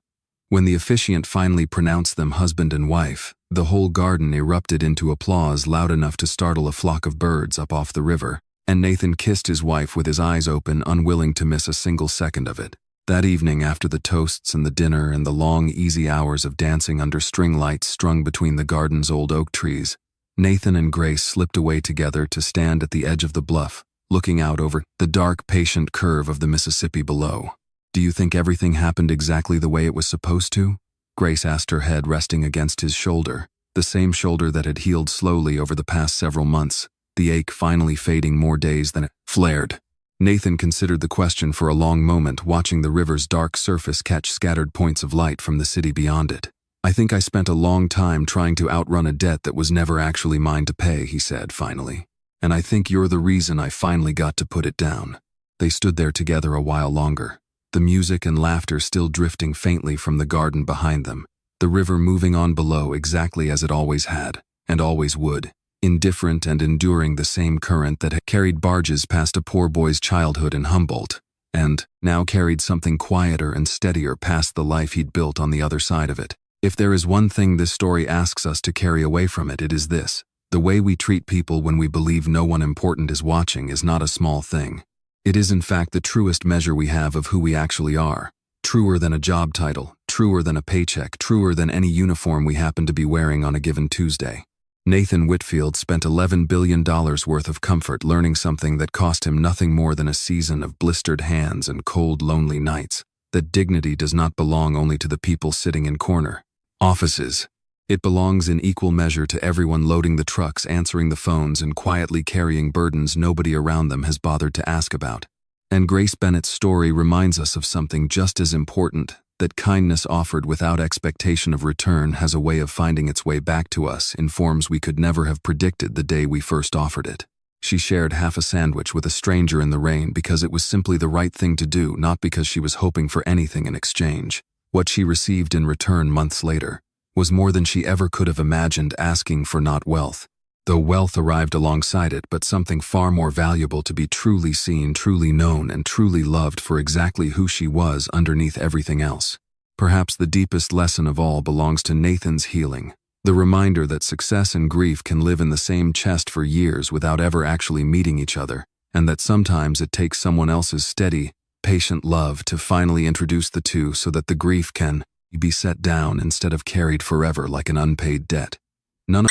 [SPEAKER 1] When the officiant finally pronounced them husband and wife, the whole garden erupted into applause loud enough to startle a flock of birds up off the river, and Nathan kissed his wife with his eyes open, unwilling to miss a single second of it. That evening, after the toasts and the dinner and the long, easy hours of dancing under string lights strung between the garden's old oak trees, Nathan and Grace slipped away together to stand at the edge of the bluff, looking out over the dark, patient curve of the Mississippi below. "Do you think everything happened exactly the way it was supposed to?" Grace asked, her head resting against his shoulder, the same shoulder that had healed slowly over the past several months, the ache finally fading more days than it flared. Nathan considered the question for a long moment, watching the river's dark surface catch scattered points of light from the city beyond it. "I think I spent a long time trying to outrun a debt that was never actually mine to pay," he said finally. "And I think you're the reason I finally got to put it down." They stood there together a while longer, the music and laughter still drifting faintly from the garden behind them, the river moving on below exactly as it always had, and always would, indifferent and enduring the same current that had carried barges past a poor boy's childhood in Humboldt, and now carried something quieter and steadier past the life he'd built on the other side of it. If there is one thing this story asks us to carry away from it, it is this: the way we treat people when we believe no one important is watching is not a small thing. It is in fact the truest measure we have of who we actually are, truer than a job title, truer than a paycheck, truer than any uniform we happen to be wearing on a given Tuesday. Nathan Whitfield spent $11 billion worth of comfort learning something that cost him nothing more than a season of blistered hands and cold, lonely nights, that dignity does not belong only to the people sitting in corner offices. It belongs in equal measure to everyone loading the trucks, answering the phones, and quietly carrying burdens nobody around them has bothered to ask about. And Grace Bennett's story reminds us of something just as important, that kindness offered without expectation of return has a way of finding its way back to us in forms we could never have predicted the day we first offered it. She shared half a sandwich with a stranger in the rain because it was simply the right thing to do, not because she was hoping for anything in exchange. What she received in return months later was more than she ever could have imagined, asking for not wealth, though wealth arrived alongside it, but something far more valuable: to be truly seen, truly known, and truly loved for exactly who she was underneath everything else. Perhaps the deepest lesson of all belongs to Nathan's healing, the reminder that success and grief can live in the same chest for years without ever actually meeting each other, and that sometimes it takes someone else's steady, patient love to finally introduce the two so that the grief can be set down instead of carried forever like an unpaid debt. None of